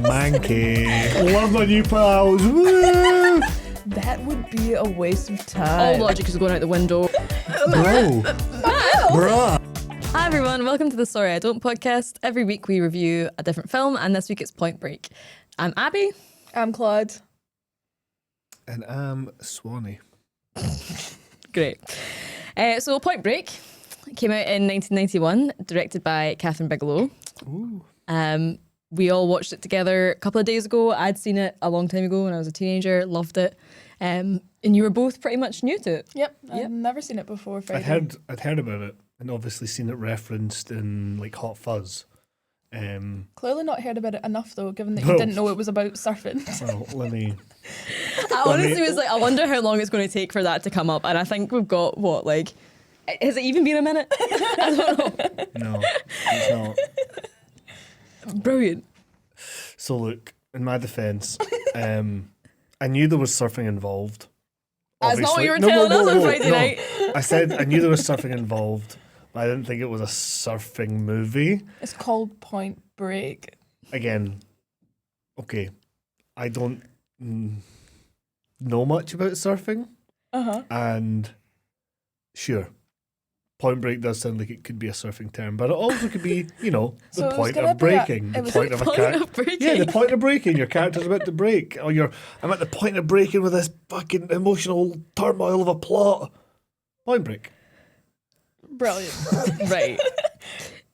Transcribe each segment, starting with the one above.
Manky. Love my new pals. Woo! That would be a waste of All time. logic is going out the window. Bro. Bruh. Hi everyone, welcome to the Sorry I Don't podcast. Every week we review a different film, and this week it's Point Break. I'm Abby. I'm Claude. And I'm Swanny. Great. So Point Break came out in 1991, directed by Catherine Bigelow. Ooh. We all watched it together a couple of days ago. I'd seen it a long time ago when I was a teenager, loved it. And you were both pretty much new to it. Yep, I've never seen it before. Friday. I'd heard about it and obviously seen it referenced in like Hot Fuzz. Clearly not heard about it enough though, given that you didn't know it was about surfing. Well, let me. I honestly was like, I wonder how long it's going to take for that to come up. And I think we've got, what, like, has it even been a minute? I don't know. No, it's not. Brilliant. So look, in my defence, I knew there was surfing involved. That's not what you were No, telling no, us no, on no, Friday no. night. I said I knew there was surfing involved, but I didn't think it was a surfing movie. It's called Point Break. Again, okay, I don't know much about surfing, and sure, Point Break does sound like it could be a surfing term, but it also could be, you know, So the it was point gonna of be a- breaking, it the was point the of a point character. of breaking. Yeah, the point of breaking. Your character's about to break, or I'm at the point of breaking with this fucking emotional turmoil of a plot. Point Break. Brilliant. Right.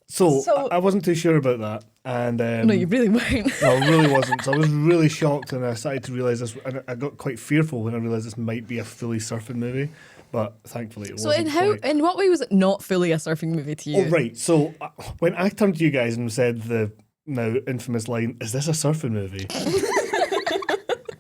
So So- I wasn't too sure about that, and No, you really weren't. no, I really wasn't. So I was really shocked, and I started to realise this, and I got quite fearful when I realised this might be a fully surfing movie. But thankfully, it So wasn't. in what way was it not fully a surfing movie to you? Oh, right. So when I turned to you guys and said the now infamous line, "Is this a surfing movie?"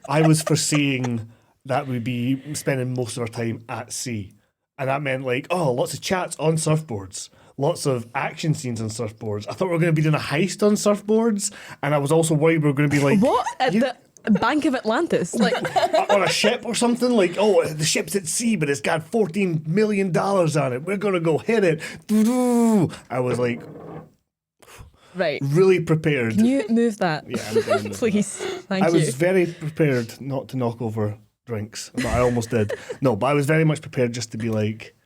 I was foreseeing that we'd be spending most of our time at sea, and that meant like, oh, lots of chats on surfboards. Lots of action scenes on surfboards. I thought we were going to be doing a heist on surfboards, and I was also worried we were going to be like, What? At the Bank of Atlantis? Like, on a ship or something, like, oh, the ship's at sea, but it's got $14 million on it. We're going to go hit it. I was like, right. really prepared. Can you move that? Yeah, I'm doing this. Please. Thank I you. was very prepared not to knock over drinks, but I almost did. No, but I was very much prepared just to be like,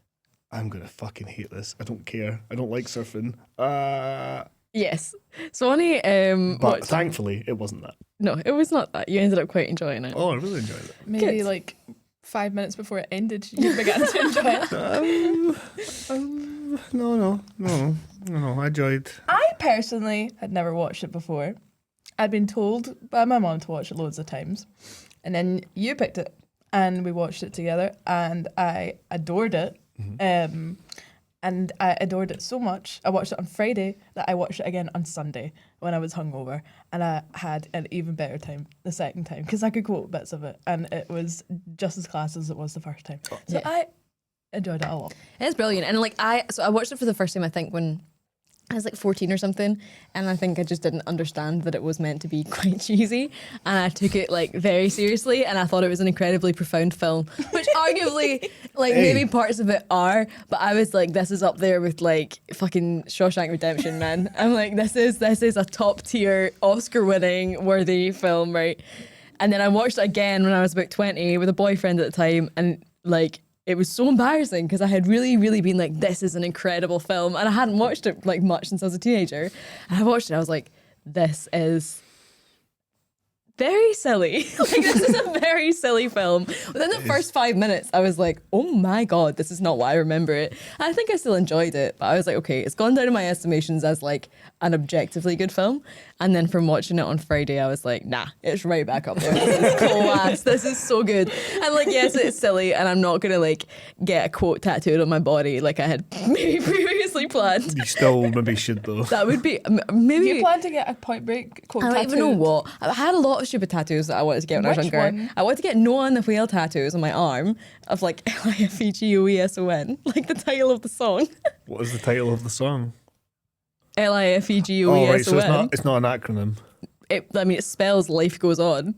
I'm going to fucking hate this. I don't care. I don't like surfing. Yes. Swanny, But watched- thankfully, it wasn't that. No, it was not that. You ended up quite enjoying it. Oh, I really enjoyed it. Maybe Good. like 5 minutes before it ended, you began to enjoy it. No, I enjoyed. I personally had never watched it before. I'd been told by my mom to watch it loads of times. And then you picked it and we watched it together and I adored it. And I adored it so much. I watched it on Friday that I watched it again on Sunday when I was hungover. And I had an even better time the second time because I could quote bits of it. And it was just as class as it was the first time. So Yeah. I enjoyed it a lot. It's brilliant. And like I watched it for the first time, I think, when I was like 14 or something, and I think I just didn't understand that it was meant to be quite cheesy, and I took it like very seriously, and I thought it was an incredibly profound film, which arguably like maybe parts of it are, but I was like, this is up there with like fucking Shawshank Redemption, man. I'm like, this is a top tier Oscar winning worthy film, right? And then I watched it again when I was about 20 with a boyfriend at the time, and like, it was so embarrassing because I had really, really been like, this is an incredible film. And I hadn't watched it like much since I was a teenager. And I watched it, I was like, this is very silly. Like, this is a very silly film. Within the first 5 minutes, I was like, oh my God, this is not what I remember it. And I think I still enjoyed it, but I was like, okay, it's gone down in my estimations as like an objectively good film. And then from watching it on Friday, I was like, nah, it's right back up there. This is class. This is so good. And like, yes, it's silly, and I'm not gonna like get a quote tattooed on my body like I had maybe previously planned. You still maybe should though. That would be Do maybe. you plan to get a Point Break quote I don't tattooed? even know what. I had a lot of stupid tattoos that I wanted to get when I was Which younger. one? I wanted to get Noah and the Whale tattoos on my arm of like Lifegoeson, like the title of the song. What is the title of the song? Lifegoeson. Oh right, so it's not an acronym. It spells Life Goes On.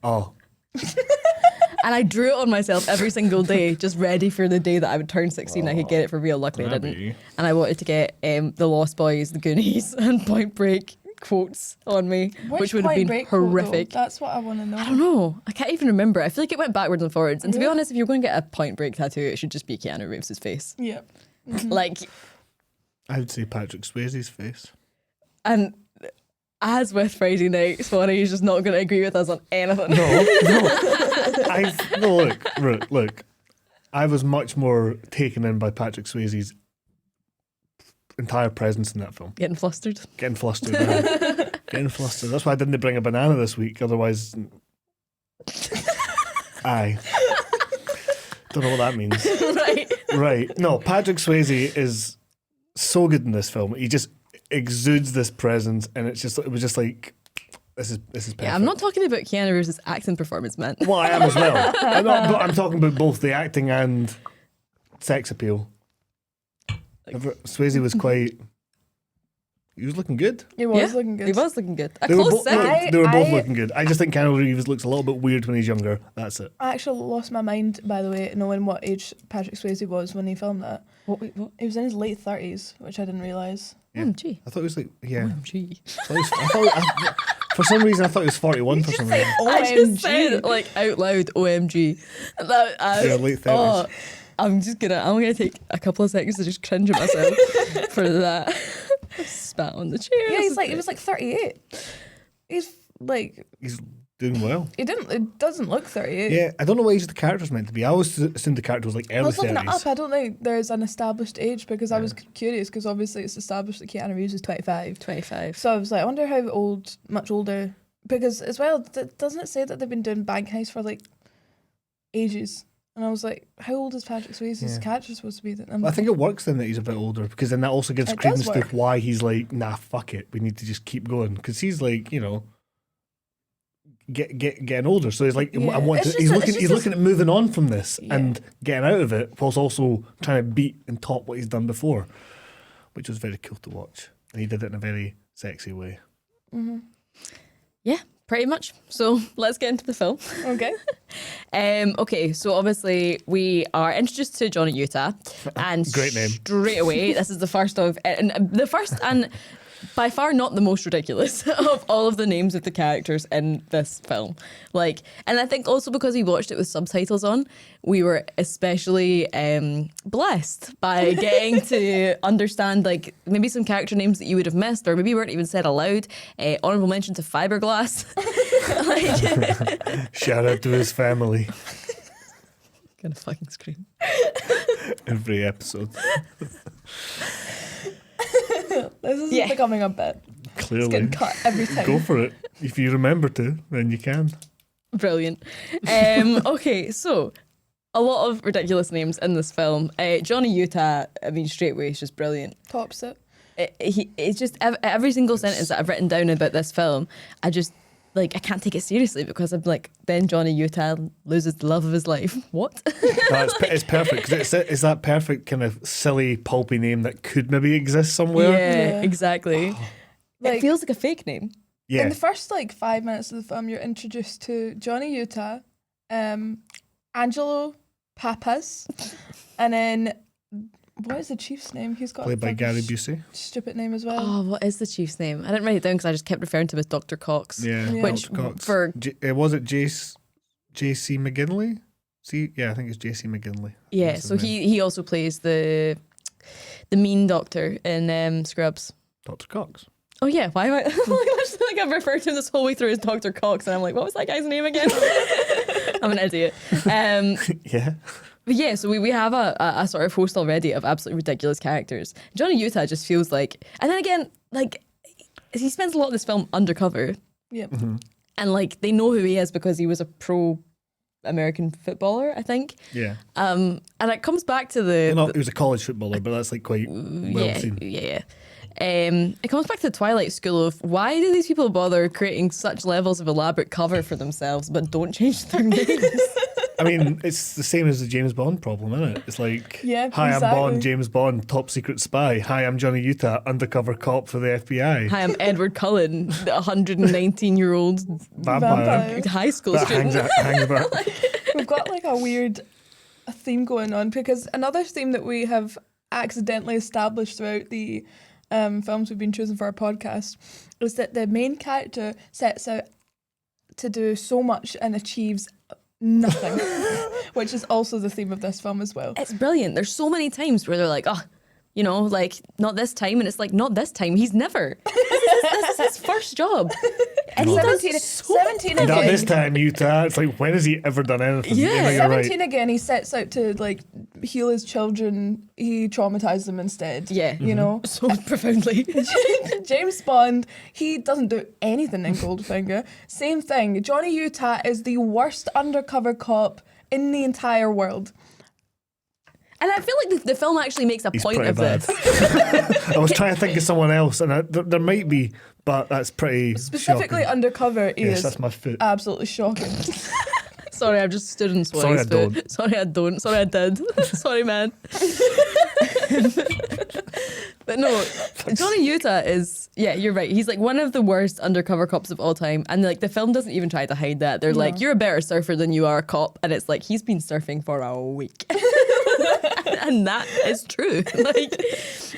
Oh. And I drew it on myself every single day, just ready for the day that I would turn 16. I could get it for real. Luckily, I didn't. Maybe. And I wanted to get The Lost Boys, The Goonies, and Point Break quotes on me, which would have Point been Break quote, though? horrific. That's what I want to know. I don't know. I can't even remember. I feel like it went backwards and forwards. And to be Really? honest, if you're going to get a Point Break tattoo, it should just be Keanu Reeves' face. Yeah. Like, I would say Patrick Swayze's face. and as with Friday Night, Swanny is just not going to agree with us on anything. No. Look. I was much more taken in by Patrick Swayze's entire presence in that film. Getting flustered. Getting flustered. Getting flustered. That's why I didn't bring a banana this week. Otherwise, aye. Don't know what that means. Right. Right. No, Patrick Swayze is so good in this film. He just exudes this presence, and it was just like this is perfect. Yeah, I'm not talking about Keanu Reeves' acting performance, man. Well, I am as well. I'm talking about both the acting and sex appeal. Swayze was quite. He was looking good. He was looking good. He was looking good. A They were, close second. they were both looking good. I just think Keanu Reeves looks a little bit weird when he's younger. That's it. I actually lost my mind, by the way, knowing what age Patrick Swayze was when he filmed that. What? He was in his late 30s, which I didn't realise. Yeah. OMG. I thought it was like, yeah. OMG. For some reason, I thought it was 41 for some reason. I just said it, like out loud, OMG. Yeah, late 30s. I'm gonna take a couple of seconds to just cringe at myself for that. Spat on the chair. Yeah, he was like 38. He's like, He's doing well. it doesn't look 38. Yeah, I don't know what age the character's meant to be. I always assumed the character was like I early was looking it 30s. up. I don't think there's an established age because I was curious because obviously it's established that Keanu Reeves is 25. 25. So I was like, I wonder how much older, because as well, doesn't it say that they've been doing bank heists for like ages? And I was like, how old is Patrick Swayze's character supposed to be? I think it works then that he's a bit older because then that also gives It credence does to work. why he's like, nah, fuck it. We need to just keep going because he's like, getting older. So he's like, Yeah. I want It's to. just He's looking at moving on from this Yeah. and getting out of it, whilst also trying to beat and top what he's done before, which was very cool to watch. And he did it in a very sexy way. Yeah, pretty much. So let's get into the film. Okay. Okay, so obviously we are introduced to Johnny Utah, and Great name. straight away, this is the first and by far not the most ridiculous of all of the names of the characters in this film. Like, and I think also because we watched it with subtitles on, we were especially blessed by getting to understand like maybe some character names that you would have missed or maybe weren't even said aloud. Honorable mention to Fiberglass. Like, Shout out to his family. gonna fucking scream. Every episode. This is Yeah. becoming a bit. It's Clearly. getting cut every time. Go for it. If you remember to, then you can. Brilliant. Okay, so a lot of ridiculous names in this film. Johnny Utah, I mean, straight away, is just brilliant. Tops it. It's just every single sentence that I've written down about this film, I just like I can't take it seriously because I'm like, then Johnny Utah loses the love of his life. What? No, it's perfect because it's that perfect kind of silly pulpy name that could maybe exist somewhere. Yeah, exactly. It Like, feels like a fake name. Yeah. in the first like 5 minutes of the film, you're introduced to Johnny Utah, Angelo Papas, and then what is the chief's name? He's got Played by a Gary Busey. stupid name as well. Oh, what is the chief's name? I didn't write it down because I just kept referring to him as Dr. Cox. Yeah. Which Dr. Cox. for was it J.C. McGinley? I think it's J.C. McGinley. yeah, That's so his name. he also plays the mean doctor in Scrubs. Dr. Cox. Oh yeah, why am I? I just feel like I've referred to him this whole way through as Dr. Cox, and I'm like, what was that guy's name again? I'm an idiot. Yeah. But yeah, so we have a sort of host already of absolutely ridiculous characters. Johnny Utah just feels like, and then again, like he spends a lot of this film undercover, Yeah. and like they know who he is because he was a pro American footballer, I think. Yeah. And it comes back to the No, he was a college footballer, but that's like quite well seen. Yeah. It comes back to the Twilight School of why do these people bother creating such levels of elaborate cover for themselves but don't change their names? I mean, it's the same as the James Bond problem, isn't it? It's like, Yeah, hi, exactly. I'm Bond, James Bond, top secret spy. Hi, I'm Johnny Utah, undercover cop for the FBI. Hi, I'm Edward Cullen, the 119-year-old Vampire. high school That student. hangs about. We've got like a weird theme going on because another theme that we have accidentally established throughout the films we've been choosing for our podcast is that the main character sets out to do so much and achieves nothing, which is also the theme of this film as well. It's brilliant. There's so many times where they're like, oh, you know, like, not this time. And it's like, not this time. He's never. This is his first job. And he does 17 Not again. this time, Utah. It's like, when has he ever done anything? Yeah. You're right. 17 again, he sets out to like heal his children. He traumatized them instead. Yeah. You know? So profoundly. James Bond, he doesn't do anything in Goldfinger. Same thing. Johnny Utah is the worst undercover cop in the entire world. And I feel like the film actually makes a He's point pretty of bad. this. I was trying to think of someone else, and there might be, but that's pretty Specifically shocking. undercover, he Yes, is that's my foot. absolutely shocking. Sorry, I've just stood in Sorry, I Swanny's don't. foot. Sorry, I don't. Sorry, I did. Sorry, man. But no, Johnny Utah is, yeah, you're right. He's like one of the worst undercover cops of all time. And like the film doesn't even try to hide that. They're like, you're a better surfer than you are a cop. And it's like, he's been surfing for a week. And that is true. Like,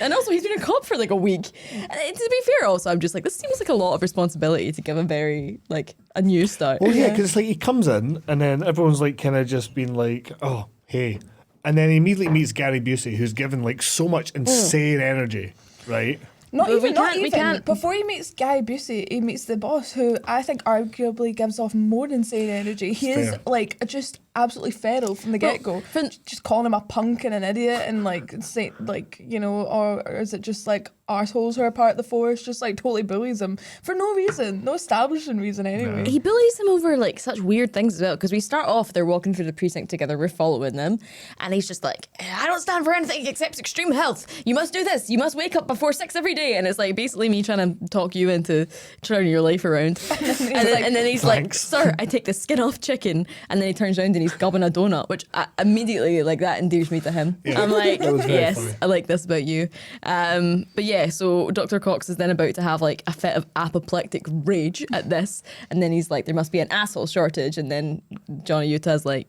and also he's been a cop for like a week. And to be fair, also, I'm just like, this seems like a lot of responsibility to give a very, like, a new start. Well, yeah, because it's like he comes in, and then everyone's like kind of just been like, oh, hey. And then he immediately meets Gary Busey, who's given like so much insane energy, right? Not But even, we not can't- we even. can't- Before he meets Guy Busey, he meets the boss, who I think arguably gives off more insane energy. He is Fair. like just absolutely feral from the get-go. Just calling him a punk and an idiot and like say like, you know, or is it just like arseholes who are part of the force, just like totally bullies him for no reason, no establishing reason anyway. He bullies him over like such weird things as well, because we start off, they're walking through the precinct together, we're following them, and he's just like, I don't stand for anything except extreme health. You must do this. You must wake up before 6 every day. And it's like basically me trying to talk you into turning your life around. and then he's like, Thanks. sir, I take the skin off chicken. And then he turns around and he's gobbing a donut, which I immediately, like, that endears me to him. Yeah, I'm like, that was very yes, funny. I like this about you. But yeah, so Dr. Cox is then about to have like a fit of apoplectic rage at this, and then he's like, there must be an asshole shortage, and then Johnny Utah's like,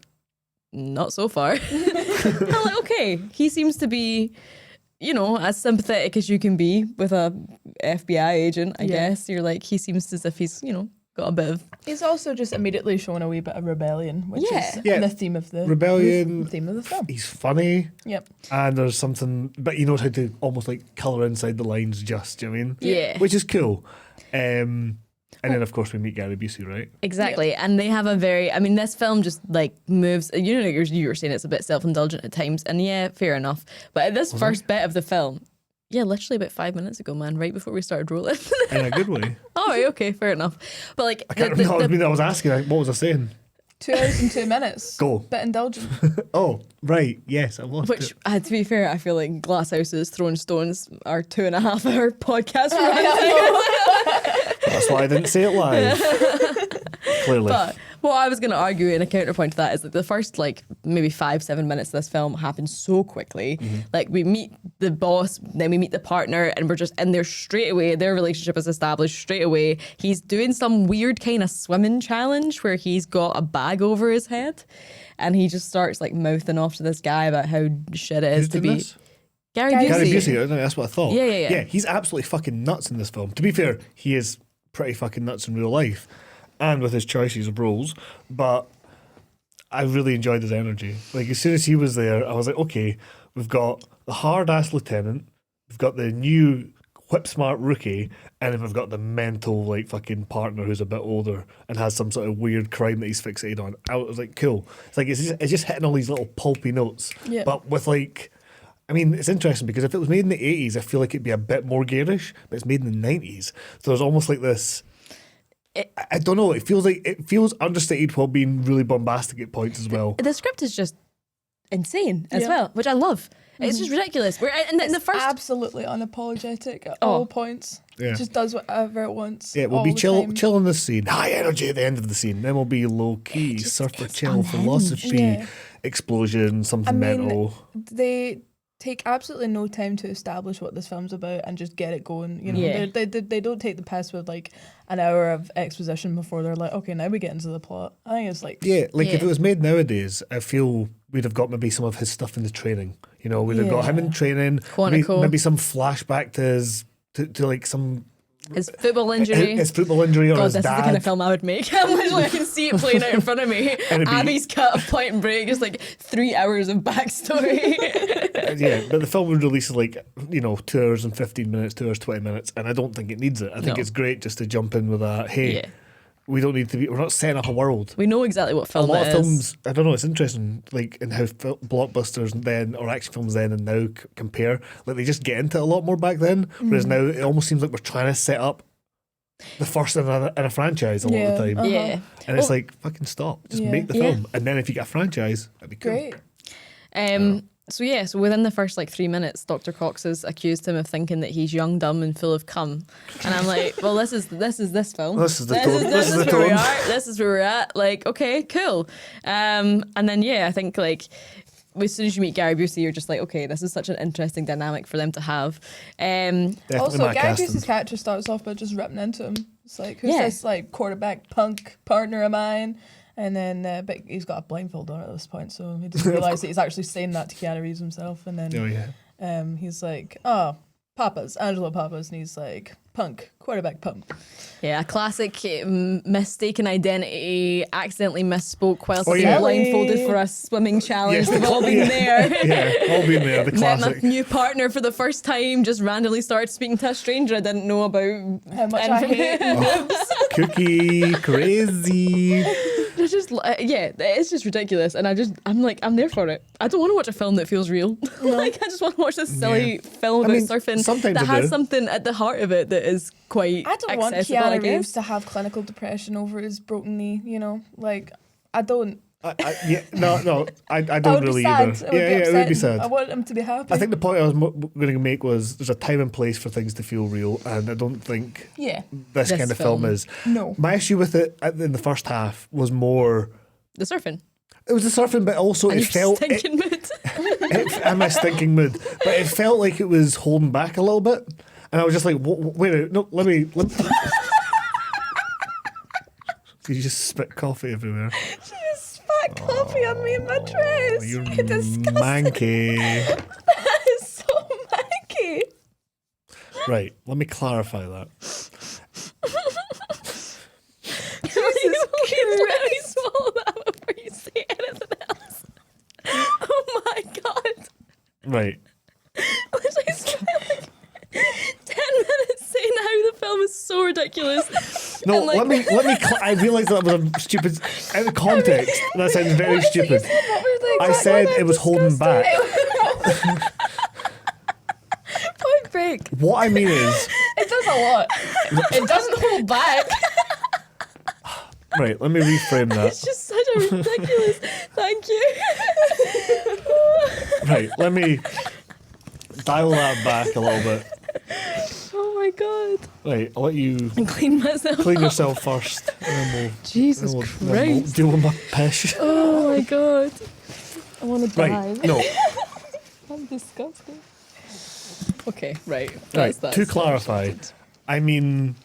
not so far. I'm like, okay, he seems to be, you know, as sympathetic as you can be with a FBI agent, I guess. You're like, he seems as if he's, you know, got a bit of... He's also just immediately showing a wee bit of rebellion, which is Yeah. the theme of the Rebellion. theme of the film. He's funny, Yep. and there's something, but he knows how to almost like colour inside the lines just, do you know what I mean? Yeah. Which is cool. And then, of course, we meet Gary Busey, right? Exactly. And they have a very, I mean, this film just like moves, you know, you were saying it's a bit self-indulgent at times, and yeah, fair enough. But at this first bit of the film, yeah, literally about 5 minutes ago, man, right before we started rolling. In a good way. Oh, right, okay, fair enough. But like, I can't remember. I was asking, like, what was I saying? 2 hours and 2 minutes. Go. Bit indulgent. Oh, right. Yes, I lost which, it. to be fair, I feel like Glass Houses, Throwing Stones, our 2.5 hour podcast. That's why I didn't say it live. Clearly. But what I was going to argue in a counterpoint to that is that the first like maybe 5-7 minutes of this film happens so quickly. Like we meet the boss, then we meet the partner, and we're just in there straight away. Their relationship is established straight away. He's doing some weird kind of swimming challenge where he's got a bag over his head, and he just starts like mouthing off to this guy about how shit it is Who's to doing be. this? Gary Gary Busey. Busey, that's what I thought. Yeah, yeah, yeah. Yeah, he's absolutely fucking nuts in this film. To be fair, he is pretty fucking nuts in real life and with his choices of roles, but I really enjoyed his energy. Like, as soon as he was there, I was like, okay, we've got the hard-ass lieutenant, we've got the new whip-smart rookie, and then we've got the mental, like, fucking partner who's a bit older and has some sort of weird crime that he's fixated on. I was like, cool. It's like, it's just hitting all these little pulpy notes, Yeah. but with, like... I mean, it's interesting because if it was made in the 80s, I feel like it'd be a bit more garish, but it's made in the 90s. So there's almost like this I don't know. It feels understated while being really bombastic at points as well. The script is just insane as Yeah. well, which I love. It's just ridiculous. In the first, absolutely unapologetic at all points. Yeah. It just does whatever it wants. Yeah, we'll all be the chill time. in this scene. High energy at the end of the scene. Then we'll be low key, just surfer gets chill, unhinged. philosophy, Yeah. explosion, something mental. They take absolutely no time to establish what this film's about and just get it going. You know, Yeah. they don't take the piss with like an hour of exposition before they're like, okay, now we get into the plot. I think it's like, Yeah, like if Yeah. it was made nowadays, I feel we'd have got maybe some of his stuff in the training. You know, we'd have got him in Yeah. training, Quantico. maybe some flashback to his to like some his football injury. his football injury or God, his this is the dad. kind of film I would make. I'm literally, I can see it playing out in front of me. It'd be- Abby's cut of Point Break, just like 3 hours of backstory. Yeah, but the film would release like 2 hours and 15 minutes, 2 hours 20 minutes, and I don't think it needs it. I think No. it's great just to jump in with that. Hey, Yeah. we don't need to be. We're not setting up a world. We know exactly what A film lot it of is. films, I don't know. It's interesting, like in how blockbusters then or action films then and now compare. Like they just get into it a lot more back then, whereas now it almost seems like we're trying to set up the first in a franchise a lot of the Yeah. time. Yeah. And it's like, fucking stop. Just Yeah. make the Yeah. film. And then if you get a franchise, that'd be cool. great. So within the first like 3 minutes, Dr. Cox has accused him of thinking that he's young, dumb, and full of cum. And I'm like, well, this is this film. This is the tone. This is the where we tone. are. This is where we're at. Like, okay, cool. And then I think like as soon as you meet Gary Busey, you're just like, okay, this is such an interesting dynamic for them to have. Definitely Also, my Gary casting. Busey's character starts off by just ripping into him. It's like, who's Yeah. this like quarterback punk partner of mine? And then, but he's got a blindfold on at this point, so he doesn't realise that he's actually saying that to Keanu Reeves himself. And then Oh yeah. he's like, oh, Papas, Angelo Papas. And he's like, punk, quarterback punk. Yeah, a classic mistaken identity, accidentally misspoke whilst Oh, being yeah. blindfolded for a swimming challenge. Yes, We've all been there. Yeah, all been there. The Met my classic. new partner for the first time, just randomly started speaking to a stranger I didn't know about. How much I hate Cookie, crazy. It's just, it's just ridiculous. And I'm there for it. I don't want to watch a film that feels real. Like, I just want to watch this silly film about surfing sometimes that I has do. something at the heart of it that is quite I don't want accessible, I Keanu guess. Reeves to have clinical depression over his broken knee, you know? Like, I don't. I don't I would really be sad. either. It would be it would be upsetting. sad. I want him to be happy. I think the point I was going to make was there's a time and place for things to feel real, and I don't think yeah. this kind of film is. No. My issue with it in the first half was more. The surfing. It was the surfing, but also And it felt. stinking mood. I'm a stinking mood, but it felt like it was holding back a little bit, and I was just like, wait a minute, no, let me. You just spit coffee everywhere. She just spat coffee on me in my dress. You're Disgusting. manky. That is so manky. Right, let me clarify that. Really swallow that before you say anything else. Oh my god. Right. Literally spent like 10 minutes saying how the film is so ridiculous. No, And, like, let me. I realised that was a stupid out of context. That sounds very stupid. I said it was holding back. Point Break. What I mean is, It does a lot. It doesn't hold back. right. Let me reframe that. It's just such a ridiculous. Thank you. Right. Let me dial that back a little bit. Oh my god. Right. I'll let you And clean myself clean up. yourself first, and then Jesus we'll Christ. deal with my pish. Oh my god. I want to die. Right. No. I'm disgusted. Okay, right. Right. That's To clarify, I mean,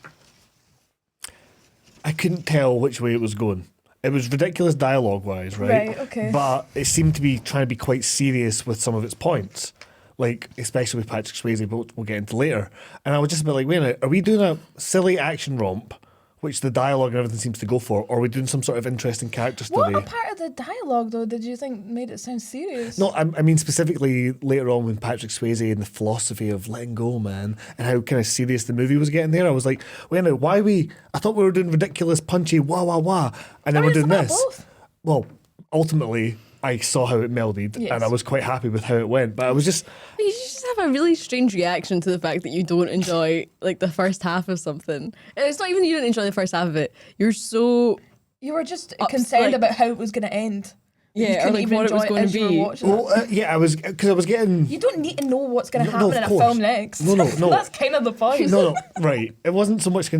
I couldn't tell which way it was going. It was ridiculous dialogue-wise, right? Right, okay. But it seemed to be trying to be quite serious with some of its points, like especially with Patrick Swayze, but we'll get into later. And I was just a bit like, wait a minute, are we doing a silly action romp, which the dialogue and everything seems to go for, or are we doing some sort of interesting character study? What part of the dialogue, though, did you think made it sound serious? No, I mean specifically later on when Patrick Swayze and the philosophy of letting go, man, and how kind of serious the movie was getting there. I was like, wait a minute, why I thought we were doing ridiculous, punchy, wah, wah, wah, and then we're it's doing about this. both. Well, ultimately, I saw how it melded, Yes. and I was quite happy with how it went. But I was just, You just have a really strange reaction to the fact that you don't enjoy like the first half of something. It's not even you don't enjoy the first half of it. You're so You were just Ups, concerned like- about how it was going to end. You yeah, or couldn't like even what it was enjoy going as to you were be. watching it. well, yeah, I was because I was getting. You don't need to know what's going to No, happen of in a course. film next. No, no. That's kind of the point. No, right. It wasn't so much.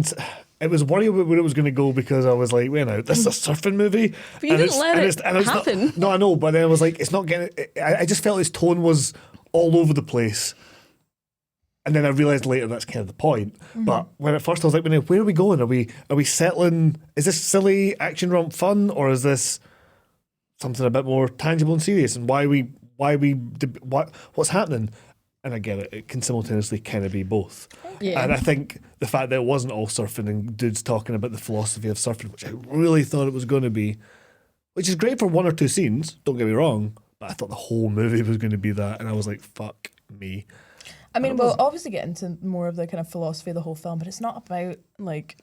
It was worry about where it was going to go because I was like, wait now, this is a surfing movie. But you didn't let it happen. Not, no, I know, but then I was like, it's not getting. I just felt his tone was all over the place. And then I realised later that's kind of the point. But when at first I was like, where are we going? Are we settling? Is this silly action romp fun, or is this something a bit more tangible and serious? And what's happening? And I get it. It can simultaneously kind of be both. Yeah. And I think the fact that it wasn't all surfing and dudes talking about the philosophy of surfing, which I really thought it was going to be, which is great for one or two scenes. Don't get me wrong, but I thought the whole movie was going to be that, and I was like, fuck me. I mean, we'll obviously get into more of the kind of philosophy of the whole film, but it's not about like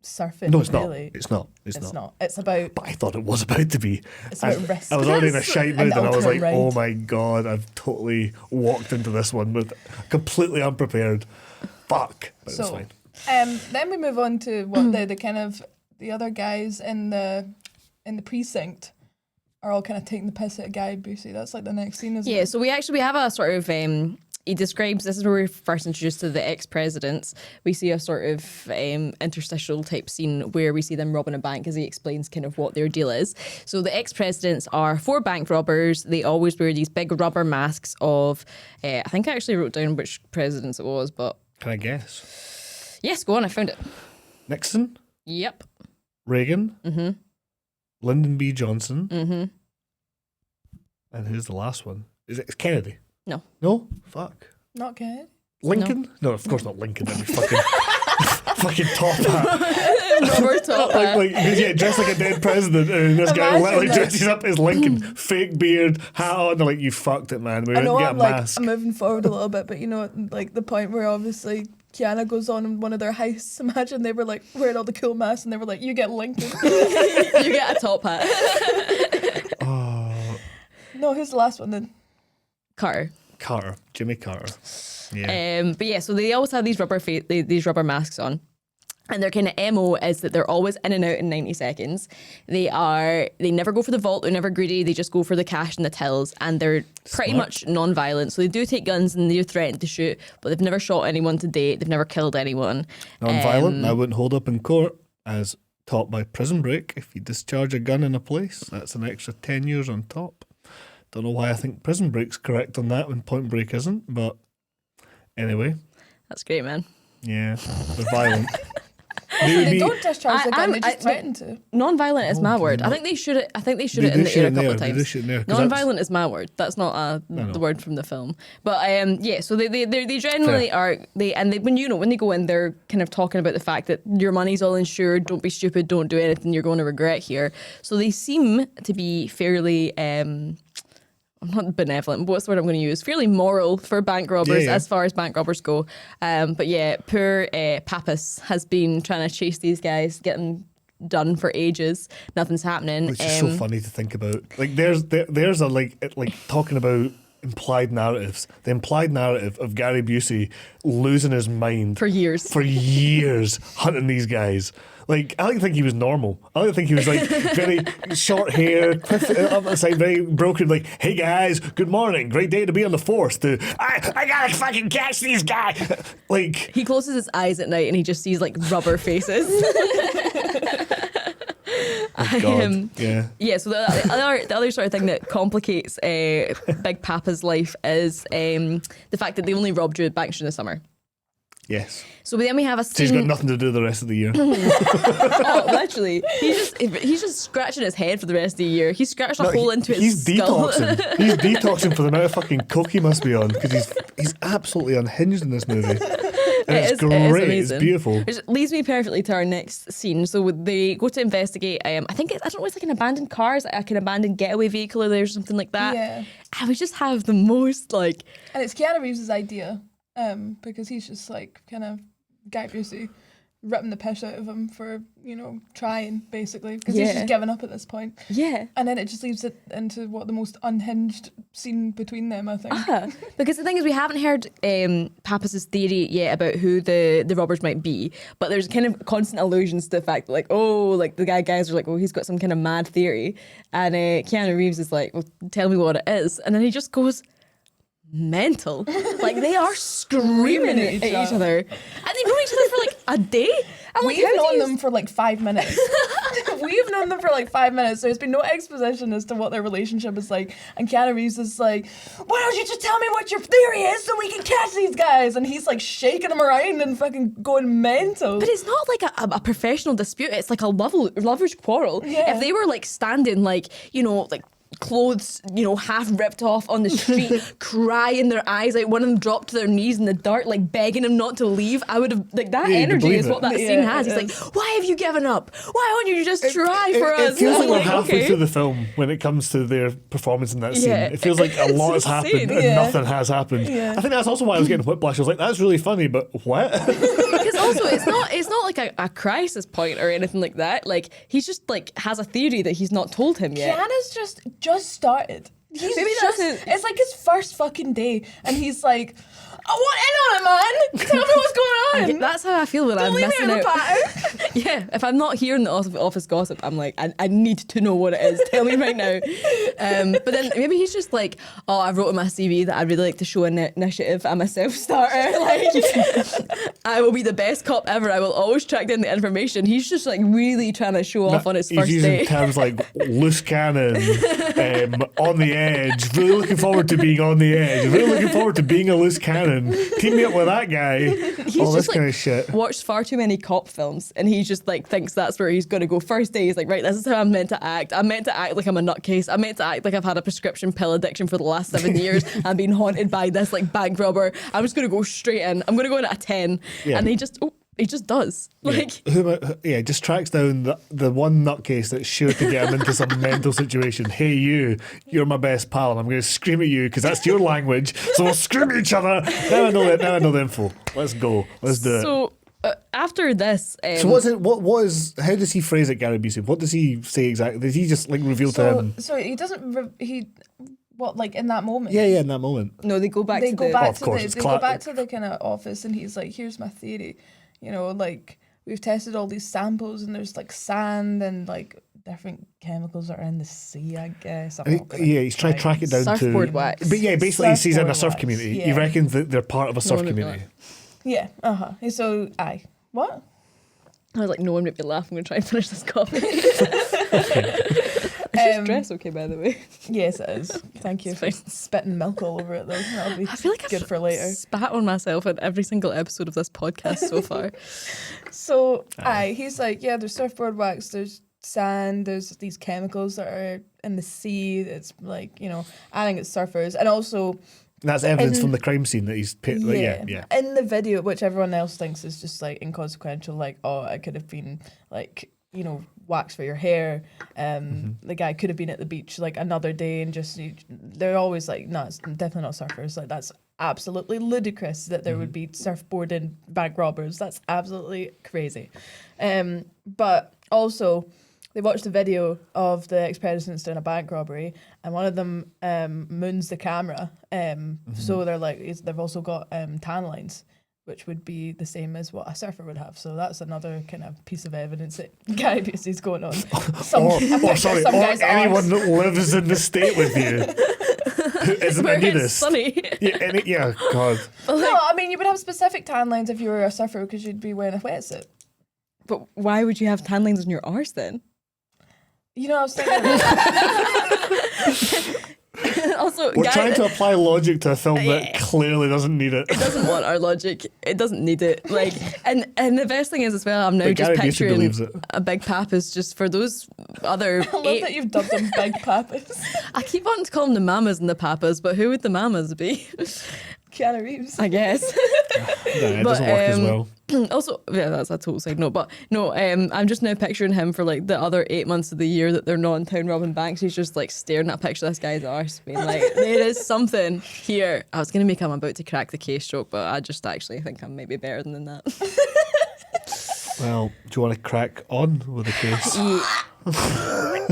surfing. No, it's really. not. It's not. It's not. It's about. But I thought it was about to be. It's about I risk. was already in a shite mood, An and I was like, ultimate "Oh ride. my god, I've totally walked into this one with completely unprepared." Fuck, but it was So, fine. then we move on to what the kind of the other guys in the precinct are all kind of taking the piss at Guy Busey. That's like the next scene, isn't Yeah, it? so we have a sort of he describes, this is where we're first introduced to the ex-presidents. We see a sort of interstitial type scene where we see them robbing a bank as he explains kind of what their deal is. So the ex-presidents are 4 bank robbers. They always wear these big rubber masks of, I think I actually wrote down which presidents it was, but Can I guess? yes, go on, I found it. Nixon, Yep. Reagan, Lyndon B. Johnson, Mm-hmm. and who's the last one? Is it Kennedy? No. No, fuck. Not good. Lincoln? No, of course not Lincoln. That'd be fucking fucking top hat. Rubber top hat. Yeah, dressed like a dead president, and this guy Imagine literally that. dresses up as Lincoln, fake beard, hat on. They're like, you fucked it, man. We I didn't know get a I'm like mask. I'm moving forward a little bit, but you know, like the point where obviously Keanu goes on in one of their heists. Imagine they were like wearing all the cool masks, and they were like, "You get Lincoln." You get a top hat. No, who's the last one then? Carter. Carter, Jimmy Carter. Yeah. But yeah, so they always have these these rubber masks on. And their kind of MO is that they're always in and out in 90 seconds. They never go for the vault, they're never greedy, they just go for the cash and the tills, and they're pretty Smart. much non-violent. So they do take guns and they do threaten to shoot, but they've never shot anyone to date, they've never killed anyone. Non-violent, I wouldn't hold up in court, as taught by Prison Break. If you discharge a gun in a place, that's an extra 10 years on top. Don't know why I think Prison Break's correct on that when Point Break isn't, but anyway, That's great, man. yeah, they're violent. They would They be, don't discharge the gun; they I- just threaten to. Non-violent is my word. I think they shoot it. I think they shoot it in the air a couple of They do times. shoot in there, 'cause that's- Non-violent is my word. That's not No. the word from the film. But yeah, so they generally Fair. are when they go in, they're kind of talking about the fact that your money's all insured. Don't be stupid. Don't do anything you're going to regret here. So they seem to be fairly. I'm not benevolent, but what's the word I'm going to use? Fairly moral for bank robbers Yeah. as far as bank robbers go. But yeah, poor Pappas has been trying to chase these guys, get them done for ages. Nothing's happening. which is so funny to think about. Like there's a like talking about implied narratives. The implied narrative of Gary Busey losing his mind For years. hunting these guys. Like, I don't think he was normal. I don't think he was like very short hair, up the side, very broken. Like, hey guys, good morning, great day to be on the force. I gotta fucking catch these guys. Like, He closes his eyes at night and he just sees like rubber faces. oh God, yeah. Yeah, so the other sort of thing that complicates Big Papa's life is the fact that they only robbed you at banks during the summer. Yes. So then we have a So he's got scene. nothing to do the rest of the year. Oh, literally, he's just scratching his head for the rest of the year. He scratched a No, hole into he's his skull. detoxing. He's detoxing for the amount of fucking coke he must be on, because he's absolutely unhinged in this movie. And it's great. It's amazing. beautiful. Which leads me perfectly to our next scene. So they go to investigate. I don't know. It's like an abandoned car, it's like an abandoned getaway vehicle, or there's something like that. Yeah. I would just have the most like. And it's Keanu Reeves' idea, because he's just like kind of Guy Busey. ripping the piss out of him for, trying, basically. Because he's Yeah. just given up at this point. Yeah. And then it just leaves it into the most unhinged scene between them, I think. Because the thing is, we haven't heard Pappas's theory yet about who the robbers might be, but there's kind of constant allusions to the fact that, like, the guys are like, oh, he's got some kind of mad theory. And Keanu Reeves is like, well, tell me what it is. And then he just goes mental. Like, they are screaming at each other. And they've known each other for like a day. I'm like, We've how do known you- them for like 5 minutes. We've known them for like 5 minutes. There's been no exposition as to what their relationship is like. And Keanu Reeves is like, why don't you just tell me what your theory is so we can catch these guys? And he's like shaking them around and fucking going mental. But it's not like a professional dispute. It's like a lover's quarrel. Yeah. If they were like standing like, like clothes, half ripped off on the street, crying their eyes out, one of them dropped to their knees in the dirt, like begging him not to leave, I would have, like, that Yeah, you energy believe is it. what that Yeah, scene has. it He's is. like, why have you given up? Why don't you just try for It us? feels like I'm we're halfway okay. through the film when it comes to their performance in that scene. Yeah. It feels like a lot has It's happened insane. and Yeah. nothing has happened. Yeah. I think that's also why I was getting whiplash. I was like, that's really funny, but what? Because also it's not like a crisis point or anything like that. Like, he's just like has a theory that he's not told him yet. Keanu's just started. He's Maybe just, that's it. it's like his first fucking day. And he's like, I want in on it, man. Tell me what's going on. That's how I feel when Don't I'm leave me missing in the out. pattern. Yeah, if I'm not hearing the office gossip, I'm like, I need to know what it is. Tell me right now. But then maybe he's just like, oh, I wrote in my CV that I'd really like to show initiative. I'm a self-starter. Like, I will be the best cop ever. I will always track down the information. He's just like really trying to show off on his He's first using day. terms like loose cannon, on the edge. Really looking forward to being on the edge. Really looking forward to being a loose cannon. Team me up with that guy. All this just, kind of shit. Watched far too many cop films, and he just like thinks that's where he's going to go. First day, he's like, right, this is how I'm meant to act. I'm meant to act like I'm a nutcase. I'm meant to act like I've had a prescription pill addiction for the last 7 years. I'm being haunted by this like bank robber. I'm just going to go straight in. I'm going to go in at a 10, Yeah. and he just does. Like, Just tracks down the one nutcase that's sure to get him into some mental situation. Hey, you're my best pal, and I'm going to scream at you because that's your language. So we'll scream at each other. Now I know the info. Let's go. Let's do it. so after this, So what's it? What is? How does he phrase it, Gary Busey? What does he say exactly? Did he just like reveal to him? So he doesn't, like in that moment? Yeah, in that moment. no, they go back They to go the. back of to course, the it's they go back to the kind of office, and he's like, "Here's my theory. Like we've tested all these samples, and there's like sand and like different chemicals that are in the sea. I guess. He's trying to track it down Surfboard to. wax. But yeah, basically, he sees it in a Surfboard surf wax, community. He yeah. reckons that they're part of a surf one would be community. Yeah. So what? I was like, no one made me laugh. I'm going to try and finish this coffee. Is your dress okay, by the way? Yes, it is. Thank you It's for fine. spitting milk all over it, though. That'll be I feel like good I've for later. spat on myself in every single episode of this podcast so far. So, he's like, yeah, there's surfboard wax, there's sand, there's these chemicals that are in the sea. It's like, I think it's surfers. And also, That's evidence In- from the crime scene that he's picked. Yeah. in the video, which everyone else thinks is just like inconsequential, like, oh, it could have been like, wax for your hair. The guy could have been at the beach like another day and just, they're always like, no, it's definitely not surfers. Like, that's absolutely ludicrous that there would be surfboarding bank robbers. That's absolutely crazy. But also, they watched a video of the ex-presidents doing a bank robbery, and one of them moons the camera. So they're like, they've also got tan lines, which would be the same as what a surfer would have. So that's another kind of piece of evidence that Guy Busey's going on. Or anyone that lives in the state with you who isn't a Where it's nudist. sunny. Yeah, God. No, I mean, you would have specific tan lines if you were a surfer because you'd be wearing a wetsuit. But why would you have tan lines on your arse then? I was thinking. Also, We're Guy trying to apply logic to a film that clearly doesn't need it. doesn't want our logic. It doesn't need it. Like, and the best thing is as well, I'm now But just Gary Busey picturing believes it. a big papas just for those other I love eight. that you've dubbed them big papas. I keep wanting to call them the mamas and the papas, but who would the mamas be? Keanu Reeves. I guess. Yeah, it But, doesn't work as well. Also, yeah, that's a total side note. But no, I'm just now picturing him for like the other 8 months of the year that they're not in town robbing banks. He's just like staring at a picture of this guy's arse, being like, there is something here. I was going to make I'm about to crack the case joke, but I just actually think I'm maybe better than that. Well, do you want to crack on with the case?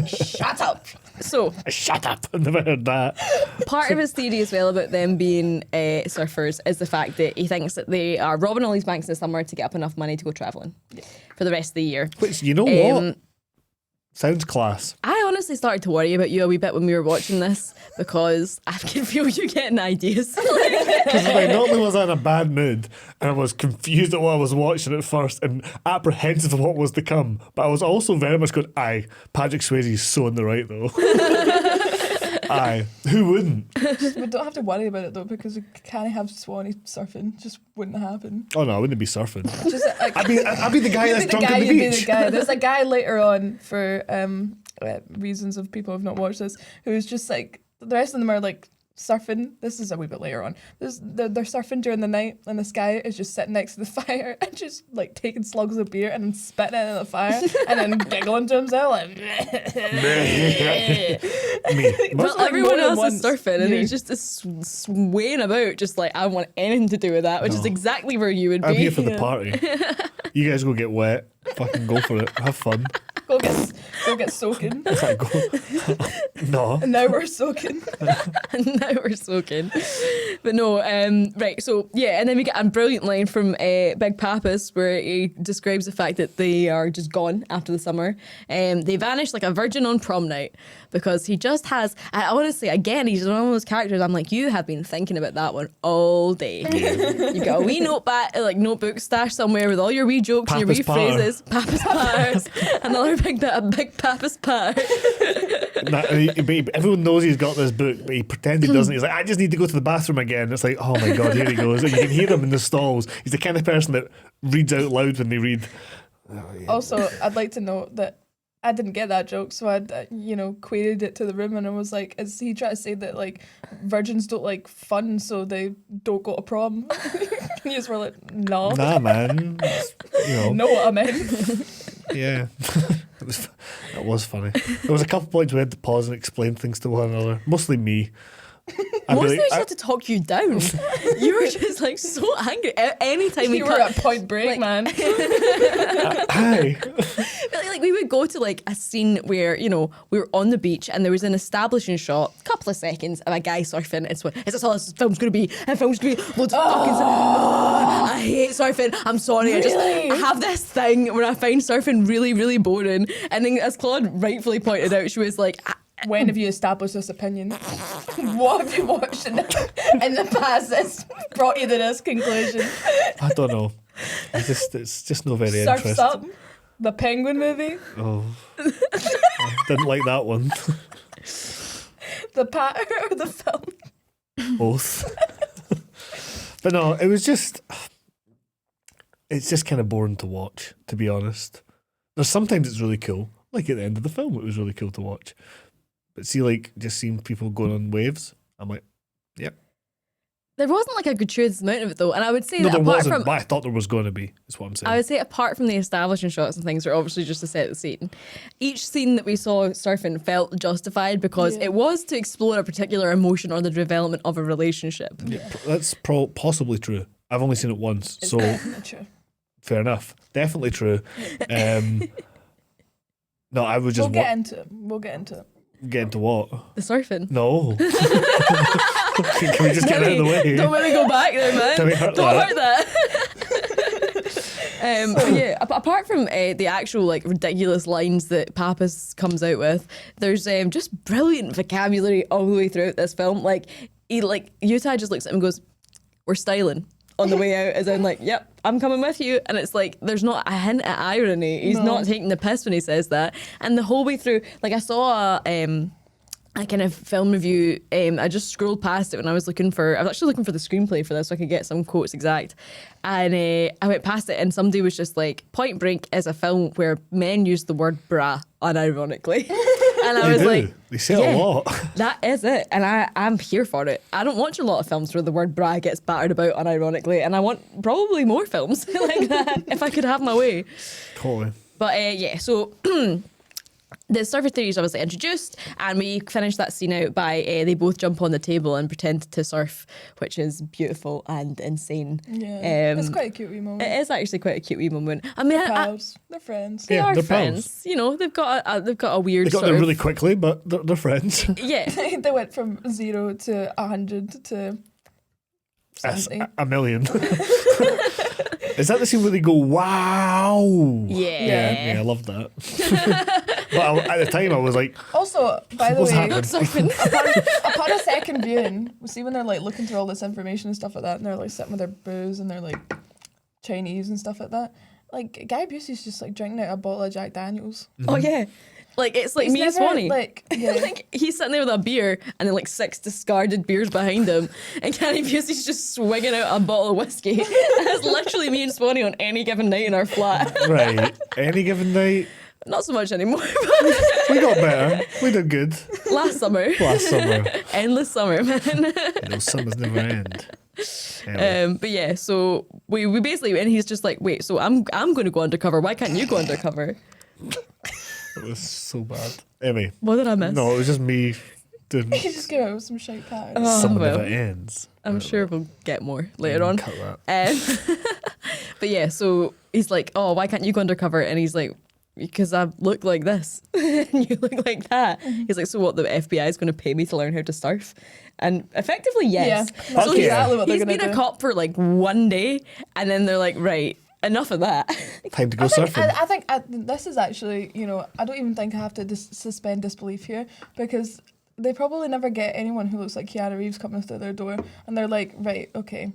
Shut up. So, Shut up! I've never heard that. part of his theory as well about them being surfers is the fact that he thinks that they are robbing all these banks in the summer to get up enough money to go travelling for the rest of the year. Which, you know what? Sounds class. I honestly started to worry about you a wee bit when we were watching this because I can feel you getting ideas. Because not only was I in a bad mood and I was confused at what I was watching at first and apprehensive of what was to come, but I was also very much going, aye, Patrick Swayze is so in the right though. Aye, who wouldn't? We don't have to worry about it though because we can't have Swanny surfing. Just wouldn't happen. Oh no, I wouldn't be surfing. Just like, I'd be the guy that's drunk on the you'd be beach. the guy. There's a guy later on for reasons of people who have not watched this who's just like the rest of them are like surfing. This is a wee bit later on. They're surfing during the night and this guy is just sitting next to the fire and just like taking slugs of beer and then spitting it in the fire and then giggling to himself like Me. Well, like everyone more than else is once. surfing and You. he's just swaying about just like I don't want anything to do with that, which is exactly where you would be. I'm here for the party. You guys go get wet. Fucking go for it. Have fun. go get soaking. Go. No. And now we're soaking. And now we're soaking. But no, right, so yeah, and then we get a brilliant line from Big Pappas where he describes the fact that they are just gone after the summer. They vanish like a virgin on prom night because he just has, honestly, again, he's one of those characters, I'm like, you have been thinking about that one all day. You got a wee notebook stashed somewhere with all your wee jokes and your wee Pappas Power. phrases. Pappas Powers. Another big Pappas Power. Everyone knows he's got this book, but he pretends he doesn't. He's like, I just need to go to the bathroom again. It's like, oh my God, here he goes. And you can hear him in the stalls. He's the kind of person that reads out loud when they read. Also, I'd like to note that I didn't get that joke, so I, queried it to the room, and I was like, "Is he trying to say that like virgins don't like fun, so they don't go to prom?" And you were like, "No, Nah, man. know what I meant." Yeah. That was funny. There was a couple points we had to pause and explain things to one another. Mostly me. Most of us had to talk you down. You were just like so angry. Anytime we You were cut, at Point Break, man. Hi. like we would go to like a scene where we were on the beach and there was an establishing shot, couple of seconds of a guy surfing. Is this all this film's gonna be? And film's gonna be loads of fucking. I hate surfing. I'm sorry. Really? I have this thing where I find surfing really, really boring. And then, as Claude rightfully pointed out, she was like. When have you established this opinion? What have you watched in the past that's brought you to this conclusion? I don't know. It's just not very Surf's interesting. Up, the Penguin movie, Oh. I didn't like that one. the Patter or the film. Both. But no, it's just kind of boring to watch, to be honest. There's sometimes it's really cool. Like at the end of the film, it was really cool to watch. But see, like, just seeing people going on waves, I'm like, yep. There wasn't like a gratuitous amount of it though, and I would say No, that there apart wasn't, from but I thought there was going to be, is what I'm saying. I would say apart from the establishing shots and things are obviously just to set the scene. Each scene that we saw surfing felt justified because it was to explore a particular emotion or the development of a relationship. Yeah, that's possibly true. I've only seen it once, so True. fair enough. Definitely true. No, I would just We'll get into it. get into what? The surfing. No. Can we just get out of the way? Don't let me go back there, man. Don't hurt Don't that. hurt that. But yeah, apart from the actual like ridiculous lines that Pappas comes out with, there's just brilliant vocabulary all the way throughout this film. Like Utah just looks at him and goes, "We're styling." On the way out, as in like, "Yep, I'm coming with you," and it's like there's not a hint at irony. He's not taking the piss when he says that, and the whole way through, like I saw a kind of film review. I just scrolled past it when I was actually looking for the screenplay for this so I could get some quotes exact. And I went past it and somebody was just like, Point Break is a film where men use the word bra unironically. And I was like, they say it a lot. That is it. And I'm here for it. I don't watch a lot of films where the word bra gets battered about unironically, and I want probably more films like that if I could have my way. Totally. But yeah, so the surfer theory is obviously introduced, and we finish that scene out by they both jump on the table and pretend to surf, which is beautiful and insane. Yeah, it's quite a cute wee moment. It is actually quite a cute wee moment. I mean, Pals, they're friends. they Yeah, are they're friends. You know, they've got a weird They got sort there of really quickly, but they're friends. yeah. They went from 0 to 100 to 70. A million. Is that the scene where they go, wow? Yeah. Yeah, I love that. But at the time, I was like, Also, by the What's way, happening? Surfing. upon a second viewing, we see when they're like looking through all this information and stuff like that, and they're like sitting with their booze and they're like Chinese and stuff like that. Like Guy Busey's just like drinking out a bottle of Jack Daniels. Oh yeah. Like it's like He's me and never, Swanny. like, yeah. Like he's sitting there with a beer and then like 6 discarded beers behind him, and Keanu Reeves just swinging out a bottle of whiskey. And it's literally me and Swanny on any given night in our flat. right, any given night, Not so much anymore. we got better. We did good. Last summer. Last summer. Endless summer, man. Those summers never end. Anyway. But yeah, so we basically, and he's just like, wait, so I'm going to go undercover. Why can't you go undercover? It was so bad. Anyway, What did I miss? no, it was just me doing He just came out with some shite patterns. Oh, Summer well. never ends. I'm sure we'll get more later on. Cut that. But yeah, so he's like, oh, why can't you go undercover? And he's like, because I look like this and you look like that. He's like, so what, the FBI is going to pay me to learn how to surf? And effectively, yes. Yeah, that's So yeah. exactly what they're he's going to been do. a cop for like one day, and then they're like, right, enough of that. Time to go I think, surfing. I think this is actually, I don't even think I have to suspend disbelief here, because they probably never get anyone who looks like Keanu Reeves coming through their door, and they're like, right, okay.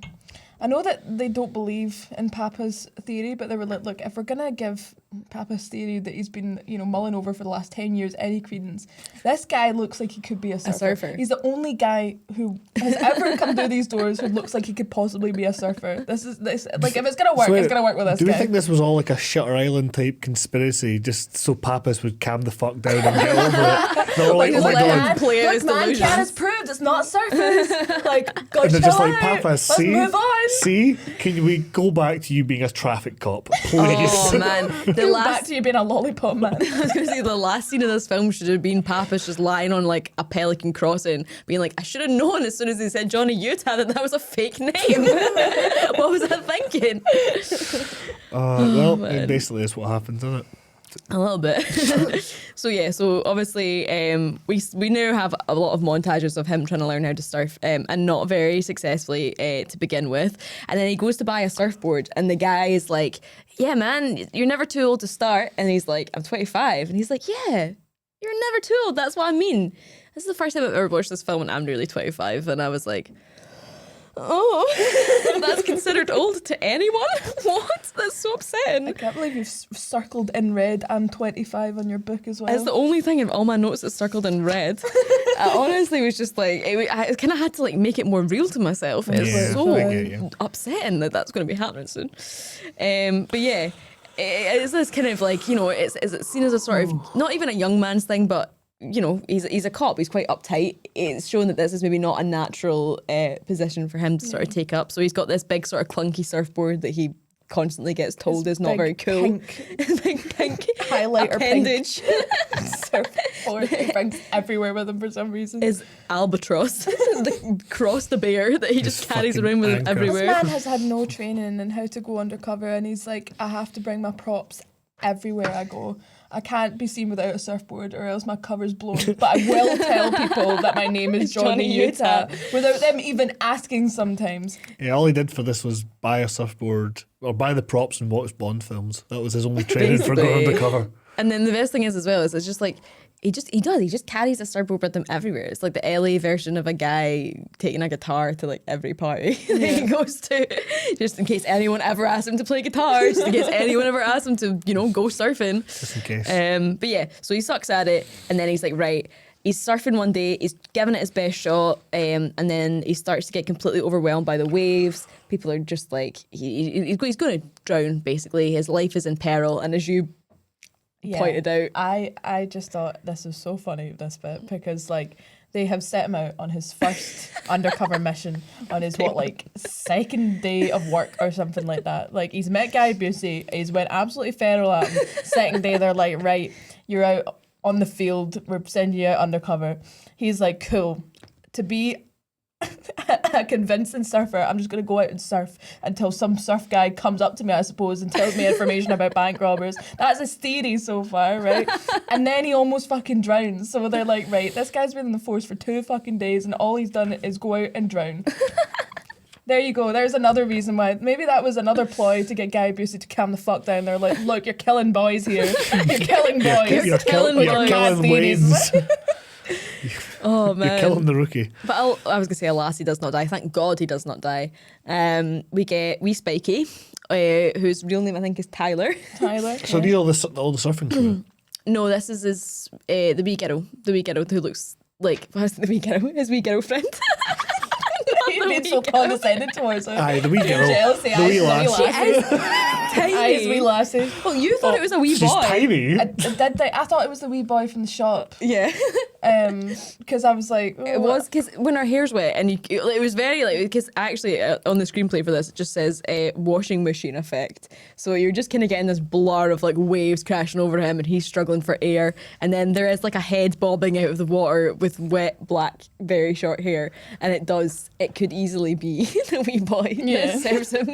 I know that they don't believe in Papa's theory, but they were like, look, if we're going to give Papa's theory that he's been, mulling over for the last 10 years any credence, this guy looks like he could be a surfer. He's the only guy who has ever come through these doors who looks like he could possibly be a surfer. This like, if it's going to work, it's going to work with this Do guy. we think this was all like a Shutter Island type conspiracy, just so Pappas would calm the fuck down and get over it? They're all like, Like, oh my let god. him play out his Look, man, delusions. Cat has proved it's not surfers. Like, go And they're chill just like, out. Pappas, Let's see? move on. See? Can we go back to you being a traffic cop, please? Oh man, the Go back last to you being a lollipop man. I was going to say the last scene of this film should have been Pappas just lying on like a pelican crossing, being like, I should have known as soon as he said Johnny Utah that was a fake name. What was I thinking? Well, man. basically that's what happens, isn't it? A little bit. So obviously we now have a lot of montages of him trying to learn how to surf, and not very successfully to begin with. And then he goes to buy a surfboard, and the guy is like, yeah man, you're never too old to start. And he's like, I'm 25. And he's like, yeah, you're never too old, that's what I mean. This is the first time I've ever watched this film and I'm nearly 25, and I was like, oh, that's considered old to anyone? What? That's so upsetting. I can't believe you've circled in red I'm 25 on your book as well. It's the only thing of all my notes that's circled in red. I honestly was just like, I kind of had to like make it more real to myself. It's Yeah, so I get you. upsetting that that's going to be happening soon. But yeah, it's this kind of like, it's seen as a sort of, not even a young man's thing, but he's a cop. He's quite uptight. It's shown that this is maybe not a natural position for him to sort of take up. So he's got this big sort of clunky surfboard that he constantly gets told His is not big very cool. pink Big pink highlighter appendage surfboard he brings everywhere with him for some reason. is albatross, the cross the bear that he just His carries fucking around with him anchor. This everywhere. man has had no training in how to go undercover, and he's like, I have to bring my props everywhere I go. I can't be seen without a surfboard or else my cover's blown. But I will tell people that my name is Johnny Utah without them even asking sometimes. Yeah, all he did for this was buy a surfboard or buy the props and watch Bond films. That was his only training for going Basically. undercover. And then the best thing is as well is it's just like he just carries a surfboard with him everywhere. It's like the LA version of a guy taking a guitar to like every party that he goes to, just in case anyone ever asks him to play guitar, just in case anyone ever asks him to go surfing. Just in case. But yeah, so he sucks at it, and then he's like, right. He's surfing one day, he's giving it his best shot, and then he starts to get completely overwhelmed by the waves. People are just like, he's going to drown, basically. His life is in peril, and as you pointed out. I just thought this was so funny, this bit, because like they have set him out on his first undercover mission on his second day of work or something like that. Like he's met Guy Busey, he's went absolutely feral at him. Second day they're like, right, you're out on the field. We're sending you out undercover. He's like, cool. To be a convincing surfer, I'm just going to go out and surf until some surf guy comes up to me, I suppose, and tells me information about bank robbers. That's his theory so far, right? And then he almost fucking drowns. So they're like, right, this guy's been in the force for 2 fucking days and all he's done is go out and drown. There you go. There's another reason why. Maybe that was another ploy to get Guy Busey to calm the fuck down. They're like, look, you're killing boys here. You're killing boys. You're killing Waynes. Oh man, You're killing the rookie. But I was gonna say a lassie does not die. Thank God he does not die. We get wee Spikey, whose real name I think is Tyler. Tyler. So yeah. these are all the surfing crew. No, this is his the wee girl who looks like his wee girlfriend. You've been so condescending towards her. Aye, the wee girl. Jealousy. The wee lass. She is tiny. Aye, it's wee lassie. Well, you thought it was a wee She's boy. tiny. I thought it was the wee boy from the shop. Yeah. Because I was like, oh, It was because when her hair's wet, and it was very like, because actually on the screenplay for this it just says washing machine effect. So you're just kind of getting this blur of like waves crashing over him, and he's struggling for air, and then there is like a head bobbing out of the water with wet black very short hair, and it could easily be the wee boy that serves him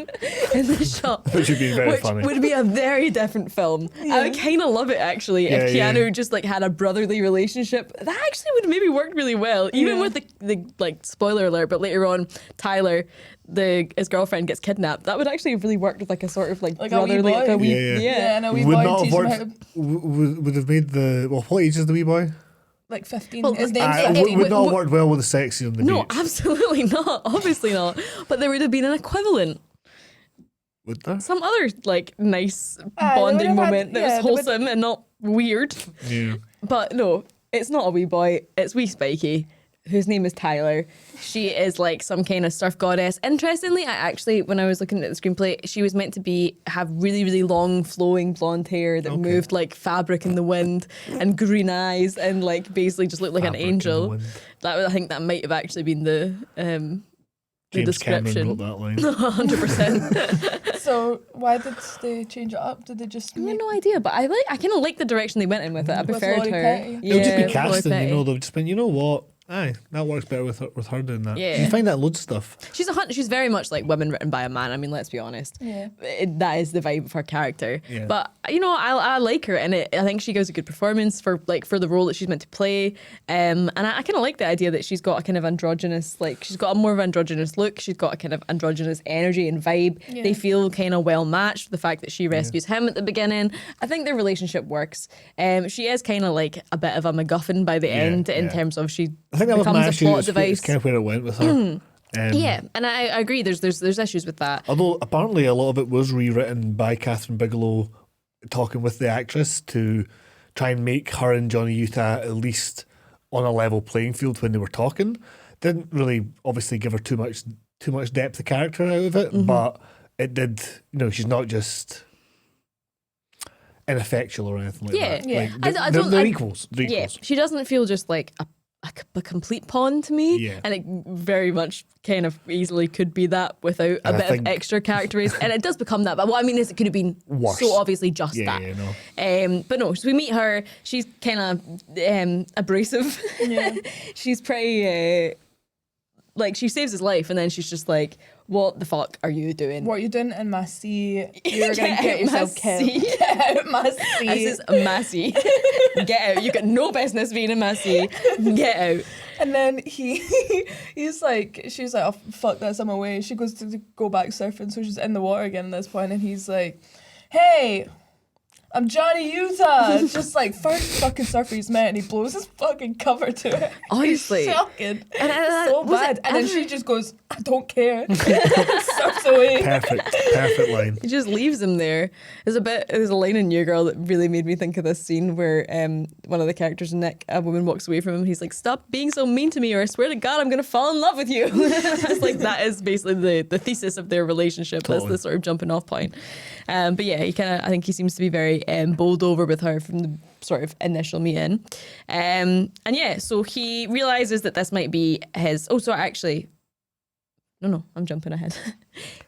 in the shop, Which would be very funny. would be a very different film. I would kind of love it actually if Keanu just like had a brotherly relationship. That actually would maybe work really well, even with the like spoiler alert. But later on, Tyler, his girlfriend gets kidnapped. That would actually really work with like a sort of like brotherly, a wee boy. like a wee, and a wee Would boy not have teaching worked. him how to, Would have made the. Well, what age is the wee boy? like 15. Well, His name's Would 15. not have worked well with the sexy on the No, beach. absolutely not. Obviously not. But there would have been an equivalent. Would there? Some other like nice Aye, they bonding would have had- moment that yeah, was they would- wholesome and not weird. Yeah. But no, it's not a wee boy. It's wee Spikey, whose name is Tyler. She is like some kind of surf goddess. Interestingly, when I was looking at the screenplay, she was meant to have really, really long flowing blonde hair that moved like fabric in the wind, and green eyes, and like basically just looked like Fabric an in the angel. wind. I think that might have actually been the James Cameron description. wrote that line. 100%. So why did they change it up? Did they just I have make no idea, but I kind of like the direction they went in with it. I With preferred Laurie her. Petty? It would just be Laurie casting, Petty. they've just been, you know what? Aye, that works better with her doing that. Yeah. You find that loads of stuff. She's very much like women written by a man. I mean, let's be honest. Yeah. That is the vibe of her character. Yeah. But you know, I like her, and I think she gives a good performance for the role that she's meant to play. And I kind of like the idea that she's got a kind of androgynous, like she's got a more of an androgynous look. She's got a kind of androgynous energy and vibe. Yeah. They feel kind of well matched. The fact that she rescues him at the beginning, I think their relationship works. She is kind of like a bit of a MacGuffin by the end in terms of she I think that was becomes my a issue. plot It's device. kind of where it went with her. Yeah, and I agree. There's issues with that. Although apparently a lot of it was rewritten by Catherine Bigelow talking with the actress to try and make her and Johnny Utah at least on a level playing field when they were talking. Didn't really obviously give her too much depth of character out of it, but it did. You know, she's not just ineffectual or anything like that. Yeah. Like, they're equals. They're Yeah, equals. she doesn't feel just like a complete pawn to me. Yeah. And it very much kind of easily could be that without a And I bit of think- extra characteristic. And it does become that. But what I mean is it could have been Worse. so obviously just Yeah, that. yeah, no. But no, so we meet her. She's kind of abrasive. Yeah. She's pretty... like, she saves his life, and then she's just like, what the fuck are you doing? What are you doing in my sea? You're going to Get get out yourself my sea. killed. Get out my sea. This is massy. Get out. You got no business being in Massey. Get out. And then she's like, oh fuck this, I'm away. She goes to go back surfing, so she's in the water again at this point, and he's like, hey, I'm Johnny Utah. Just like first fucking surfer he's met, and he blows his fucking cover to her. Honestly. It's shocking. And So was bad. it And then ever- she just goes, I don't care. Surfs away. Perfect line. He just leaves him there. There's a line in New Girl that really made me think of this scene where one of the characters, Nick, a woman walks away from him. He's like, stop being so mean to me, or I swear to God I'm gonna fall in love with you. It's like that is basically the thesis of their relationship. Totally. That's the sort of jumping off point. But yeah, I think he seems to be very bowled over with her from the sort of initial meeting. And yeah, so he realizes that this might be his. Oh, sorry, actually. No, I'm jumping ahead.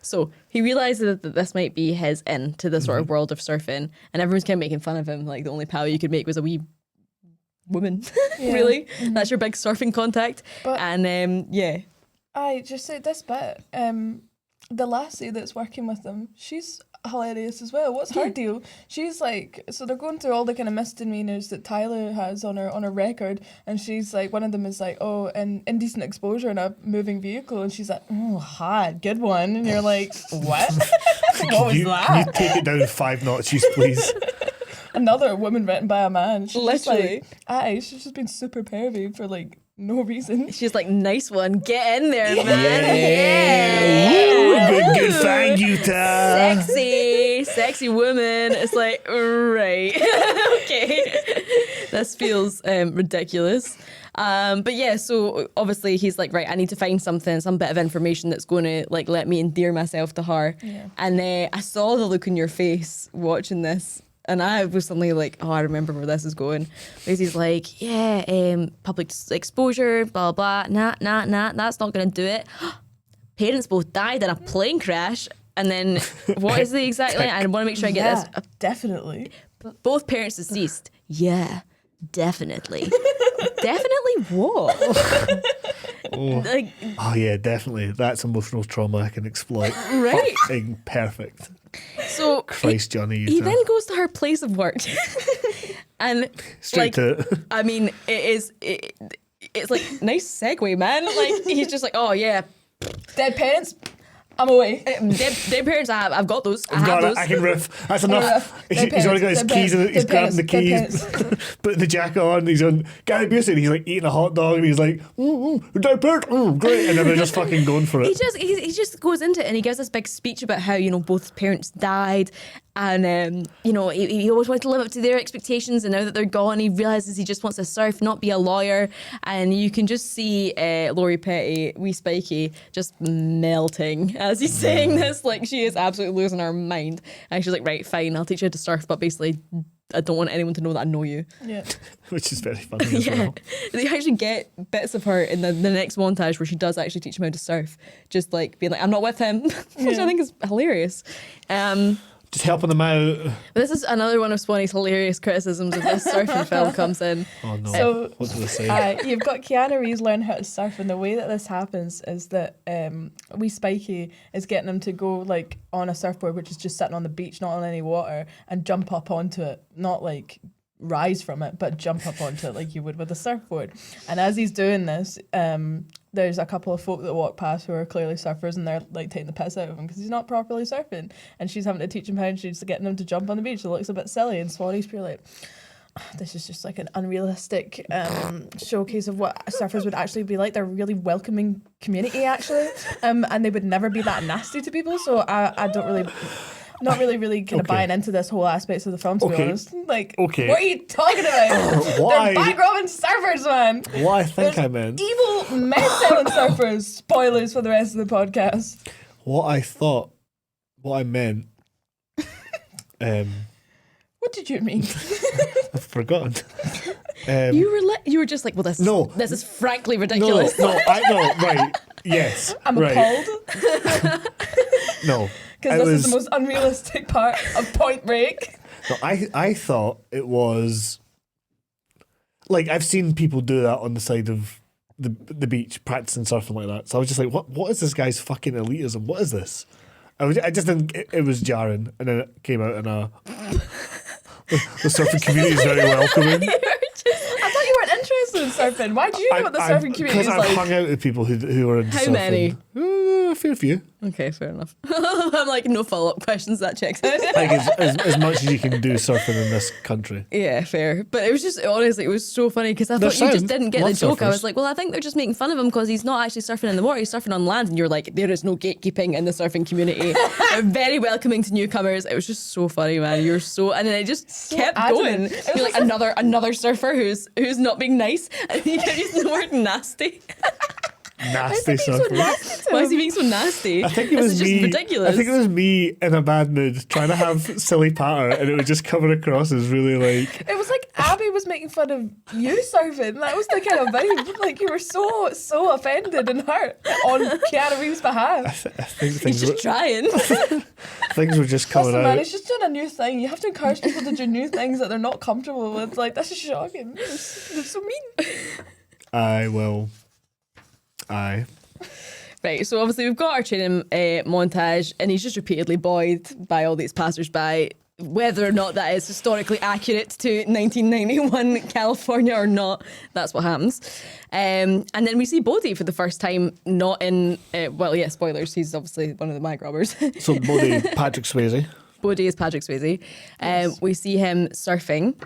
So he realizes that this might be his in to the sort of world of surfing, and everyone's kind of making fun of him. Like the only pal you could make was a wee woman, Yeah. really. That's your big surfing contact. But- And yeah. I just say this bit. The lassie that's working with them, she's hilarious as well. What's her deal? She's like, so they're going through all the kind of misdemeanors that Tyler has on her record, and she's like, one of them is like, oh, an indecent exposure in a moving vehicle, and she's like, oh, hot, good one, and you're like, what? What was Can that? you take it down 5 notches, please? Another woman written by a man. She's just Literally. like, aye, she's just been super pervy for like no reason. She's like, nice one, get in there, man. Woo, Yeah. good find, Utah. Sexy woman. It's like, right, okay, this feels ridiculous. But yeah, so obviously he's like, right, I need to find something, some bit of information that's going to like let me endear myself to her. Yeah. And I saw the look in your face watching this. And I was suddenly like, oh, I remember where this is going. Because he's like, yeah, public exposure, blah, blah, nah, that's not going to do it. Parents both died in a plane crash. And then, what is the exact line? I want to make sure I get this. Definitely. Both parents deceased. Yeah, definitely. Definitely what? Like, Oh yeah, definitely. That's emotional trauma I can exploit. right? Fucking perfect. So Christ, Johnny he Utah. then goes to her place of work. And Straight like, to it. I mean, it's like nice segue, man. Like he's just like, oh yeah, Dead parents, I'm away. dead parents. I've got those. I I've have got those. it. I can riff. That's enough. riff. He's already got his Dead keys. parents. He's Dead grabbing the parents. keys, putting the jacket on. He's on Gary Busey. And he's like eating a hot dog, and he's like, dead parent, great. And then they're just fucking going for He it. just goes into it and he gives this big speech about how both parents died and he always wanted to live up to their expectations, and now that they're gone he realizes he just wants to surf, not be a lawyer. And you can just see Laurie Petty, wee Spikey, just melting as he's saying this. Like, she is absolutely losing her mind, and she's like, right, fine, I'll teach you how to surf, but basically I don't want anyone to know that I know you. Yeah. Which is very funny as Yeah, well. they actually get bits of her in the next montage where she does actually teach him how to surf, just like being like, I'm not with him, which I think is hilarious. Just helping them out. But this is another one of Swanny's hilarious criticisms of this surfing film comes in. Oh no. So- What did I say? You've got Keanu Reeves learn how to surf, and the way that this happens is that wee Spikey is getting him to go like on a surfboard, which is just sitting on the beach, not on any water, and jump up onto it, not like rise from it, but jump up onto it like you would with a surfboard. And as he's doing this, there's a couple of folk that walk past who are clearly surfers, and they're like taking the piss out of him because he's not properly surfing, and she's having to teach him how, and she's getting him to jump on the beach. It looks a bit silly, and Swanny's pure like, this is just like an unrealistic showcase of what surfers would actually be like. They're a really welcoming community, actually, and they would never be that nasty to people. So I don't really, not really kind of Okay. buying into this whole aspect of the film, to be Okay. honest. Like, Okay. what are you talking about? Why? They're back-robbing surfers, man. What I think There's I meant. evil men-selling surfers. Spoilers for the rest of the podcast. What I thought. What I meant. What did you mean? I've forgotten. You were just like, well, this is frankly ridiculous. No, I know, right. Yes. I'm right. appalled. No. Because it this is was- the most unrealistic part of Point Break. No, I thought it was like I've seen people do that on the side of the beach practicing surfing like that. So I was just like, what is this guy's fucking elitism? What is this? I just didn't. It was jarring, and then it came out in a. The surfing community is very welcoming. I thought you weren't interested in surfing. Why do you know what the surfing community Because is I've like? hung out with people who are into How surfing. many? A fair few. Okay, fair enough. I'm like, no follow-up questions, that checks out. Like as much as you can do surfing in this country. Yeah, fair. But it was just, honestly, it was so funny because I They're thought you just sound. didn't get the Love joke. I surfers. was like, well, I think they're just making fun of him because he's not actually surfing in the water, he's surfing on land. And you're like, there is no gatekeeping in the surfing community. They're very welcoming to newcomers. It was just so funny, man. You're so, and then it just kept going. adamant. You're like, another surfer who's not being nice. And you kept using the word nasty. Nasty surfer. Why is he being so nasty? I think it This was is just me. ridiculous. I think it was me in a bad mood trying to have silly patter, and it would just come across as really like. It was like Abby he was making fun of you surfing. That was the kind of vibe. Like, you were so offended and hurt on Keanu Reeves' behalf. I think He's things were, just trying. things were just coming Listen, out. man, it's just doing a new thing. You have to encourage people to do new things that they're not comfortable with. Like, this is shocking. They're so mean. Aye. Right, so obviously we've got our training montage, and he's just repeatedly buoyed by all these passers-by. Whether or not that is historically accurate to 1991 California or not, that's what happens. And then we see Bodhi for the first time, not in, spoilers, he's obviously one of the mag robbers. So Bodhi, Patrick Swayze. Bodhi is Patrick Swayze. Yes. We see him surfing.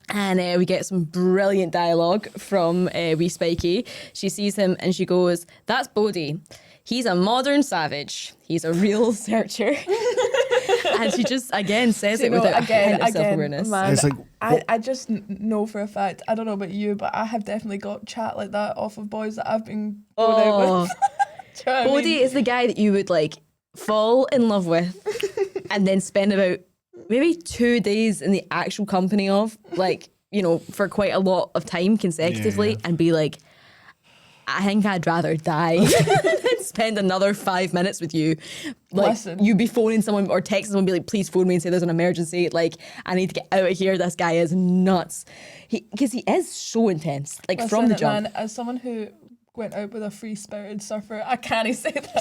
And we get some brilliant dialogue from wee Spikey. She sees him and she goes, "That's Bodhi. He's a modern savage. He's a real searcher." And she just, again, says it without a hint of self-awareness. Man, It's like, I just know for a fact, I don't know about you, but I have definitely got chat like that off of boys that I've been going out with. Do you know what I Bodhi mean? is the guy that you would, like, fall in love with and then spend about maybe 2 days in the actual company of, like, you know, for quite a lot of time consecutively, and be like, I think I'd rather die than spend another 5 minutes with you. Like, Listen. you be phoning someone or texting someone, be like, please phone me and say there's an emergency. Like, I need to get out of here. This guy is nuts. Because he is so intense, like, Listen, from the jump. man, as someone who went out with a free-spirited surfer, I can't say that.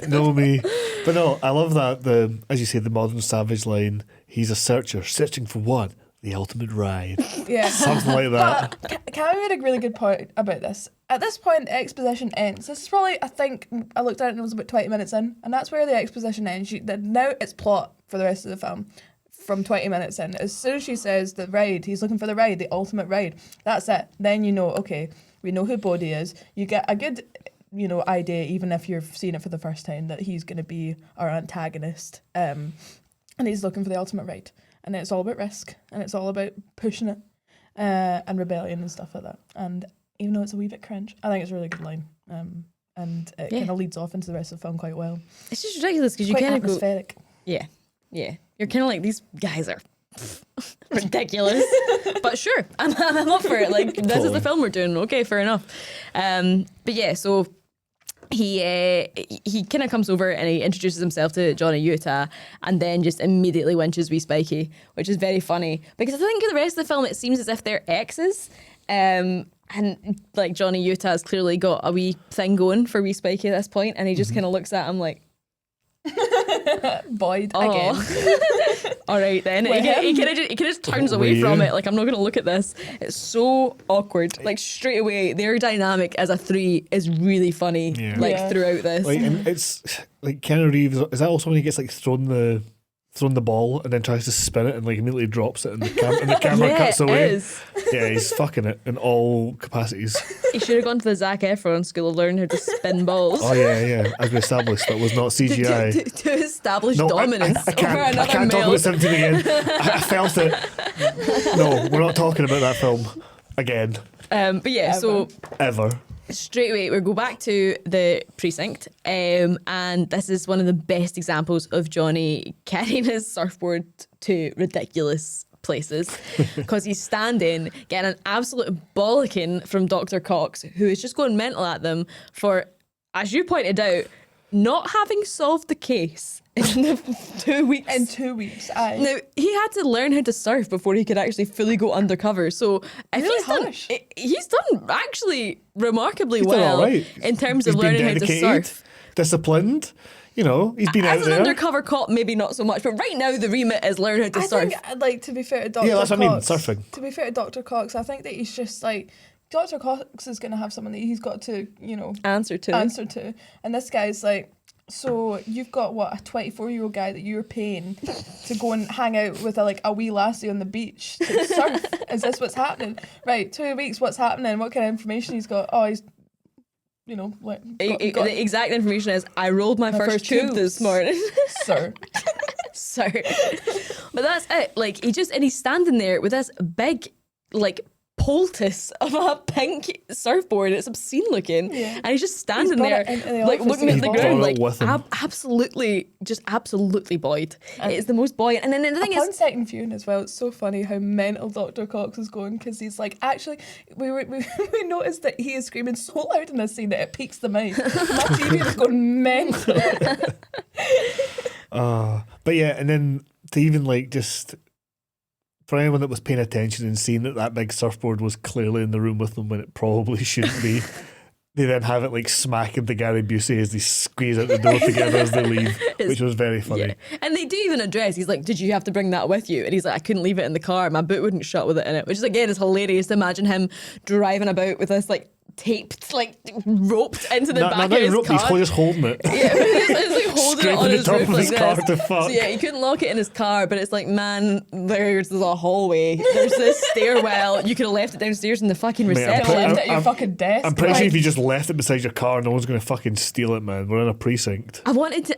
Know me. But no, I love that, as you say, the modern savage line, he's a searcher, searching for what? The ultimate ride. Yeah. Something like that. But Cami made a really good point about this. At this point, the exposition ends. This is probably, I think, I looked at it and it was about 20 minutes in, and that's where the exposition ends. Now it's plot for the rest of the film from 20 minutes in. As soon as she says the ride, he's looking for the ride, the ultimate ride, that's it. Then you know, okay, we know who Bodhi is. You get a good, you know, idea, even if you're seeing it for the first time, that he's going to be our antagonist. And he's looking for the ultimate ride. And it's all about risk, and it's all about pushing it, and rebellion and stuff like that. And even though it's a wee bit cringe, I think it's a really good line. And it kind of leads off into the rest of the film quite well. It's just ridiculous because you Quite kind of go, atmospheric. yeah. You're kind of like, these guys are ridiculous. But sure, I'm up for it. Like, this is the film we're doing. Okay, fair enough. But yeah, so he kind of comes over and he introduces himself to Johnny Utah and then just immediately winches wee Spikey, which is very funny because I think in the rest of the film it seems as if they're exes. And like Johnny Utah has clearly got a wee thing going for wee Spikey at this point, and he just kind of looks at him like, Boyd oh. again. All right then. He kind of just turns away from it. Like, I'm not going to look at this. It's so awkward. Like, straight away, their dynamic as a three is really funny. Yeah. Like, Yeah. throughout this. Like, and it's like Keanu Reeves. Is that also when he gets like thrown the ball and then tries to spin it and like immediately drops it and the camera Yeah, cuts it away? is. Yeah, he's fucking it in all capacities. He should have gone to the Zac Efron school of learning how to spin balls. Oh yeah. As we established, that was not CGI. to establish No, dominance I over can't another talk male. about 17 again. I felt it. No, we're not talking about that film again. But yeah, so Ever. straight away we go back to the precinct, and this is one of the best examples of Johnny carrying his surfboard to ridiculous places because he's standing getting an absolute bollocking from Dr. Cox, who is just going mental at them for, as you pointed out, not having solved the case in the 2 weeks. In 2 weeks, aye. Now, he had to learn how to surf before he could actually fully go undercover. So if Really he's harsh. he's done actually remarkably He's done well all right. in terms He's of been learning how to dedicated, surf. disciplined. You know, he's been out As an there. undercover cop, maybe not so much, but right now the remit is learn how to I surf. think, like, to be fair to Dr. Yeah, that's what I mean, Cox, surfing. To be fair to Dr. Cox, I think that he's just like, Dr. Cox is going to have someone that he's got to, you know, Answer to. And this guy's like, so you've got what, a 24-year-old guy that you're paying to go and hang out with a wee lassie on the beach to surf. Is this what's happening? Right, 2 weeks, what's happening? What kind of information he's got? Oh, he's, you know, like, The exact information is, I rolled my first tube this morning. Sir. Sir. But that's it. Like, he's standing there with this big, like, poultice of a pink surfboard. It's obscene looking. Yeah. And he's just standing brought there, it into the like office looking as at the well. ground, Brought like it with him. absolutely buoyed. It's the most buoyant. And then the thing Upon is, second viewing as well, it's so funny how mental Dr. Cox is going, because he's like, actually, we noticed that he is screaming so loud in this scene that it peaks the mic. My TV was going mental. But yeah, and then to even like just for anyone that was paying attention and seeing that big surfboard was clearly in the room with them when it probably shouldn't be, they then have it like smack into Gary Busey as they squeeze out the door together as they leave, which was very funny. yeah. And they do even address, he's like, did you have to bring that with you? And he's like, I couldn't leave it in the car. My boot wouldn't shut with it in it, which is again is hilarious to imagine him driving about with this like taped, like roped into the back of his roped, car. he's just holding it. Yeah, it's like holding it on Scraping the his top roof of like his car this. to fuck. So yeah, he couldn't lock it in his car, but it's like, man, there's a hallway, there's this stairwell. You could have left it downstairs in the fucking Mate, I'm You reception. pretty- left it at your fucking desk. I'm pretty sure like, if you just left it beside your car, no one's going to fucking steal it, man. We're in a precinct. I wanted to.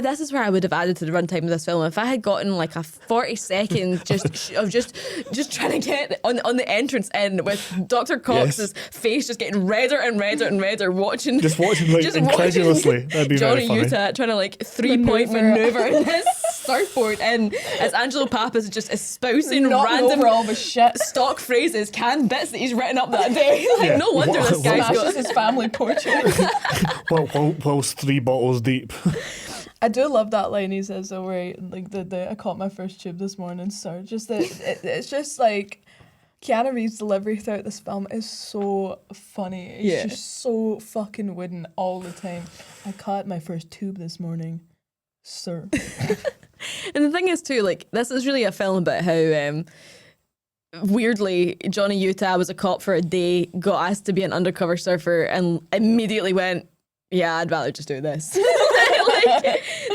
This is where I would have added to the runtime of this film. If I had gotten like a 40-second just trying to get on the entrance in with Dr. Cox's face just getting redder and redder and redder, watching Just watching like incredulously. That'd be Johnny very funny. Utah trying to like 3-point maneuver in this surfboard, and as Angelo Pappas is just espousing knocking random over all the shit. stock phrases, canned bits that he's written up that day. Like Yeah. no wonder this guy's Smashes got. his family portrait. Whilst 3 bottles deep. I do love that line he says though, where he, like the I caught my first tube this morning, sir. Just that it's just like Keanu Reeves' delivery throughout this film is so funny. He's Yeah. just so fucking wooden all the time. I caught my first tube this morning, sir. And the thing is too, like this is really a film about how weirdly Johnny Utah was a cop for a day, got asked to be an undercover surfer, and immediately went, "Yeah, I'd rather just do this."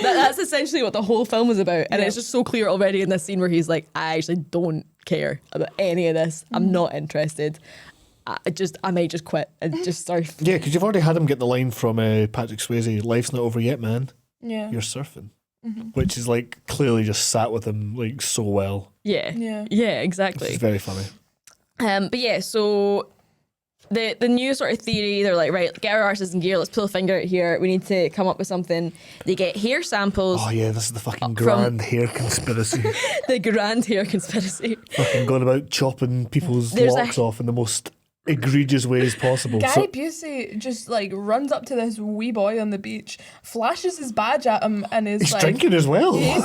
That's essentially what the whole film was about, and it's just so clear already in this scene where he's like, "I actually don't care about any of this. I'm not interested. I might just quit and just surf." Yeah, because you've already had him get the line from Patrick Swayze, "Life's not over yet, man. Yeah. You're surfing." Which is like clearly just sat with him like so well. Yeah, Yeah. exactly. It's very funny. But yeah, so the new sort of theory, they're like, right, get our arses in gear, let's pull a finger out here, we need to come up with something. They get hair samples, Oh yeah, this is the fucking grand hair conspiracy. the grand hair conspiracy. Fucking going about chopping people's There's locks off in the most egregious ways possible. Gary So, Busey just like runs up to this wee boy on the beach, flashes his badge at him, and is he's like, drinking as well. and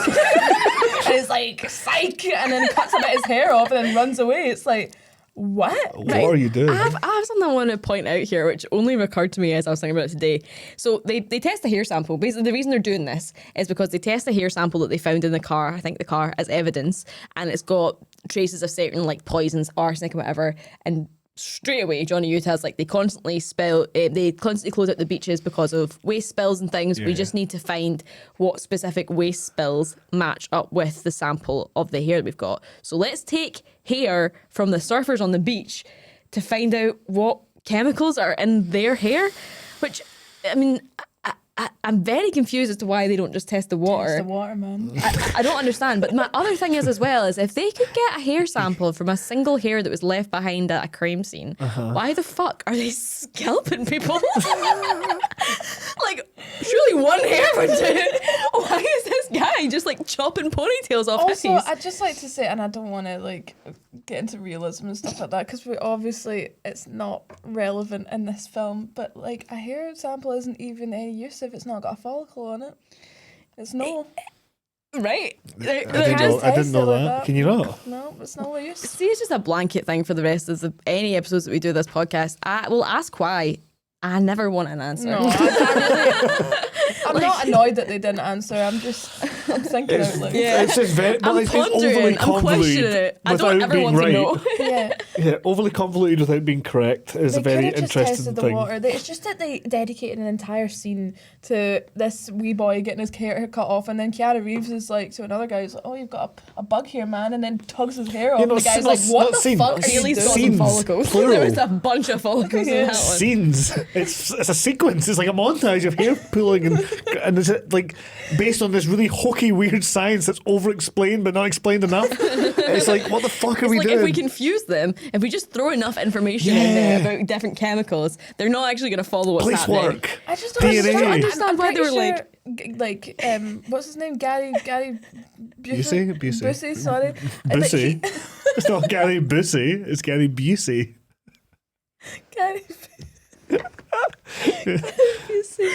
is like, psych, and then cuts a bit his hair off and then runs away. It's like, what? What are you doing? I have something I want to point out here, which only occurred to me as I was thinking about it today. So they test a hair sample. Basically, the reason they're doing this is because they test a hair sample that they found in the car, I think the car, as evidence, and it's got traces of certain like poisons, arsenic and whatever, and straight away Johnny Utah's like, they constantly close out the beaches because of waste spills and things. We just need to find what specific waste spills match up with the sample of the hair that we've got. So let's take hair from the surfers on the beach to find out what chemicals are in their hair, which, I mean, I'm very confused as to why they don't just test the water. It's the water, man. I don't understand. But my other thing is as well is if they could get a hair sample from a single hair that was left behind at a crime scene, why the fuck are they scalping people? Like, surely one hair would do it. Why is this guy just like chopping ponytails off Also, hippies? I'd just like to say, and I don't want to like get into realism and stuff like that, because we obviously it's not relevant in this film. But like a hair sample isn't even any use if it's not got a follicle on it. It's no. Right? I They're didn't just- know that. Can you not? No, it's not use. See, it's just a blanket thing for the rest of any episodes that we do this podcast. I will ask why. I never want an answer. No, I'm not annoyed that they didn't answer. I'm thinking out loud. Yeah. It's just very, I'm it's overly pondering, I'm questioning convoluted it. I don't without ever being want right. to know. Yeah. Yeah, overly convoluted without being correct is They a very could have just interesting tested the thing. water. It's just that they dedicated an entire scene to this wee boy getting his hair cut off, and then Keanu Reeves is like to another guy, he's like, "Oh, you've got a bug here, man," and then tugs his hair off. Yeah, and the guy's like, "What the scene. fuck are you Haley's got some doing?" Scenes, follicles. plural. There was a bunch of follicles in that one. Scenes. It's a sequence. It's like a montage of hair pulling and it's like based on this really hokey hokey, weird science that's over-explained but not explained enough. It's like, what the fuck are we like doing? if we confuse them, if we just throw enough information in there about different chemicals, they're not actually going to follow what's Police happening. work. I just don't DNA. understand why they were like- what's his name? Gary Busey? Bussy, sorry. Bussy. It's not Gary Bussy, it's Gary Busey. Gary Bussy.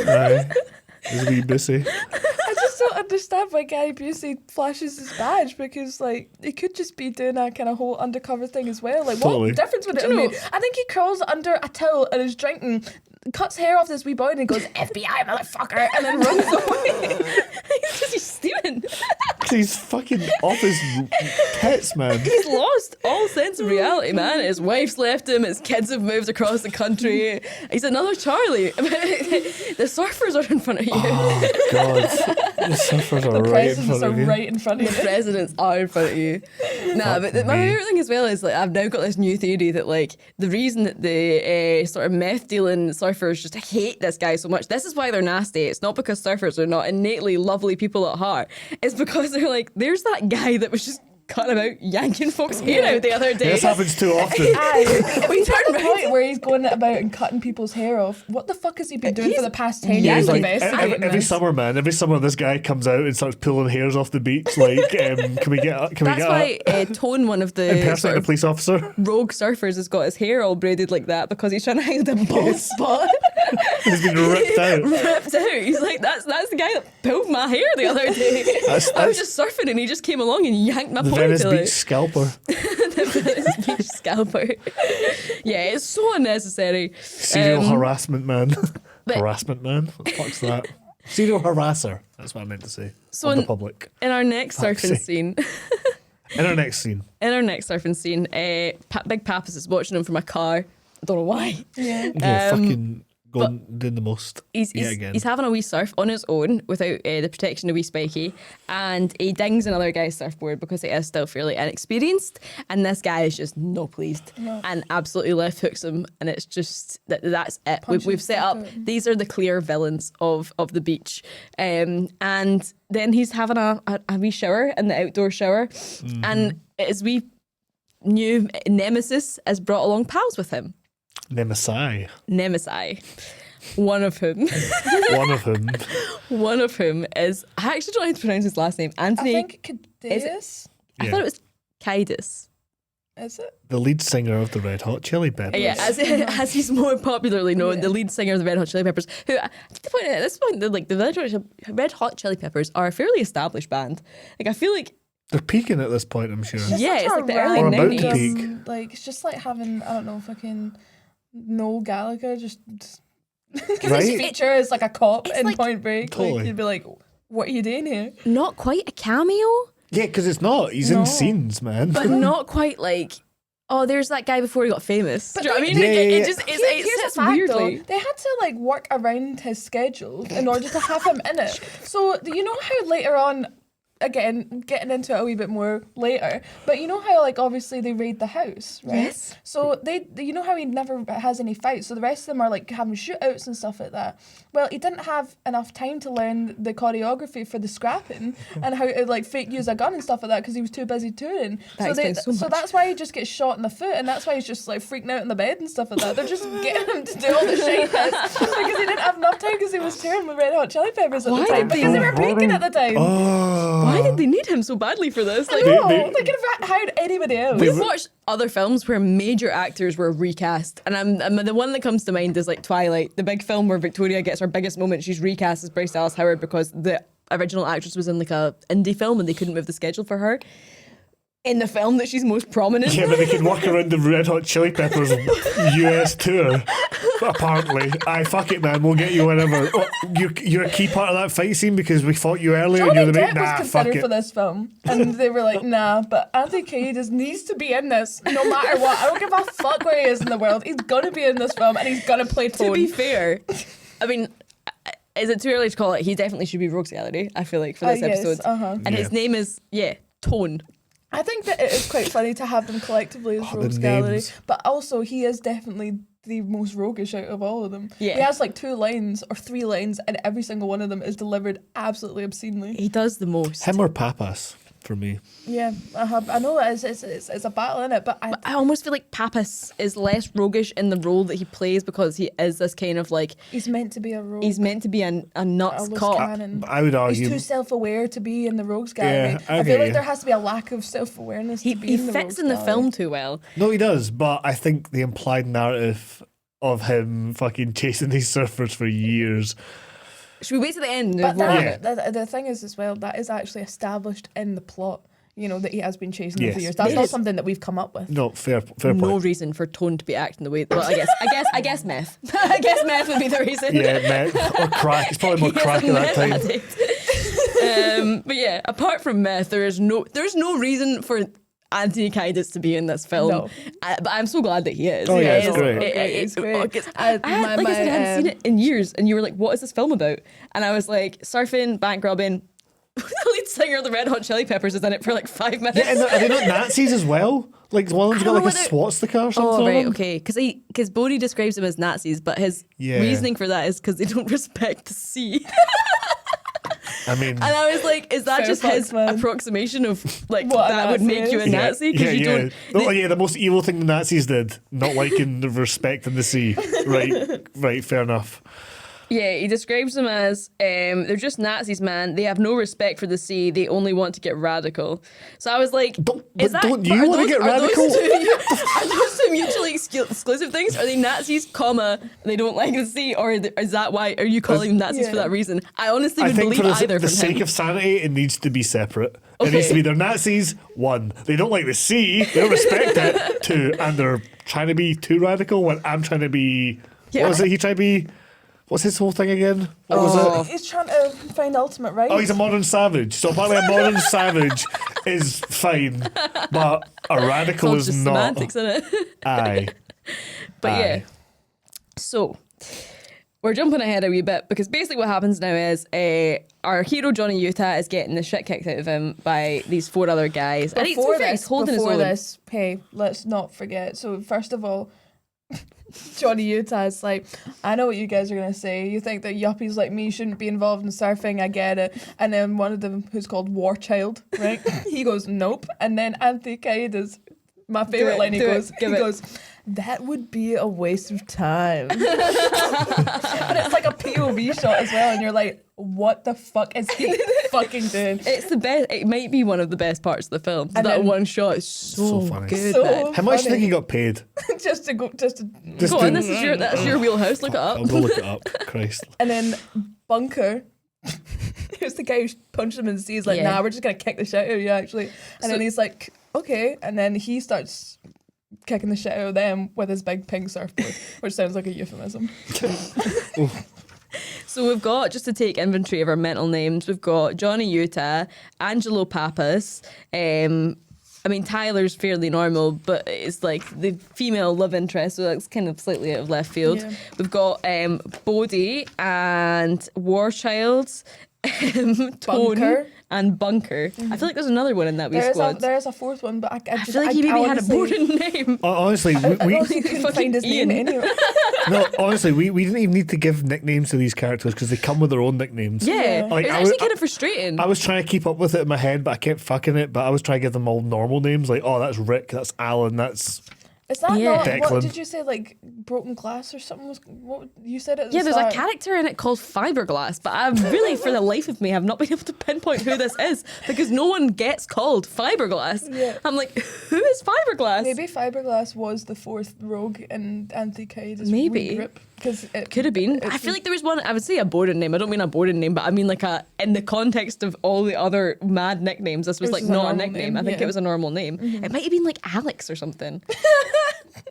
Aye. It's a wee Bussy. I just don't understand why Gary Busey flashes his badge, because like he could just be doing a kind of whole undercover thing as well. Like Totally. what difference would it Do you make? know- I think he crawls under a till and is drinking, cuts hair off this wee boy and he goes, FBI motherfucker, and then runs away. Because he's steaming. He's fucking off his tits, man. He's lost all sense of reality, man. His wife's left him. His kids have moved across the country. He's another Charlie. The surfers are in front of you. Oh, God. The surfers are The right in presidents front are of you. right in front of The you. presidents are in front of you. Nah, Fuck but my me. favourite thing as well is like I've now got this new theory that like the reason that the sort of meth dealing surfers just hate this guy so much, this is why they're nasty. It's not because surfers are not innately lovely people at heart. It's because they're like, there's that guy that was just cutting about yanking folks' hair out the other day. This happens too often. Aye. We He's at turned the round. point where he's going about and cutting people's hair off. What the fuck has he been doing for the past 10 Yeah, years he's like, investigating every this? summer, man. Every summer, this guy comes out and starts pulling hairs off the beach. Like, can we get? Can we That's get? why Tone, one of the Impersonating sort a of police officer. rogue surfers, has got his hair all braided like that because he's trying to hide a bald spot. He's been ripped out. Ripped out. He's like, that's the guy that pulled my hair the other day. I was just surfing and he just came along and yanked my The Venice ponytail Beach out. scalper. The Venice Beach scalper. Yeah, it's so unnecessary. Serial harassment man. but- Harassment man? What the fuck's that? Serial harasser. That's what I meant to say. So of the in- public. In our next Fuck's surfing sake. scene, In our next scene. Big Pappas is watching him from a car. I don't know why. Yeah. Yeah, fucking going doing the most. He's again. he's having a wee surf on his own without the protection of wee Spiky, and he dings another guy's surfboard because he is still fairly inexperienced, and this guy is just no pleased and absolutely left hooks him, and it's just that's it. Punches We've set back up. out. These are the clear villains of the beach, and then he's having a wee shower in the outdoor shower, and his wee new nemesis has brought along pals with him. Nemesis. Nemesis. One of whom One of them. is, I actually don't know how to pronounce his last name. I Anthony. think Cadeus, I Yeah. thought it was Kaidus. is it? The lead singer of the Red Hot Chili Peppers. Yeah, as he's more popularly known, the lead singer of the Red Hot Chili Peppers. Who, at this point, the Red Hot Chili Peppers are a fairly established band. Like I feel like, They're peaking at this point, I'm sure. yeah, it's Such a like the early Or about to random, peak. Like it's just like having, I don't know, fucking Noel Gallagher just because Right? his feature is like a cop It's in like- Point Break. Totally. Like you'd be like, what are you doing here? not quite a cameo, Yeah, because it's not. He's No. in scenes, man. but not quite like, oh, there's that guy before he got famous. But Do you know what I mean? Yeah, Like, yeah, it yeah. just Here's it the sits fact, weirdly. though. They had to like work around his schedule in order to have him in it. So you know how later on, again, getting into it a wee bit more later, but you know how like obviously they raid the house, right? Yes. So you know how he never has any fights. So the rest of them are like having shootouts and stuff like that. Well, he didn't have enough time to learn the choreography for the scrapping and how to like fake use a gun and stuff like that because he was too busy touring. That explains so much. That's why he just gets shot in the foot, and that's why he's just like freaking out in the bed and stuff like that. They're just getting him to do all the shit because he didn't have enough time because he was touring with Red Hot Chili Peppers at Why the time did they- because they were peaking at the time. Oh. Why did they need him so badly for this? Like, No, They- they could have hired anybody else. we've watched other films where major actors were recast, and I'm the one that comes to mind is like Twilight, the big film where Victoria gets her biggest moment. She's recast as Bryce Dallas Howard because the original actress was in like a indie film and they couldn't move the schedule for her. In the film that she's most prominent. Yeah, but they can walk around the Red Hot Chili Peppers US tour. Apparently. Aye, fuck it, man. We'll get you whenever. Oh, you're a key part of that fight scene because we fought you earlier and Johnny you're the mate. Depp Nah, was fuck considered it. for this film, and they were like, "Nah, but Anthony Kiedis needs to be in this, no matter what. I don't give a fuck where he is in the world. He's gonna be in this film, and he's gonna play To Tone." be fair, I mean, is it too early to call it? He definitely should be Rogues Gallery, I feel like, for this Yes, episode. And his Yeah. name is, Tone. I think that it is quite funny to have them collectively as Oh, the Rogues Gallery, names. but also he is definitely the most roguish out of all of them. Yeah. He has like 2 lines or 3 lines, and every single one of them is delivered absolutely obscenely. He does the most. Him or Papas for me. Yeah, I know that it's a battle in it, but I almost feel like Pappas is less roguish in the role that he plays because he is this kind of like he's meant to be a rogue. he's meant to be a nuts a loose cop. cannon. I would argue. He's too self-aware to be in the rogues gallery. Yeah, I I get feel like you. there has to be a lack of self-awareness He to be in the fits rogues in the gallery. film too well. No, he does, but I think the implied narrative of him fucking chasing these surfers for years. Should we wait to the end? But Yeah. the thing is as well, that is actually established in the plot. You know, that he has been chasing them for Yes. years. That's It not is. something that we've come up with. No, fair No point. reason for Tone to be acting the way. Well, I guess meth. I guess meth would be the reason. Yeah, meth or crack. It's probably more He is crack a at that meth time. addict. But yeah, apart from meth, there's no reason for Anthony Kiedis to be in this film. No. But I'm so glad that he is. Oh, yeah, He it's is- great. It's great. I hadn't seen it in years, and you were like, "What is this film about?" And I was like, "Surfing, bank robbing." The lead singer of the Red Hot Chili Peppers is in it for like 5 minutes. Yeah, and are they not Nazis as well? Like one of them's I got don't like a know swastika or something. Oh on right, him. okay. Because Bodhi describes them as Nazis, but his Yeah. reasoning for that is because they don't respect the sea. I mean, And I was like, is that Fair just fuck, his man. approximation of like What a that would Nazi make you a is? Nazi? Because you don't. Oh yeah, the most evil thing the Nazis did, not liking the respect in the sea. Right, fair enough. Yeah, he describes them as they're just Nazis, man. They have no respect for the sea. They only want to get radical. So I was like, Don't you are want to get are radical? are those two mutually exclusive things? Are they Nazis, comma, they don't like the sea, or is that why? Are you calling them Nazis for Yeah. that reason? I honestly I would think believe for either the from sake him. of sanity, it needs to be separate. It Okay. needs to be they're Nazis, 1. They don't like the sea, they don't respect it, 2. And they're trying to be too radical when I'm trying to be. Yeah. What was it? He tried to be. What's his whole thing again? What was it? He's trying to find ultimate right. Oh, he's a modern savage. So apparently a modern savage is fine, but a It's radical all is just not. semantics in it. Aye. But yeah, Aye. so we're jumping ahead a wee bit because basically what happens now is our hero Johnny Utah is getting the shit kicked out of him by these 4 other guys. And to be fair, he's holding his own. Hey, let's not forget. So first of all, Johnny Utah is like, I know what you guys are going to say. You think that yuppies like me shouldn't be involved in surfing. I get it. And then one of them, who's called War Child, right? He goes, nope. And then Anthony Kiedis, my favourite line, he goes, that would be a waste of time. But it's like a POV shot as well. And you're like, what the fuck is he fucking doing? It's the best. It might be one of the best parts of the film. And that then- one shot is so funny. good. So man. How much do you think funny. he got paid? just to Go to- on, that's your wheelhouse. Look it up. I'll go look it up. Christ. And then Bunker, who's the guy who punched him in the sea, is like, Yeah. nah, we're just going to kick the shit out of you, actually. And then he's like, okay. And then he starts kicking the shit out of them with his big pink surfboard, which sounds like a euphemism. So we've got, just to take inventory of our mental names, we've got Johnny Utah, Angelo Pappas. I mean, Tyler's fairly normal, but it's like the female love interest, so that's kind of slightly out of left field. Yeah. We've got Bodhi and Warchild, Tone, Bunker. and Bunker. I feel like there's another one in that wee There squad. is a 4th one, but I I feel like he maybe had a boring name. Honestly, I we honestly couldn't Fucking find his Ian. name anyway. no, honestly, we didn't even need to give nicknames to these characters because they come with their own nicknames. Yeah, Like, it was I actually was- kind of frustrating. I was trying to keep up with it in my head, but I kept fucking it. But I was trying to give them all normal names, like, oh, that's Rick, that's Alan, that's Is that Yeah. not, what Declan. did you say, like, broken glass or something? What you said at the Yeah, there's a start. character in it called Fiberglass, but I really, for the life of me, have not been able to pinpoint who this is because no one gets called Fiberglass. Yeah. I'm like, who is Fiberglass? Maybe Fiberglass was the 4th rogue in Anthony Kiedis' Maybe. grip. Because it Could have been. it's I feel like there was one, I would say a boarding name. I don't mean a boarding name, but I mean like in the context of all the other mad nicknames, this was It was like just a not a normal nickname. name, I think yeah. it was a normal name. It might have been like Alex or something.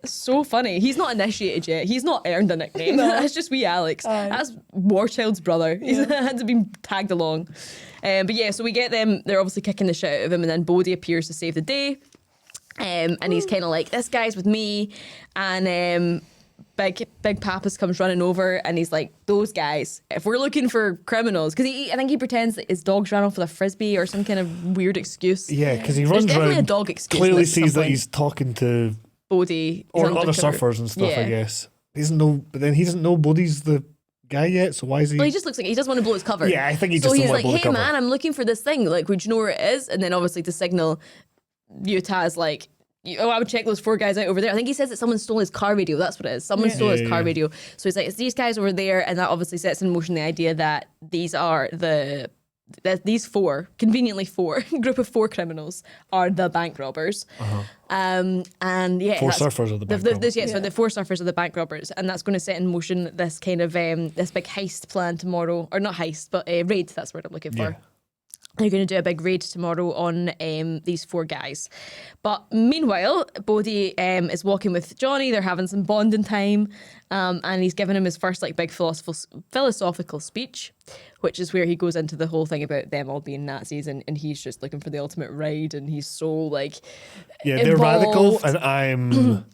So funny. He's not initiated yet. He's not earned a nickname. No. That's just wee Alex. Aye. That's Warchild's brother. He's had to be tagged along. But yeah, so we get them. They're obviously kicking the shit out of him, and then Bodhi appears to save the day. And he's kind of like, this guy's with me. And Big Pappas comes running over, and he's like, those guys, if we're looking for criminals, because I think he pretends that his dogs ran off with a frisbee or some kind of weird excuse. yeah, because he There's runs definitely around, a dog excuse. clearly like, at some sees that point. he's talking to Bodhi. or he's other undercover. surfers and stuff. I Yeah. guess. But then he doesn't know Bodhi's the guy yet, so why is he? Well, he just looks like he doesn't want to blow his cover. Yeah, I think he so just he's doesn't want like, to blow the hey cover. man, I'm looking for this thing. Like, would you know where it is? And then obviously to signal, Utah's like, I would check those 4 guys out over there. I think he says that someone stole his car radio. That's what it is. Someone stole his car radio. So he's like, it's these guys over there, and that obviously sets in motion the idea that these 4, conveniently 4, group of 4 criminals are the bank robbers. And yeah, 4 surfers are the bank robbers. So the 4 surfers are the bank robbers, and that's going to set in motion this kind of this big heist plan tomorrow, or not heist, but a raid. That's what I'm looking for. Yeah. They're going to do a big raid tomorrow on these 4 guys. But meanwhile, Bodhi is walking with Johnny. They're having some bonding time. And he's giving him his first like big philosophical speech, which is where he goes into the whole thing about them all being Nazis, and he's just looking for the ultimate ride, and he's so like they're radical and I'm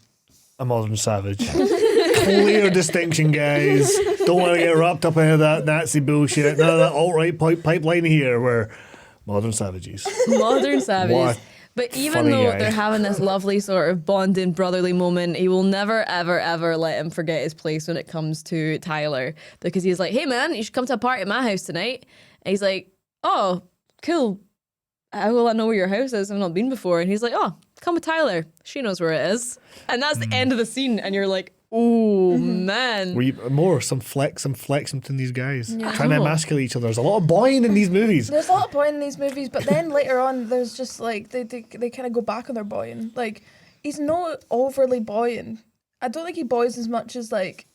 a modern savage. Clear distinction, guys. Don't want to get wrapped up into that Nazi bullshit. None of that alt-right pipeline here. We're modern savages. Modern savages. What But even funny though guy. they're having this lovely sort of bonding brotherly moment, he will never, ever, ever let him forget his place when it comes to Tyler. Because he's like, hey man, you should come to a party at my house tonight. And he's like, oh, cool. How will I know where your house is? I've not been before. And he's like, oh, come with Tyler. She knows where it is. And that's the end of the scene. And you're like, oh man. Some flexing between these guys. Trying to emasculate each other. There's a lot of boying in these movies. There's a lot of boying in these movies, but then later on, there's just like they kind of go back on their boying. Like, he's not overly boying. I don't think he boys as much as like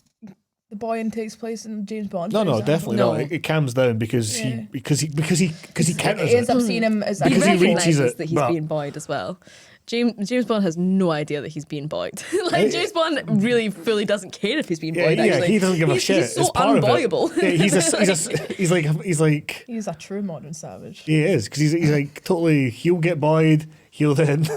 the boying takes place in James Bond. No, for example. definitely not. It calms down because Yeah. he counters It ends it. up seeing him as Because He he reaches recognises it, that he's but- being boyed as well. James Bond has no idea that he's being boyed. Like, James Bond really fully doesn't care if he's being boyed. Actually, he doesn't give a shit. He's so it's part unboyable. Of it. Yeah, he's like he's a true modern savage. he is because he's like totally. He'll get boyed. He'll then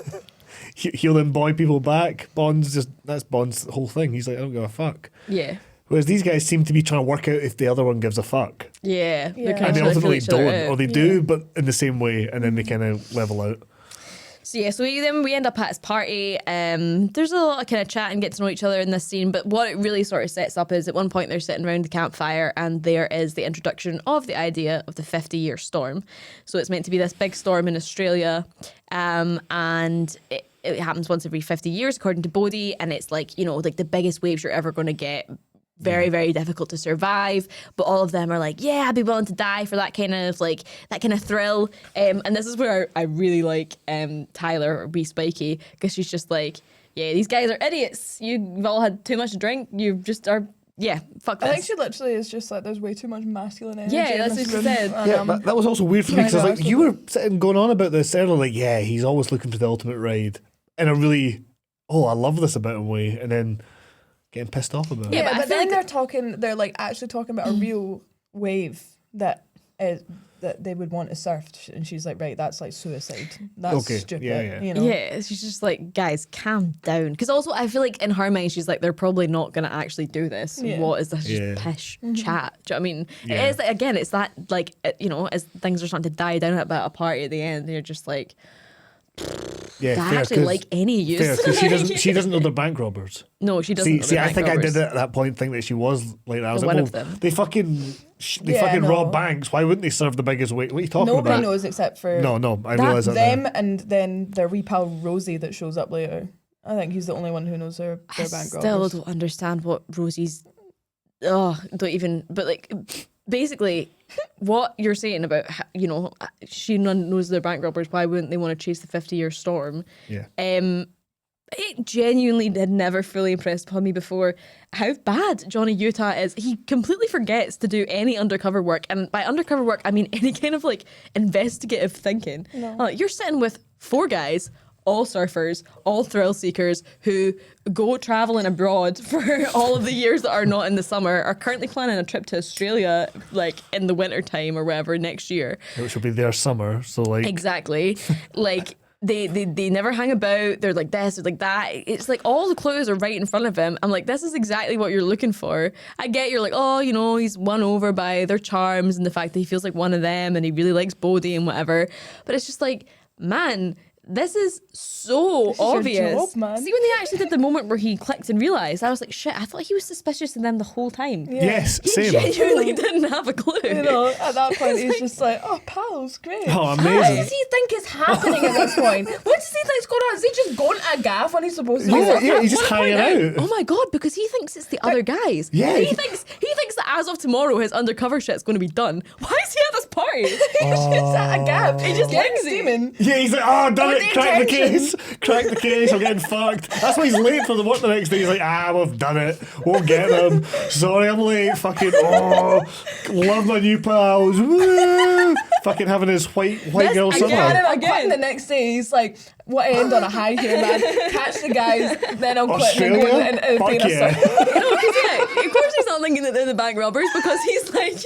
boy people back. That's Bond's whole thing. He's like, I don't give a fuck. Yeah. Whereas these guys seem to be trying to work out if the other one gives a fuck. Yeah. Yeah. They're And they trying to feel ultimately each other don't, out. or they do, but in the same way, and then they kind of level out. So then we end up at his party. There's a lot of kind of chat and get to know each other in this scene, but what it really sort of sets up is at one point they're sitting around the campfire and there is the introduction of the idea of the 50-year storm. So it's meant to be this big storm in Australia, and it happens once every 50 years according to Bodhi, and it's like, like the biggest waves you're ever going to get. Very, very difficult to survive, but all of them are like, yeah, I'd be willing to die for that kind of thrill. And this is where I really like Tyler or Wee Spikey, because she's just like, yeah, these guys are idiots. You've all had too much to drink. You just are, yeah, fuck this. I think she literally is just like, there's way too much masculine energy. Yeah, in that's this what she room. said. And, Yeah, but that was also weird for me because I was like, Kinda you were sitting going on about this earlier, like, yeah, he's always looking for the ultimate ride, and I really, I love this about him way, and then getting pissed off about it. Yeah, but I but feel then like they're like actually talking about a real wave that they would want to surf, and she's like, right, that's like suicide. That's Okay, stupid. yeah. Yeah, she's just like, guys, calm down. Because also, I feel like in her mind, she's like, they're probably not going to actually do this. Yeah. What is this? Yeah. Just pish chat. Do you know what I mean? Yeah. It is, again, it's that, like, as things are starting to die down at a party at the end, you're just like, Yeah, do I fair, actually 'cause- like any use? fair, 'cause she doesn't know they're bank robbers. No, she doesn't. know See, they're I bank think I robbers. did at that point think that she was like that. I was One like, of them. they fucking Yeah, fucking no. rob banks. Why wouldn't they serve the biggest weight? What are you talking Nobody about? knows except for No, I realise that. them, now. and then their wee pal Rosie that shows up later. I think he's the only one who knows they're I bank still robbers. don't understand what Rosie's. But like, basically, what you're saying about, she knows they're bank robbers. Why wouldn't they want to chase the 50-year storm? Yeah. It genuinely had never fully impressed upon me before how bad Johnny Utah is. He completely forgets to do any undercover work. And by undercover work, I mean any kind of like investigative thinking. No. You're sitting with 4 guys, all surfers, all thrill seekers who go traveling abroad for all of the years that are not in the summer, are currently planning a trip to Australia like in the winter time or whatever next year. Which will be their summer. So like, Exactly. Like they never hang about. They're like this, they're like that. It's like all the clues are right in front of him. I'm like, this is exactly what you're looking for. I get you're like, he's won over by their charms and the fact that he feels like one of them and he really likes Bodhi and whatever. But it's just like, man, this is so This is your obvious. job, man. See, when they actually did the moment where he clicked and realised, I was like, shit, I thought he was suspicious of them the whole time. Yeah. Yes, He same. genuinely didn't have a clue. You know, at that point, he's just like, oh, pals, great. Oh, What amazing. does he think is happening at this point? What does he think's going on? Is he just going to a gaff when he's supposed to? Yeah, he's just I wanna hanging point out. Oh my god, because he thinks it's the other guys. Yeah. He thinks that as of tomorrow his undercover shit's going to be done. Why is he at this party? He's just at a gaff. He just Getting getting steaming. Yeah, he's like, oh, done With it, the crack the intention. case, crack the case, I'm getting fucked. That's why he's late for the work the next day. He's like, we've done it, won't get them. Sorry, I'm late. Fucking, love my new pals. Woo! Fucking having his white girl again, summer. And I'm Again. quitting the next day. He's like, what I end on a high here, man. Catch the guys, then I'll quit and go Australia? and Fuck being a yeah. surfer. No, because of course he's not thinking that they're the bank robbers because he's like,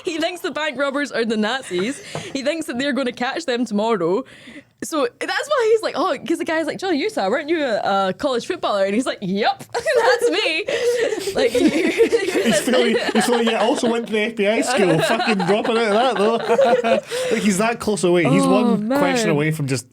he thinks the bank robbers are the Nazis. He thinks that they're going to catch them tomorrow. So that's why he's like, because the guy's like, Johnny Utah, weren't you a college footballer? And he's like, yep, that's me. Like, He's feeling, yeah, also went to the FBI school. Fucking dropping out of that, though. Like, he's that close away. He's one man. question away from just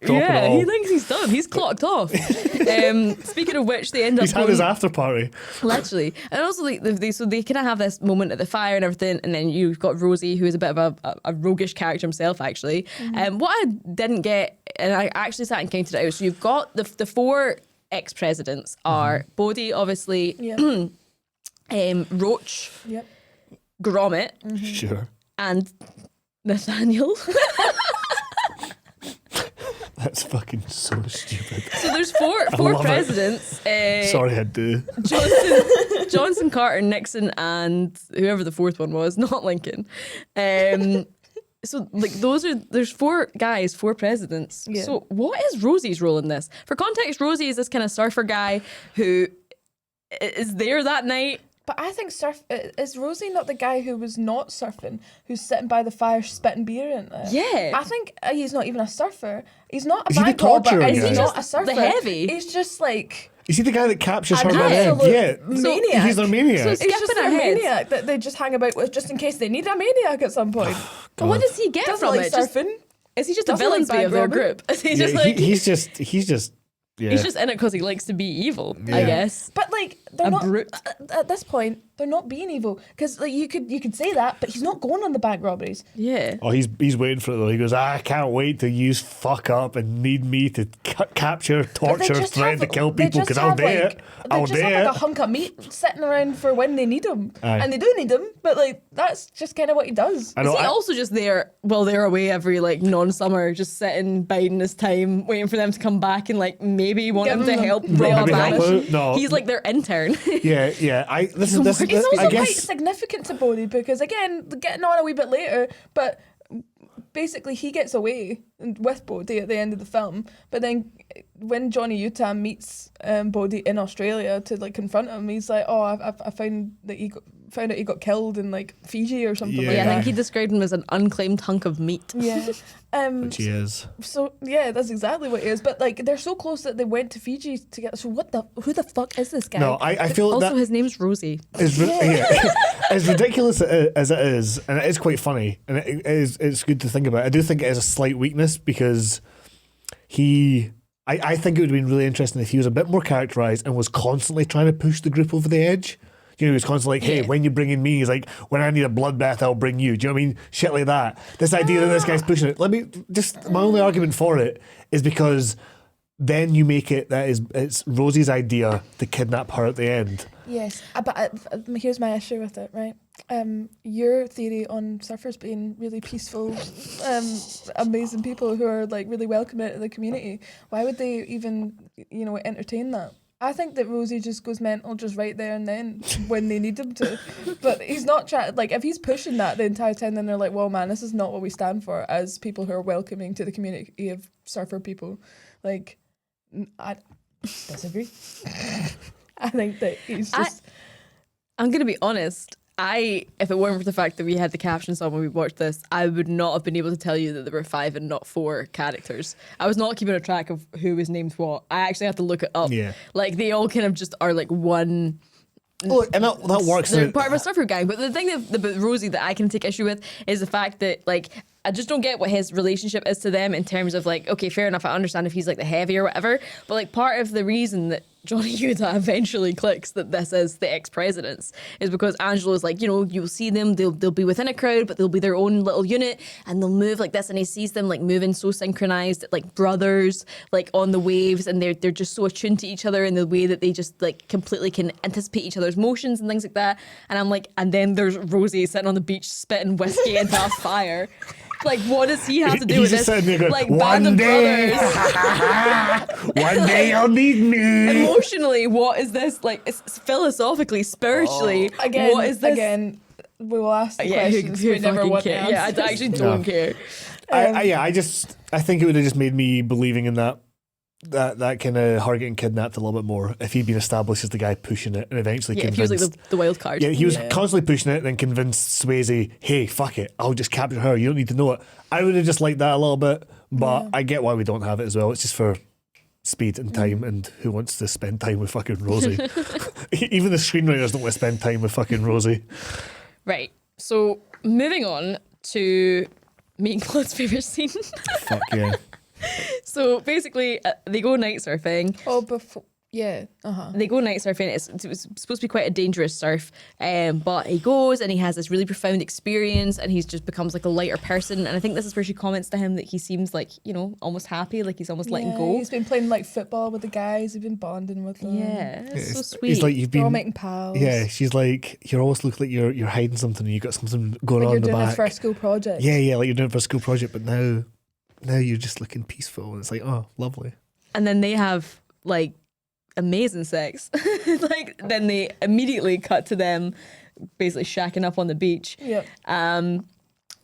dropping it yeah, all. he thinks he's done. He's clocked off. Speaking of which, they end up He's had going, his after party. literally, and also they kind of have this moment at the fire and everything, and then you've got Rosie, who is a bit of a roguish character himself, actually. What I didn't get, and I actually sat and counted it out. So you've got the four ex-presidents are Bodhi, obviously, Yep. Roach, Yep. Gromit, Sure. and Nathaniel. That's fucking so stupid. So there's four love it. presidents. Sorry, I do. Johnson, Carter, Nixon, and whoever the fourth one was, not Lincoln. So like there's four guys, four presidents. Yeah. So what is Rosie's role in this? For context, Rosie is this kind of surfer guy who is there that night. But I think is Rosie not the guy who was not surfing, who's sitting by the fire spitting beer in it? Yeah. I think he's not even a surfer. He's not a Is he the bank robber. torturer And guy? he's not a Just surfer. the heavy? He's just like Is he the guy that captures her an by the end? absolute Yeah. maniac. He's a maniac. So He's just Skipping a ahead. maniac that they just hang about with just in case they need a maniac at some point. But what does he get Doesn't from like it? Just- surfing. is he just a Doesn't like villains bank of their robbing. group? Is he Yeah, just like he's just yeah. he's just in it because he likes to be evil? I Yeah. guess. But like they're A not brute. at this point. They're not being evil because like you could say that, but he's not going on the bank robberies. Yeah. Oh, he's waiting for it though. He goes, I can't wait till you fuck up and need me to capture, But they torture, just threaten to have- kill they people just because I'll have, do like- it. They I'll just do have like a it. hunk of meat sitting around for when they need him, Aye. and they do need him. But like that's just kind of what he does. I Is know. he also just there while they're away every like non-summer, just sitting, biding his time, waiting for them to come back and like maybe want Give him to them help the- rob a maybe help bank? out? No. He's like their intern. Yeah. This So is He's It's also I quite guess. significant to Bodhi because again, getting on a wee bit later, but basically he gets away with Bodhi at the end of the film. But then when Johnny Utah meets Bodhi in Australia to like confront him, he's like, "Oh, I found that found out he got killed in like Fiji or something like Yeah, I that." think he described him as an unclaimed hunk of meat. Yeah. Which he is. So yeah, that's exactly what it is. But like they're so close that they went to Fiji together. So who the fuck is this guy? No, I feel Also, that his name's Rosie. as ridiculous as it is, and it is quite funny, and it's good to think about. I do think it is a slight weakness because I think it would have been really interesting if he was a bit more characterized and was constantly trying to push the group over the edge. You know, he was constantly like, hey, when you bring in me, he's like, when I need a bloodbath, I'll bring you. Do you know what I mean? Shit like that. This idea that this guy's pushing it. My only argument for it is because then you make it that it's Rosie's idea to kidnap her at the end. Yes, but here's my issue with it, right? Your theory on surfers being really peaceful, amazing people who are like really welcoming to the community. Why would they even, entertain that? I think that Rosie just goes mental just right there and then when they need him to. But he's not trying, like, if he's pushing that the entire time, then they're like, well, man, this is not what we stand for as people who are welcoming to the community of surfer people. Like, I disagree. I think that he's just... I'm going to be honest. If it weren't for the fact that we had the captions on when we watched this, I would not have been able to tell you that there were 5 and not 4 characters. I was not keeping a track of who was named what. I actually had to look it up. Yeah. Like, they all kind of just are like one... Well, and that works. They're part of a surfer gang. But the thing about Rosie that I can take issue with is the fact that, like, I just don't get what his relationship is to them in terms of like, okay, fair enough, I understand if he's like the heavy or whatever, but like part of the reason that Johnny Utah eventually clicks that this is the ex-presidents is because Angela's like, you'll see them, they'll be within a crowd, but they'll be their own little unit and they'll move like this, and he sees them like moving so synchronized, like brothers, like on the waves, and they're just so attuned to each other in the way that they just like completely can anticipate each other's motions and things like that. And I'm like, and then there's Rosie sitting on the beach spitting whiskey into a fire. Like, what does he have to do with this? Going, like, band of brothers. One day you'll need me. Emotionally, what is this? Like, it's philosofically, spiritually, Again, what is this? Again, we will ask the questions. We never fucking want the care? Yeah, I answers. actually don't care. I think it would have just made me believing in that kind of her getting kidnapped a little bit more if he'd been established as the guy pushing it and eventually Yeah, if convinced. he was like the wild card. Yeah, he was constantly pushing it and then convinced Swayze, hey, fuck it, I'll just capture her, you don't need to know it. I would have just liked that a little bit, but I get why we don't have it as well. It's just for speed and time, and who wants to spend time with fucking Rosie? Even the screenwriters don't want to spend time with fucking Rosie. Right, so moving on to me and Claude's favourite scene. Fuck yeah. So basically, they go night surfing. Oh, before. Yeah. They go night surfing. It was supposed to be quite a dangerous surf, but he goes and he has this really profound experience, and he's just becomes like a lighter person. And I think this is where she comments to him that he seems like almost happy, like he's almost letting go. He's been playing like football with the guys. He's been bonding with them. Yeah, it's so sweet. He's like, you've They're all been making pals. Yeah, she's like, you always look like you're hiding something and you got something going Like on you're in the doing back. this for a school project. Yeah, like you're doing it for a school project, but now you're just looking peaceful, and it's like, oh, lovely. And then they have like amazing sex. Like then they immediately cut to them basically shacking up on the beach. Yep.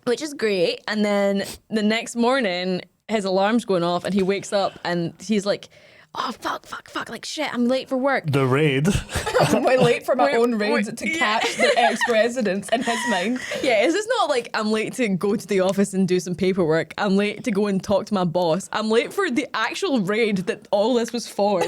Which is great. And then the next morning his alarm's going off and he wakes up and he's like, oh fuck, like shit, I'm late for work. The raid. I'm way late for my own raids wait, to catch the ex-presidents in his mind. Yeah, is this not like I'm late to go to the office and do some paperwork? I'm late to go and talk to my boss. I'm late for the actual raid that all this was for.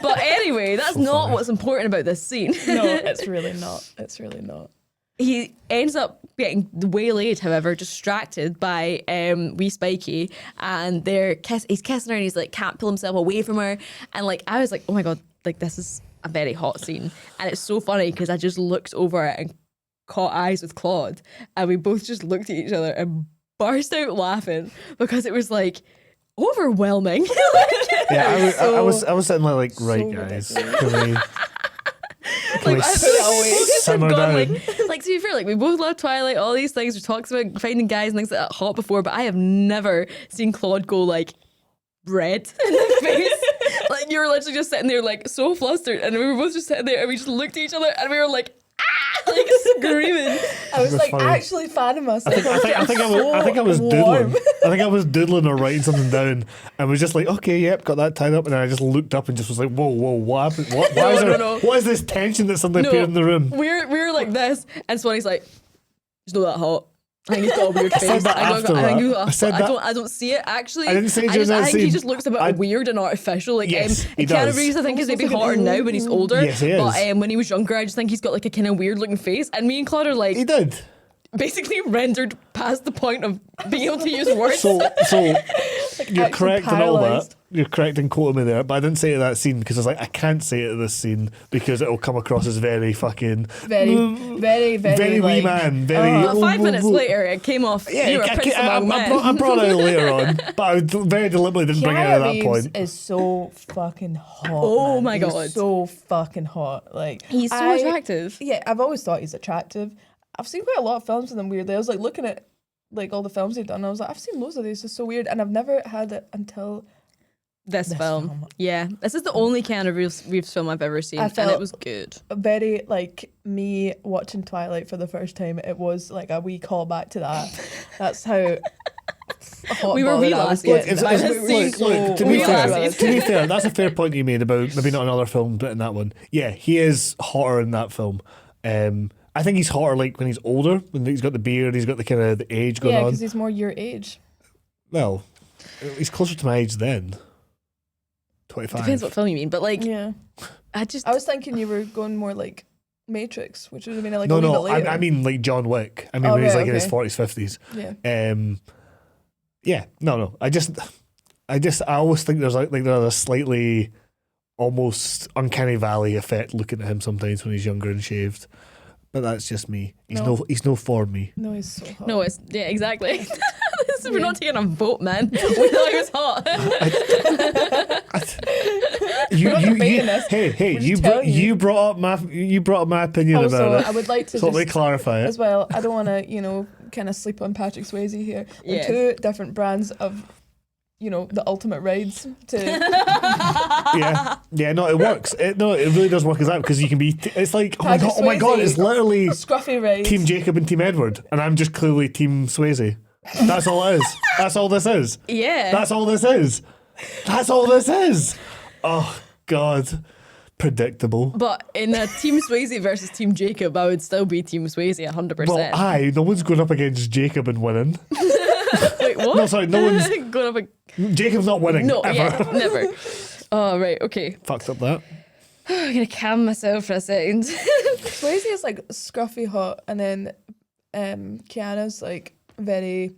But anyway, that's not funny. what's important about this scene. No, it's really not. It's really not. He ends up getting waylaid, however, distracted by wee Spikey, and he's kissing her and he's like can't pull himself away from her, and like I was like, oh my god, like this is a very hot scene, and it's so funny because I just looked over and caught eyes with Claude, and we both just looked at each other and burst out laughing because it was like overwhelming. Yeah, I was sitting there like, right, so guys, ridiculous. can we I feel like away. we both just simmer have gone, down? like to be fair, like we both love Twilight, all these things. We talked about finding guys and things like that hot before, but I have never seen Claude go like red in the face. Like you were literally just sitting there like so flustered, and we were both just sitting there and we just looked at each other and we were like, ah, like screaming. I was That's like funny. actually fanning myself. I think I was doodling. I think I was doodling or writing something down, and was just like, okay, yep, got that tied up, and then I just looked up and just was like, whoa, what happened? What is this tension that suddenly appeared in the room? We're like this, and Swanny's like, it's not that hot. I think he's got a weird face. said that after that. I said that. I don't see it actually. I didn't say it during that I think he scene. just looks a bit weird and artificial. Like Yes, he Keanu does. Reeves, I think is maybe Almost like hotter an now when he's older. Yes, he is. But when he was younger, I just think he's got like a kind of weird looking face. And me and Claude are like He did. basically rendered past the point of being able to use words. So you're actually correct in all that. paralysed. You're correct in quoting me there, but I didn't say it at that scene because I was like, I can't say it at this scene because it'll come across as very fucking very very wee like, man, very. 5 minutes later, it came off. Yeah, you were a prince among men. I brought it out later on, but I very deliberately didn't bring it out at that Keanu point. Reeves is so fucking hot. Oh man. my He's God. so fucking hot. Like He's so attractive. Yeah, I've always thought he's attractive. I've seen quite a lot of films with him weirdly. I was like looking at like all the films he'd done. I was like, I've seen loads of these. It's so weird, and I've never had it until This film. Yeah, this is the only Keanu Reeves film I've ever seen, I and felt- it was good. very like me watching Twilight for the first time. It was like a wee callback to that. That's how. Hot We were bothered wee I was lassies. getting. It's- I was it's- so Look, to We be are fair, lassies. to be fair, that's a fair point you made about maybe not another film, but in that one, yeah, he is hotter in that film. I think he's hotter like when he's older, when he's got the beard, he's got the kind of the age going Yeah, on. because he's more your age. Well, he's closer to my age then. 25. Depends what film you mean, but like, Yeah. I just I was thinking you were going more like Matrix, which would have been like No, a little no, bit later. I mean like John Wick. I mean Oh, when he's right, like in his okay. 40s, 50s. Yeah. Yeah, no. I always think there's like there's a slightly almost uncanny valley effect looking at him sometimes when he's younger and shaved. But that's just me. He's no for me. No, he's so hot. No, it's yeah, exactly. We're not taking a vote, man. We thought he was hot. debating this. Hey, We're just telling you. you brought up my opinion Also, about it. I would like to So let me just, clarify it. as well, I don't want to, kind of sleep on Patrick Swayze here. They're Yeah. two different brands of, the ultimate rides to... Yeah, no, it works. It really does work as that because you can be. It's like oh my god, Swayze. it's literally Scruffy rides. Team Jacob and Team Edward, and I'm just clearly Team Swayze. That's all it is. That's all this is. Yeah. That's all this is. That's all this is. Oh God, predictable. But in a Team Swayze versus Team Jacob, I would still be Team Swayze 100%. Well, no one's going up against Jacob and winning. Wait, what? No, sorry, no one's. going up. Jacob's not winning. No, ever. yeah, never. Oh, right, okay. Fucked up that. I'm gonna calm myself for a second. Swayze is like scruffy hot, and then Keanu's like very,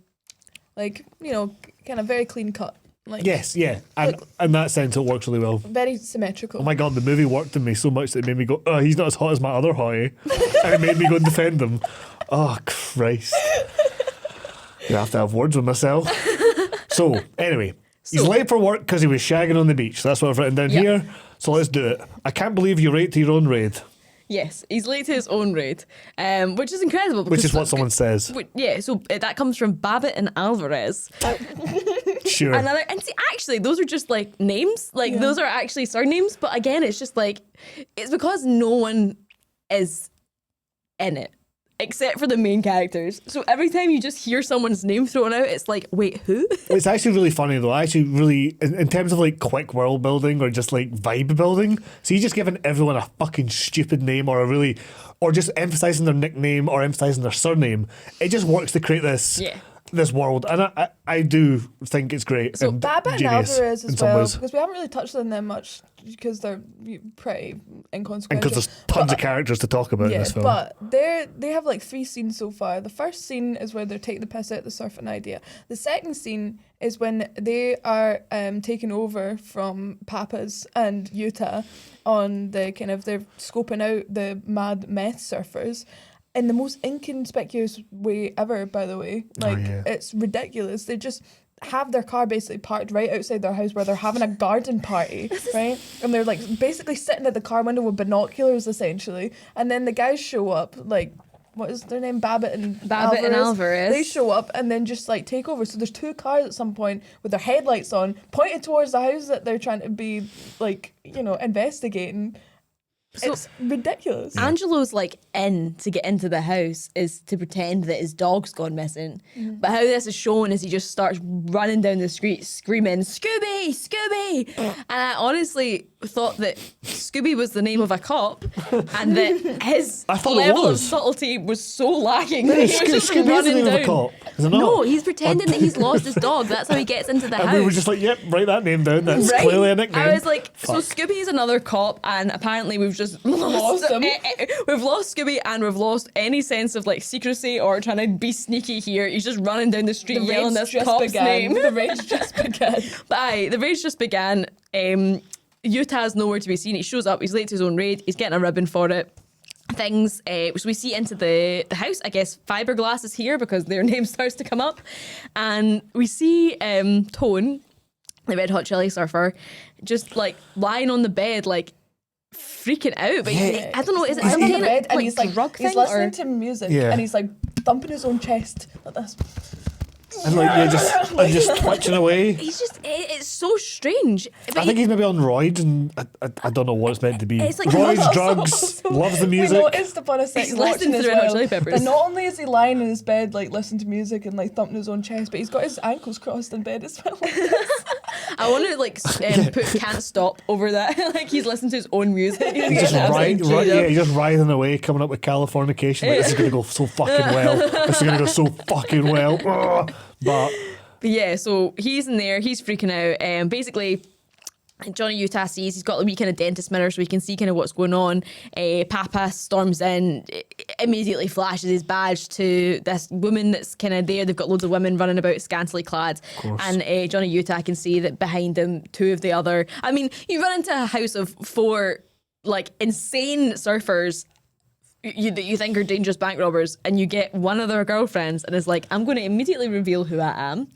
kind of very clean cut. Like Yes, yeah, and in that sense, it works really well. very symmetrical. Oh my god, the movie worked on me so much that it made me go, oh, he's not as hot as my other hottie. And it made me go and defend him. Oh, Christ. You have to have words with myself. So, anyway, he's late for work because he was shagging on the beach. That's what I've written down here. So let's do it. I can't believe you're late to your own raid. Yes, he's late to his own raid, which is incredible. Which is what someone says. Yeah, so that comes from Babbitt and Alvarez. Sure. And see, actually, those are just like names. Like, those are actually surnames. But again, it's just like, it's because no one is in it except for the main characters. So every time you just hear someone's name thrown out, it's like, wait, who? It's actually really funny though. I actually really, in terms of like quick world building or just like vibe building, so you just giving everyone a fucking stupid name or just emphasising their nickname or emphasising their surname. It just works to create this. Yeah. This world, and I do think it's great. So and Babbitt and genius Alvarez in as some well, ways. because we haven't really touched on them much because they're pretty And inconsequential. because there's tons of characters to talk about in this film. but they have like 3 scenes so far. The first scene is where they're taking the piss out the surfing idea. The second scene is when they are taking over from Papa's and Utah on the kind of, they're scoping out the mad meth surfers. In the most inconspicuous way ever, by the way. Like, it's ridiculous. They just have their car basically parked right outside their house where they're having a garden party, right? And they're like basically sitting at the car window with binoculars, essentially. And then the guys show up, like, what is their name? Babbitt and Alvarez. They show up and then just like take over. So there's 2 cars at some point with their headlights on, pointed towards the house that they're trying to be like, investigating. So it's ridiculous. Angelo's like in to get into the house is to pretend that his dog's gone missing. But how this is shown is he just starts running down the street screaming, Scooby, Scooby! And I honestly thought that Scooby was the name of a cop and that his level of subtlety was so lacking that he was just Scooby's running the name down. of a cop. Is it not? No, he's pretending that he's lost his dog. That's how he gets into the and house. we were just like, yep, write that name down. That's Right? clearly a nickname. I was like, so Scooby's another cop, and apparently we've just lost him. We've lost Scooby, and we've lost any sense of like secrecy or trying to be sneaky here. He's just running down the street yelling this cop's name. The rage just began. But aye, the rage just began. Utah's nowhere to be seen. He shows up. He's late to his own raid. He's getting a ribbon for it. Things, so we see into the house. I guess Fiberglass is here because their name starts to come up, and we see Tone, the Red Hot Chili surfer, just like lying on the bed, like freaking out. But I don't know, is it He's some in kind the bed of and like he's like drug he's thing? listening Or? to music Yeah. and he's like thumping his own chest like this. and like just twitching away. He's just, it's so strange. But I think he's maybe on roids, and I don't know what it's meant to be. It's like roids, drugs, Also, loves the we music. noticed upon a second He's listening watching to as the Red Hot well Chili Peppers. that not only is he lying in his bed like listening to music and like thumping his own chest, but he's got his ankles crossed in bed as well. I want to like put "Can't Stop" over that. Like he's listening to his own music. He's just he's just writhing away, coming up with Californication. Like, this is gonna go so fucking well. This is gonna go so fucking well. Ugh. But yeah, so he's in there. He's freaking out. Basically, Johnny Utah sees he's got a wee kind of dentist mirror so he can see kind of what's going on. Papa storms in, immediately flashes his badge to this woman that's kind of there. They've got loads of women running about scantily clad. And Johnny Utah can see that behind him, two of the other... I mean, you run into a house of four like insane surfers that you think are dangerous bank robbers, and you get one of their girlfriends and is like, I'm going to immediately reveal who I am.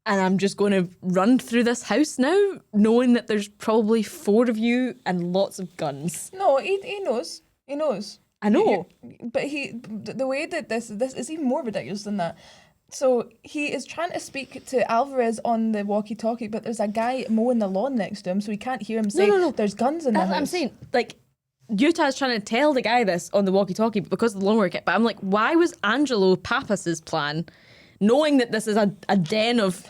And I'm just going to run through this house now, knowing that there's probably four of you and lots of guns. No, he knows. He knows. I know. But the way that this is even more ridiculous than that. So he is trying to speak to Alvarez on the walkie-talkie, but there's a guy mowing the lawn next to him, so he can't hear him say, No. there's guns in the house. I'm saying, like, Utah's trying to tell the guy this on the walkie-talkie because of the lawnmower kit. But I'm like, why was Angelo Papas's plan, knowing that this is a den of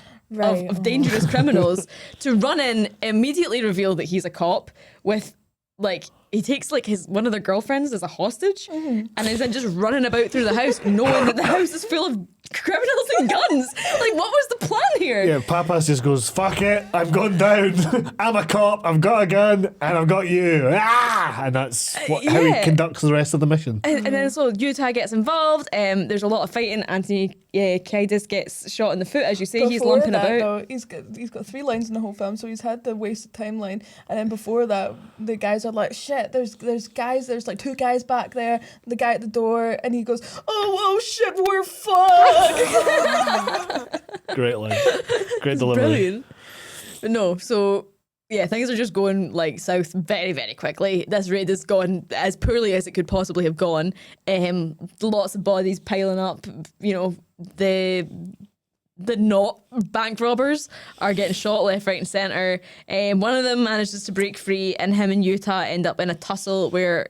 dangerous criminals, to run in, immediately reveal that he's a cop with, like, he takes like one of their girlfriends as a hostage, and is then just running about through the house knowing that the house is full of criminals and guns. Like, what was the plan here? Yeah, Papas just goes, fuck it, I've gone down. I'm a cop, I've got a gun, and I've got you. Ah! And that's how he conducts the rest of the mission. And then so Utah gets involved. There's a lot of fighting. Anthony Kiedis gets shot in the foot, as you say. Before he's lumping that, about. Though, he's got 3 lines in the whole film, so he's had the wasted timeline. And then before that, the guys are like, shit, there's guys, there's like 2 guys back there, the guy at the door, and he goes, oh shit, we're fucked. Great line. Great delivery. Brilliant. But no, so yeah, things are just going like south very, very quickly. This raid has gone as poorly as it could possibly have gone. Lots of bodies piling up. You know, the not bank robbers are getting shot left, right, and centre. One of them manages to break free, and him and Utah end up in a tussle where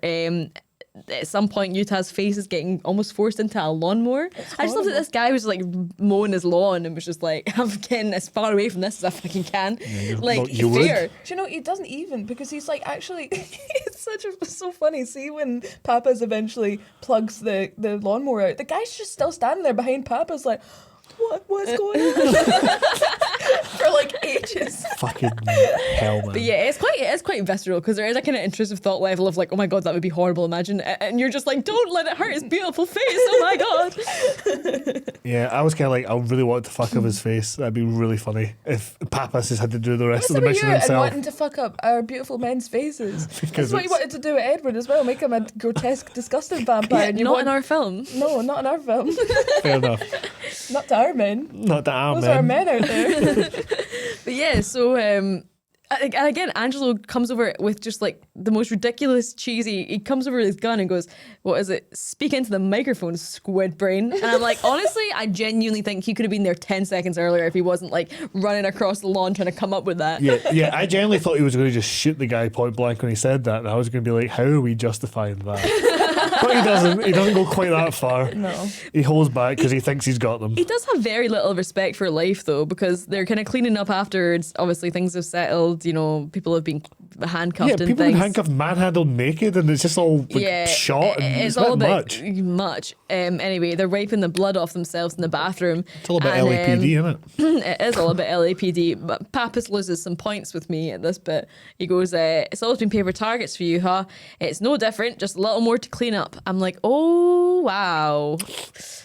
at some point Utah's face is getting almost forced into a lawnmower. I just love that this guy was like mowing his lawn and was just like, I'm getting as far away from this as I fucking can. Yeah, like, you fair. Do you know, he doesn't even, because he's like, actually, it's so funny. See when Papa's eventually plugs the lawnmower out, the guy's just still standing there behind Papa's like, what's going on? For like ages. Fucking hell, man. But yeah, it's quite visceral because there is a kind of intrusive thought level of like, oh my god, that would be horrible, imagine. And you're just like, don't let it hurt his beautiful face, oh my god. Yeah, I was kind of like, I really want to fuck up his face. That'd be really funny if Papas has had to do the rest of the mission and himself. wanting to fuck up our beautiful men's faces. That's what you wanted to do with Edward as well, make him a grotesque, disgusting vampire. Yeah, and in our film. No, not in our film. Fair enough. Not to our men. Not to our Those men. are men out there. But yeah, so and again, Angelo comes over with just like the most ridiculous, cheesy. He comes over with his gun and goes, "What is it? Speak into the microphone, squid brain." And I'm like, honestly, I genuinely think he could have been there 10 seconds earlier if he wasn't like running across the lawn trying to come up with that. Yeah, I genuinely thought he was going to just shoot the guy point blank when he said that, and I was going to be like, how are we justifying that? But he doesn't. He doesn't go quite that far. No. He holds back because he thinks he's got them. He does have very little respect for life, though, because they're kind of cleaning up afterwards. Obviously, things have settled. You know, people have been handcuffed Yeah, and people things. in handcuffed, manhandled, naked, and it's just all like, shot. And it's a bit all a bit much. much. Anyway, they're wiping the blood off themselves in the bathroom. It's all about LAPD, isn't it? It is all about LAPD, but Pappas loses some points with me at this bit. He goes, it's always been paper targets for you, huh? It's no different, just a little more to clean up. I'm like, oh, wow.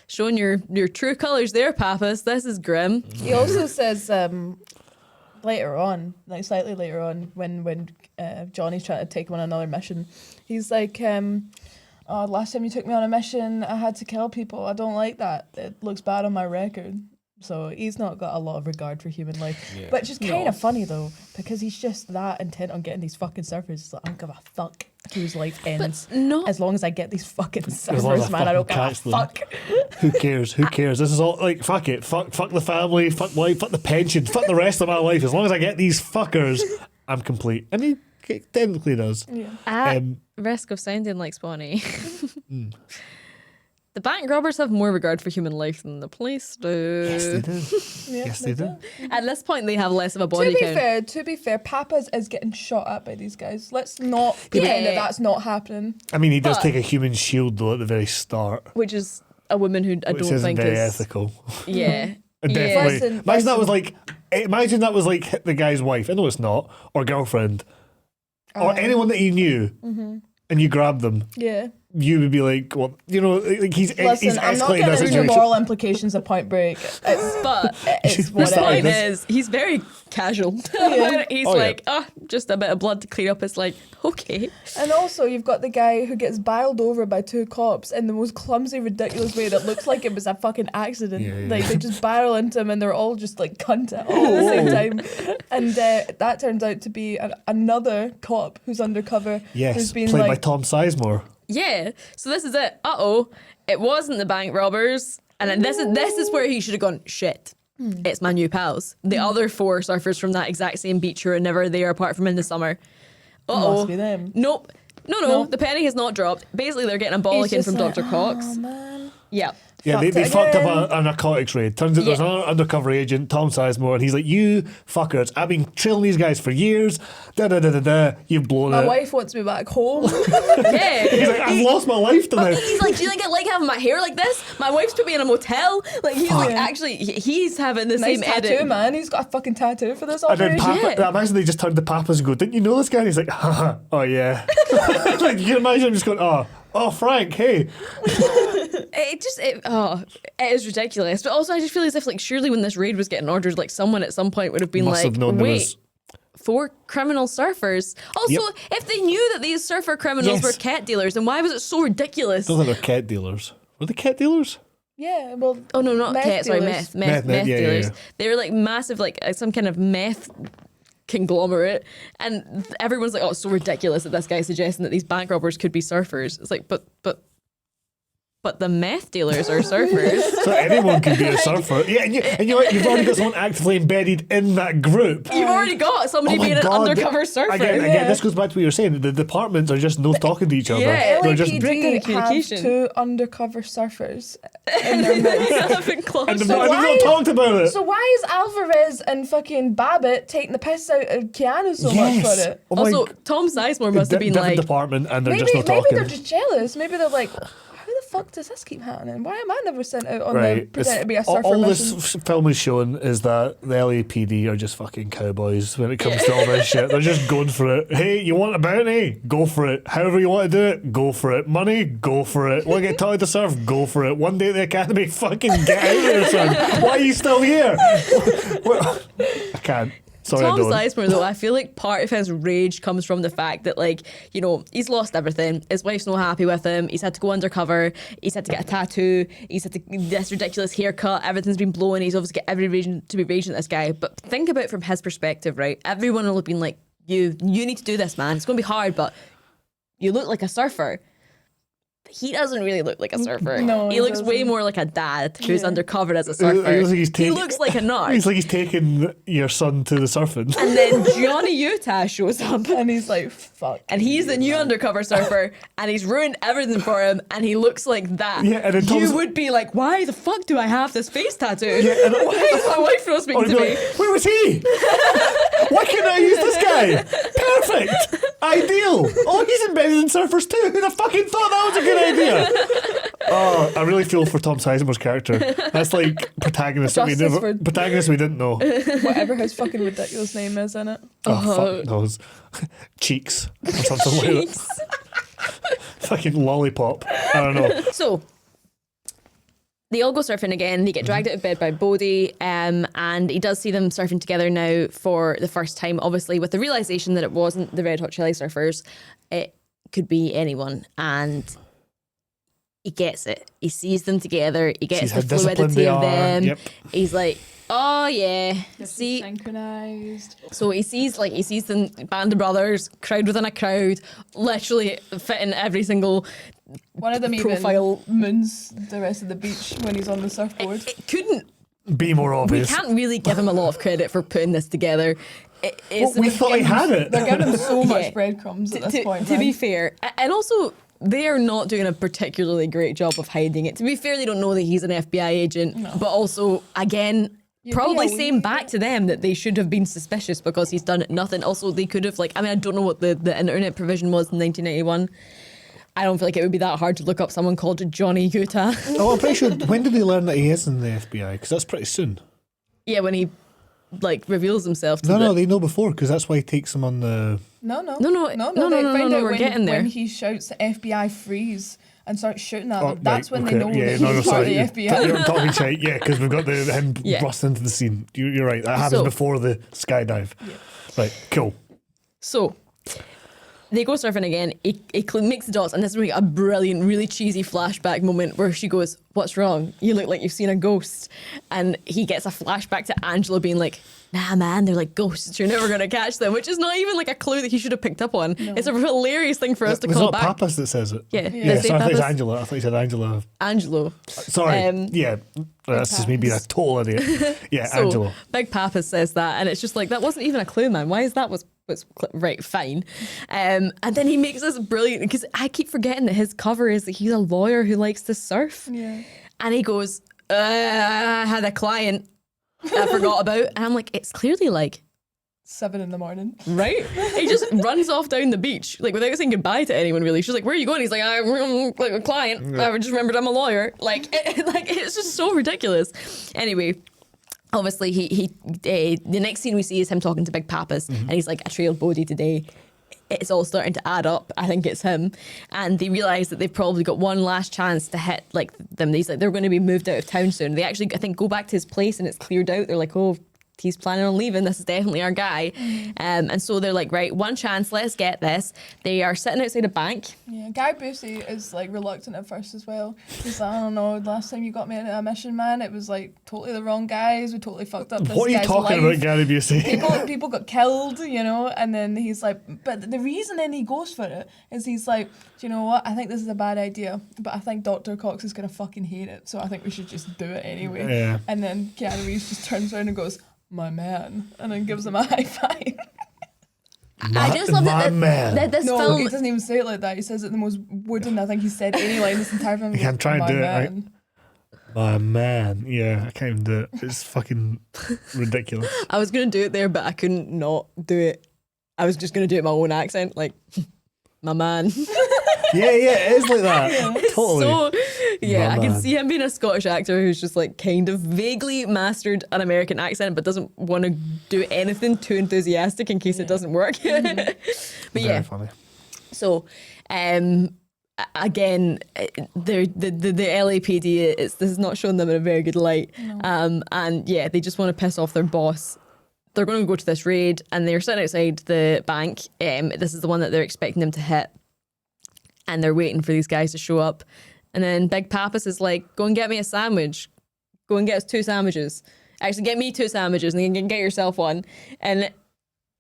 Showing your true colours there, Pappas. This is grim. He also says later on, like slightly later on, when Johnny's trying to take him on another mission, he's like, last time you took me on a mission, I had to kill people. I don't like that. It looks bad on my record. So he's not got a lot of regard for human life. Yeah. But it's just kind of funny, though, because he's just that intent on getting these fucking surfers. It's like, I don't give a fuck whose life ends. As long as I get these fucking surfers, man, I don't give a fuck. Who cares? Who cares? This is all, like, fuck it. Fuck the family, fuck life, fuck the pension, fuck the rest of my life. As long as I get these fuckers, I'm complete. And he technically does. Yeah. At risk of sounding like Swanny. The bank robbers have more regard for human life than the police do. Yes, they do. Yes, they do. At this point, they have less of a body count. To be fair, Pappas is getting shot at by these guys. Let's not pretend that that's not happening. I mean, he does take a human shield, though, at the very start. Which is a woman who I don't think very is... ethical. Yeah. Definitely. Imagine that was like imagine that was like the guy's wife. I know it's not, or girlfriend, or anyone that he knew, and you grabbed them. Yeah. You would be like, well, you know, like he's Listen, I'm not escalating that getting into situation. moral implications of Point Break. But It's the whatever. point is, he's very casual. He's Oh, like, just a bit of blood to clean up. It's like, okay. And also, you've got the guy who gets biled over by two cops in the most clumsy, ridiculous way that looks like it was a fucking accident. Yeah. Like, they just barrel into him and they're all just like cunt it all at the same time. And that turns out to be another cop who's undercover. Yes, who's been played by like, Tom Sizemore. Yeah. So this is it. It wasn't the bank robbers. And then this is where he should have gone, shit. It's my new pals. The other 4 surfers from that exact same beach who are never there apart from in the summer. Must be them. Nope. No. The penny has not dropped. Basically, they're getting a bollock in from Dr. Cox. Oh, man. Yeah. Yeah, they Fucked it fucked again. up a narcotics raid. Turns out there's another undercover agent, Tom Sizemore, and he's like, you fuckers, I've been trailing these guys for years. You've blown My it. wife wants me back home. Yeah. He's like, I've lost my life to this. He's like, do you think I like having my hair like this? My wife's put me in a motel. Like, he's like, Fuck. actually, he's having the Nice same tattoo, edit. man. He's got a fucking tattoo for this And then operation. Papa, imagine they just turned to Papas and go, didn't you know this guy? And he's like, haha, oh yeah. Like, you can imagine him just going, oh Frank, hey. It is ridiculous. But also, I just feel as if, like, surely when this raid was getting ordered, like, someone at some point would have been Must like, have known there wait, was... 4 criminal surfers. Also, Yep. if they knew that these surfer criminals Yes. were cat dealers, then why was it so ridiculous? I don't think they're cat dealers. Were they cat dealers? Yeah, well. Oh no, not Meth cat. Sorry, dealers. meth Yeah, dealers. yeah. They were like massive, like some kind of meth conglomerate, and everyone's like, "Oh, it's so ridiculous that this guy's suggesting that these bank robbers could be surfers." It's like, but the meth dealers are surfers. So anyone can be a surfer. Yeah, and you've already got someone actively embedded in that group. You've already got somebody Oh my being God. an undercover surfer. Again, this goes back to what you were saying. The departments are just no talking to each other. Yeah. They're just breakdown in LAPD have communication. 2 undercover surfers in their midst. Having Claude. and they've So not why- talked about it. So why is Alvarez and fucking Babbitt taking the piss out of Keanu so much for it? Oh my Also, g- Tom Sizemore must have been different like, department, and they're Maybe, just not maybe talking. they're just jealous. Maybe they're like, how the fuck does this keep happening? Why am I never sent out on the Right. pretend to be a All surfer this mission? film is showing is that the LAPD are just fucking cowboys when it comes to all this shit. They're just going for it. Hey, you want a bounty? Go for it. However you want to do it, go for it. Money? Go for it. Want to get taught to surf? Go for it. One day at the academy, fucking get out of here, son. Why are you still here? I can't. Sorry, Tom I don't. Sizemore, though, I feel like part of his rage comes from the fact that, like, you know, he's lost everything. His wife's not happy with him. He's had to go undercover. He's had to get a tattoo. He's had to this ridiculous haircut. Everything's been blown. He's obviously got every reason to be raging at this guy. But think about it from his perspective, right? Everyone will have been like, you need to do this, man. It's going to be hard, but you look like a surfer. He doesn't really look like a surfer. No, he he looks way doesn't. more like a dad who's Yeah. undercover as a He surfer. looks like he's He looks like a narc. He's like he's taking your son to the surfing. And then Johnny Utah shows up. And he's like, fuck. And he's the new undercover surfer, and he's ruined everything for him, and he looks like that. Yeah, and then you Tom's- would be like, why the fuck do I have this face tattoo? Yeah, and- Why is my wife not Or speaking he'd to be me? like, where was he? Why couldn't I use this guy? Perfect. Ideal. Oh, he's embedded in surfers too. Who'd have fucking thought that was a good idea? Oh, I really feel for Tom Sizemore's character. That's like protagonist that Justice for- protagonist we didn't know. Whatever his fucking ridiculous name is in it. Oh, fuck knows. Cheeks or something like that. Fucking lollipop. I don't know. So, they all go surfing again. They get dragged out of bed by Bodhi, and he does see them surfing together now for the first time, obviously, with the realization that it wasn't the Red Hot Chili Surfers. It could be anyone. And he gets it. He sees them together. He gets Sees the how disciplined fluidity they of are. them. Yep. He's like, oh yeah. See, Synchronized. so he sees them, band of brothers, crowd within a crowd, literally fitting every single One of them profile. even moons the rest of the beach when he's on the surfboard. It couldn't. Be more We obvious. can't really give him a lot of credit for putting this together. Well, we thought he had it. They're giving him so much Yeah. breadcrumbs at this to, point. to be man. fair, and also they are not doing a particularly great job of hiding it. To be fair, they don't know that he's an FBI agent, but also, again, You'd probably be a saying wee back to them that they should have been suspicious because he's done nothing. Also, they could have, like, I mean, I don't know what the internet provision was in 1991. I don't feel like it would be that hard to look up someone called Johnny Utah. Oh, I'm pretty sure. When did they learn that he is in the FBI? Because that's pretty soon. Yeah, when he like reveals himself to No, they know before because that's why he takes them on the. No. No, They find out we're getting there. when he shouts FBI freeze and starts shooting at Oh, them. That's right, when okay. they know Yeah, that he's part of the FBI. You're talking shite, yeah, because we've got him busting into the scene. You're right. That happens before the skydive. Yeah. Right, cool. So they go surfing again. He makes the dots, and this is really a brilliant, really cheesy flashback moment where she goes, "What's wrong? You look like you've seen a ghost." And he gets a flashback to Angela being like, "Nah, man, they're like ghosts. You're never gonna catch them," which is not even like a clue that he should have picked up on. No. It's a hilarious thing for us to call back. It's not Pappas that says it. Yeah. So I thought it's Angela. I thought you said Angela. Angelo. Sorry. That's just me being a total idiot. Yeah, so, Angelo. Big Pappas says that, and it's just like, that wasn't even a clue, man. Why is that what's right, fine. And then he makes this brilliant, because I keep forgetting that his cover is that he's a lawyer who likes to surf. Yeah. And he goes, I had a client I forgot about. And I'm like, it's clearly like 7 a.m. Right? He just runs off down the beach, like without saying goodbye to anyone really. She's like, "Where are you going?" He's like, "I'm like a client. Yeah. I just remembered I'm a lawyer." Like it's just so ridiculous. Anyway, obviously the next scene we see is him talking to Big Pappas, and he's like, "I trailed Bodie today." It's all starting to add up. I think it's him, and they realise that they've probably got one last chance to hit like them. He's like, they're going to be moved out of town soon. They actually, I think, go back to his place and it's cleared out. They're like, "Oh, he's planning on leaving. This is definitely our guy." And so they're like, right, one chance, let's get this. They are sitting outside a bank. Yeah, Guy Busey is like reluctant at first as well. He's like, "I don't know, last time you got me into a mission, man, it was like totally the wrong guys. We totally fucked up this What are you guy's talking life. about, Gary Busey? People got killed, you know." And then he's like, but the reason then he goes for it is he's like, "Do you know what? I think this is a bad idea, but I think Dr. Cox is going to fucking hate it. So I think we should just do it anyway." Yeah. And then Keanu Reeves just turns around and goes, "My man," and then gives him a high five. I just love that this No, film. he doesn't even say it like that. He says it the most wooden I think he said any line this entire film. He I'm goes, trying to "My do it, man." right? My man. Yeah, I can't even do it. It's fucking ridiculous. I was gonna do it there, but I couldn't not do it. I was just gonna do it in my own accent, like my man. Yeah, it is like that. Totally. So, yeah, My I can man. see him being a Scottish actor who's just like kind of vaguely mastered an American accent, but doesn't want to do anything too enthusiastic in case it doesn't work. But Very yeah, funny. so again, the LAPD this is not showing them in a very good light. No. And yeah, they just want to piss off their boss. They're going to go to this raid, and they're sitting outside the bank. This is the one that they're expecting them to hit, and they're waiting for these guys to show up. And then Big Pappas is like, "Go and get me a sandwich. Go and get us 2 sandwiches. Actually, get me 2 sandwiches, and you can get yourself one." And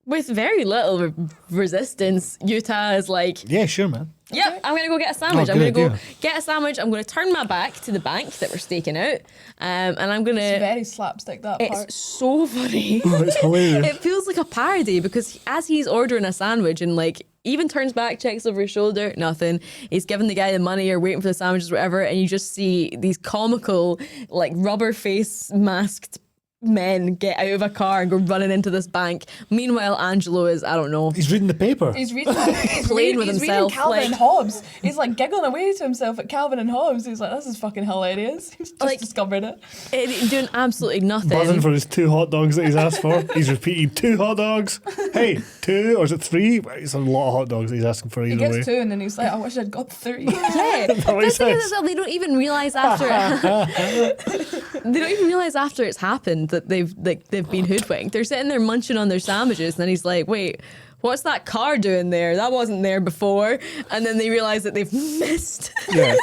with very little resistance, Utah is like, Yeah, sure, man. "Yep, I'm going to go get a sandwich. Oh, I'm going to good go idea. get a sandwich. I'm going to turn my back to the bank that we're staking out. And I'm going It's to..." very slapstick, that part. It's so funny. Oh, it's hilarious. It feels like a parody because as he's ordering a sandwich and like even turns back, checks over his shoulder, nothing. He's giving the guy the money or waiting for the sandwiches, whatever, and you just see these comical, like rubber face masked men get out of a car and go running into this bank. Meanwhile, Angelo is, I don't know. He's reading the paper. He's reading, Playing with he's himself, reading Calvin like- and Hobbes. He's like giggling away to himself at Calvin and Hobbes. He's like, "This is fucking hilarious." He's just Like- discovered it. Doing absolutely nothing. Buzzing for his 2 hot dogs that he's asked for. He's repeating 2 hot dogs. Hey, 2 or is it 3? It's a lot of hot dogs that he's asking for He either way. gets 2 and then he's like, "I wish I'd got 3. Yeah, what he that's the thing says. is that they don't even realize after they don't even realize after it's happened that they've been hoodwinked. They're sitting there munching on their sandwiches, and then he's like, "Wait, what's that car doing there? That wasn't there before." And then they realize that they've missed. Yeah.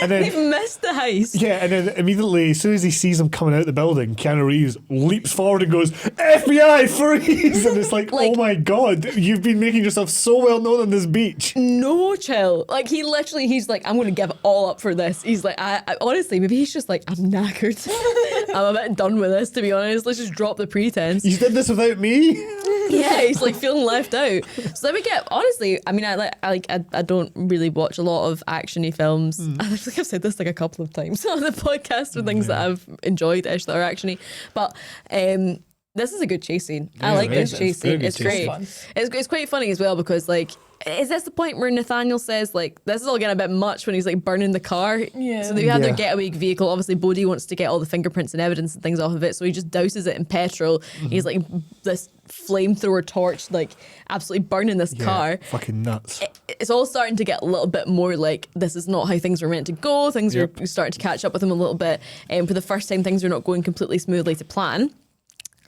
And They've then, missed the heist. yeah, and then immediately, as soon as he sees him coming out the building, Keanu Reeves leaps forward and goes, "FBI, freeze!" And it's like, Like- oh my God, you've been making yourself so well known on this beach. No chill. Like he's like, "I'm going to give it all up for this." He's like, I honestly, maybe he's just like, "I'm knackered. I'm a bit done with this, to be honest. Let's just drop the pretense." You did this without me? Yeah, he's like feeling left out. So then we get, honestly, I mean, I don't really watch a lot of actiony films. I think I've said this like a couple of times on the podcast for things that I've enjoyed ish that are actiony. But then This is a good chase scene. I Yeah, like it this is. chase It's very scene. good It's chase great. scene. It's quite funny as well because like, is this the point where Nathaniel says like this is all getting a bit much when he's like burning the car? Yeah. So they have their Yeah. getaway vehicle. Obviously, Bodhi wants to get all the fingerprints and evidence and things off of it, so he just douses it in petrol. He's like this flamethrower torch, like absolutely burning this Yeah, car. fucking nuts. It's all starting to get a little bit more like this is not how things were meant to go. Things Yep. are starting to catch up with him a little bit. And for the first time, things are not going completely smoothly to plan.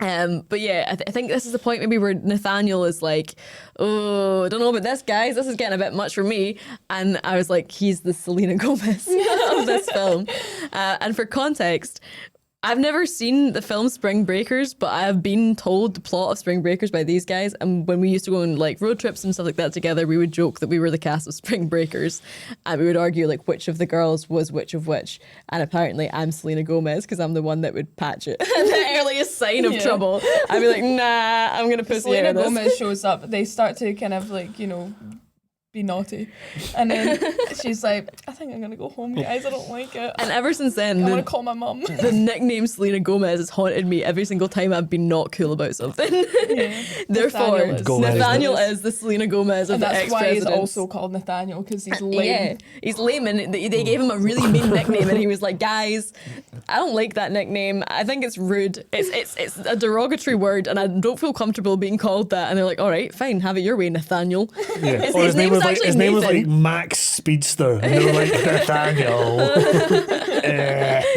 But yeah, I think this is the point maybe where Nathaniel is like, oh, I don't know about this, guys. This is getting a bit much for me. And I was like, he's the Selena Gomez of this film. And for context, I've never seen the film Spring Breakers, but I have been told the plot of Spring Breakers by these guys. And when we used to go on like road trips and stuff like that together, we would joke that we were the cast of Spring Breakers, and we would argue like which of the girls was which of which. And apparently, I'm Selena Gomez because I'm the one that would patch it. The earliest sign of trouble, I'd be like, nah, I'm gonna pussy out Selena of this. Gomez shows up. They start to kind of like, you know, be naughty. And then she's like, I think I'm going to go home, guys. I don't like it. And ever since then, I want to call my mum. the nickname Selena Gomez has haunted me every single time I've been not cool about something. Yeah. Therefore, Nathaniel is. Gomez. Nathaniel is the Selena Gomez of And the that's why he's ex-presidents. also called Nathaniel, because he's lame. Yeah, he's lame, and they gave him a really mean nickname, and he was like, "Guys, I don't like that nickname. I think it's rude. It's a derogatory word, and I don't feel comfortable being called that." And they're like, "All right, fine, have it your way, Nathaniel." Yeah. His, Or his name was like actually his name was Nathan. like Max Speedster, and they were like Nathaniel.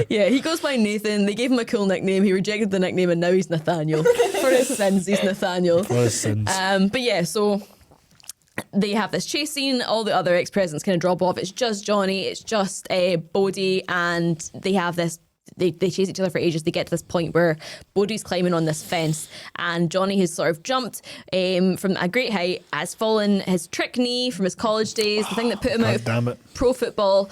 Yeah, he goes by Nathan. They gave him a cool nickname. He rejected the nickname, and now he's Nathaniel. For his sins, he's Nathaniel. For his sins. But yeah, so they have this chase scene. All the other ex-presidents kind of drop off. It's just Johnny. It's just Bodhi, and they have this. They chase each other for ages. They get to this point where Bodhi's climbing on this fence, and Johnny has sort of jumped from a great height, has fallen his trick knee from his college days, the thing that put him out God damn it. of pro football,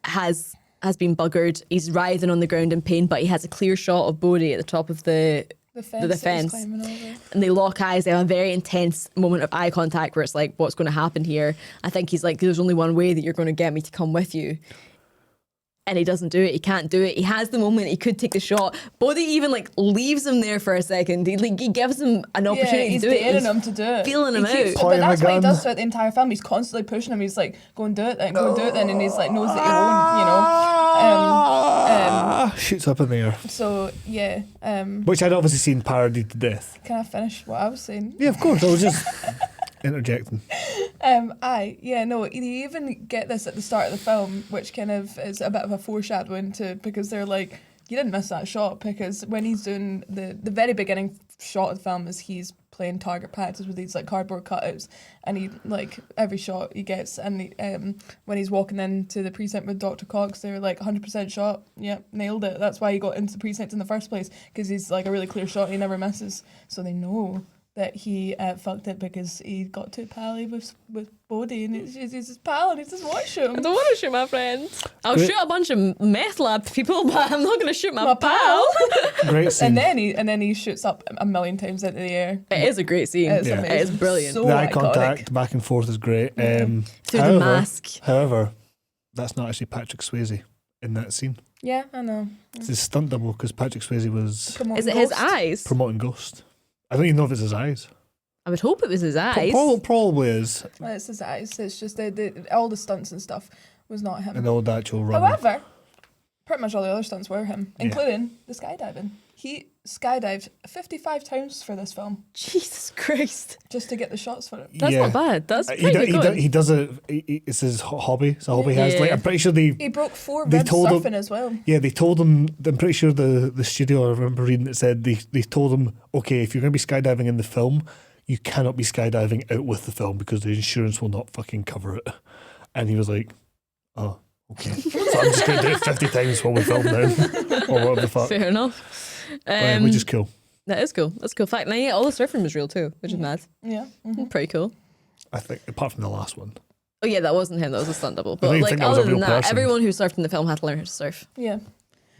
has been buggered. He's writhing on the ground in pain, but he has a clear shot of Bodhi at the top of the The fence. the that he's fence. climbing over. And they lock eyes. They have a very intense moment of eye contact where it's like, what's going to happen here? I think he's like, there's only one way that you're going to get me to come with you. And he doesn't do it. He can't do it. He has the moment. He could take the shot. Bodhi even like leaves him there for a second. He gives him an opportunity he's to do it. daring him to do it. feeling him He keeps- out. But Pointing that's the what he gun. does throughout the entire film. He's constantly pushing him. He's like, go and do it then, go and do it then. And he's like, knows that he won't, you know. Shoots up in the air. So, yeah. Which I'd obviously seen parodied to death. Can I finish what I was saying? Yeah, of course. I was just interjecting. You even get this at the start of the film, which kind of is a bit of a foreshadowing to, because they're like, you didn't miss that shot, because when he's doing the very beginning shot of the film is he's playing target practice with these like cardboard cutouts, and he like every shot he gets, and when he's walking into the precinct with Dr. Cox, they're like 100% shot. Yep, nailed it. That's why he got into the precinct in the first place, because he's like a really clear shot and he never misses. So they know that he fucked it because he got too pally with Bodhi, and he's his pal and he just watch him. I don't want to shoot my friend. I'll Great. shoot a bunch of meth lab people, but I'm not going to shoot my, My pal. Great scene. And then he shoots up a million times into the air. It is a great scene. It's Yeah. amazing. It is brilliant. So the eye iconic. contact back and forth is great. Through the however- mask. However, that's not actually Patrick Swayze in that scene. Yeah, I know. It's his stunt double because Patrick Swayze was Promoting Is it his Ghost. eyes? promoting Ghost. I don't even know if it's his eyes. I would hope it was his eyes. Probably is. Well, it's his eyes. It's just all the stunts and stuff was not him. And all the actual running. However, pretty much all the other stunts were him, Yeah. including the skydiving. He skydived 55 times for this film Jesus Christ. just to get the shots for it. That's Yeah. not bad. That's He, pretty do, good. he does it. It's his hobby. It's a hobby he has. Yeah. Like I'm pretty sure they. He broke 4 They ribs told him- surfing as well. Yeah, they told him. I'm pretty sure the studio. I remember reading it said they told him, okay, if you're going to be skydiving in the film, you cannot be skydiving out with the film because the insurance will not fucking cover it. And he was like, oh, okay. So I'm just going to do it 50 times while we film now, or whatever the fuck. Fair enough. Which is cool. That is cool. That's cool. Fact, now, yeah, all the surfing was real too, which is mad. Yeah. Mhm. Pretty cool. I think, apart from the last one. Oh yeah, that wasn't him. That was a stunt double. don't But even like think that was a other than real that, person. everyone who surfed in the film had to learn how to surf. Yeah.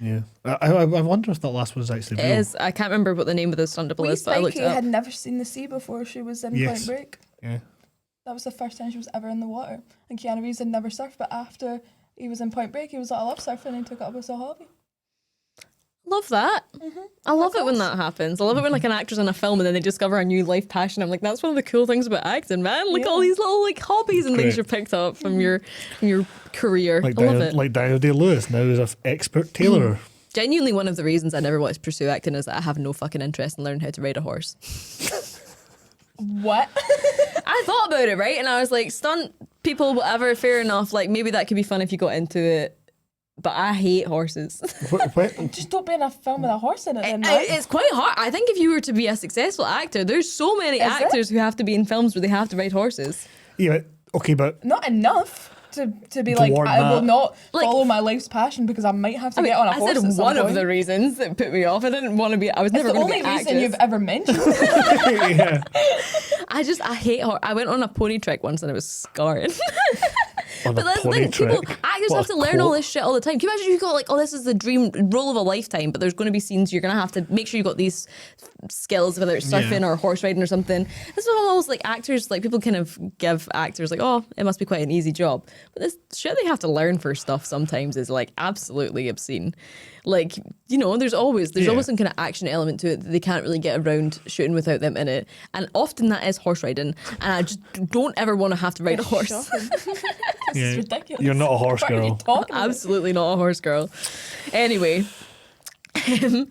Yeah. I wonder if that last one is actually It real. is. I can't remember what the name of the stunt double Wee is, but I looked Spikey it up. had never seen the sea before she was in Yes. Point Break. Yeah. That was the first time she was ever in the water. And Keanu Reeves had never surfed, but after he was in Point Break, he was like, I love surfing, and he took it up as a hobby. Love that. I love it when that happens. I love it when like an actor's in a film and then they discover a new life passion. I'm like, that's one of the cool things about acting, man. Like all these little like hobbies and things Great. you're picked up from your career. Like I love it. like Daniel Day-Lewis now is an expert tailorer. Genuinely, one of the reasons I never wanted to pursue acting is that I have no fucking interest in learning how to ride a horse. What? I thought about it, right? And I was like, stunt people, whatever, fair enough. Like, maybe that could be fun if you got into it. But I hate horses. Just don't be in a film with a horse in it then, right? It's quite hard. I think if you were to be a successful actor, there's so many actors who have to be in films where they have to ride horses. Yeah, okay, but Not enough to be like, warrant I will that. not Like- follow my life's passion because I might have to get on a horse I at said some one point. of the reasons that put me off. I didn't want to be. I was It's never the going to only be an reason actress. you've ever mentioned. yeah. I hate horse. I went on a pony trek once and I was scarred. On But a that's the pony thing. People, trek. actors What have a to learn all quote. this shit all the time. Can you imagine if you got like, oh, this is the dream role of a lifetime, but there's going to be scenes you're going to have to make sure you got these skills, whether it's surfing Yeah. or horse riding or something. That's what almost like actors, like people kind of give actors like, oh, it must be quite an easy job. But this shit they have to learn for stuff sometimes is like absolutely obscene. Like, you know, there's always some kind of action element to it that they can't really get around shooting without them in it. And often that is horse riding. And I just don't ever want to have to ride a horse. Shocking. This Yeah, is ridiculous. you're not a horse What are you girl. talking about? Absolutely not a horse girl. Anyway,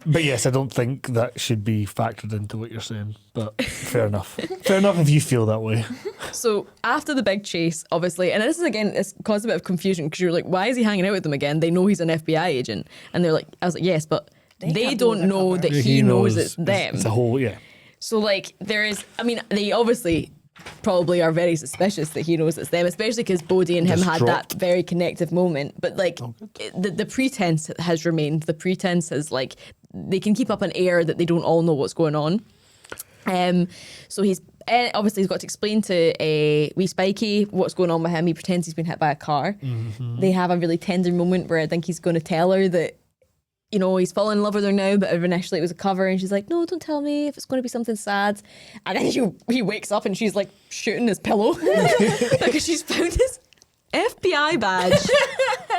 But yes, I don't think that should be factored into what you're saying. But fair enough. Fair enough if you feel that way. so after the big chase, obviously, and this is again, it's caused a bit of confusion because you're like, why is he hanging out with them again? They know he's an FBI agent. And they're like, I was like, yes, but they can't don't blow the know cover. that he knows it's them. It's a whole, yeah. So like there is, I mean, they obviously probably are very suspicious that he knows it's them, especially because Bodhi and him had that Distraught. very connective moment. But like the pretense has remained. The pretense is like they can keep up an air that they don't all know what's going on. So he's obviously he's got to explain to wee Spikey what's going on with him. He pretends he's been hit by a car. They have a really tender moment where I think he's going to tell her that, you know, he's fallen in love with her now, but initially it was a cover, and she's like, no, don't tell me if it's going to be something sad. And then he wakes up and she's like shooting his pillow because she's found his FBI badge.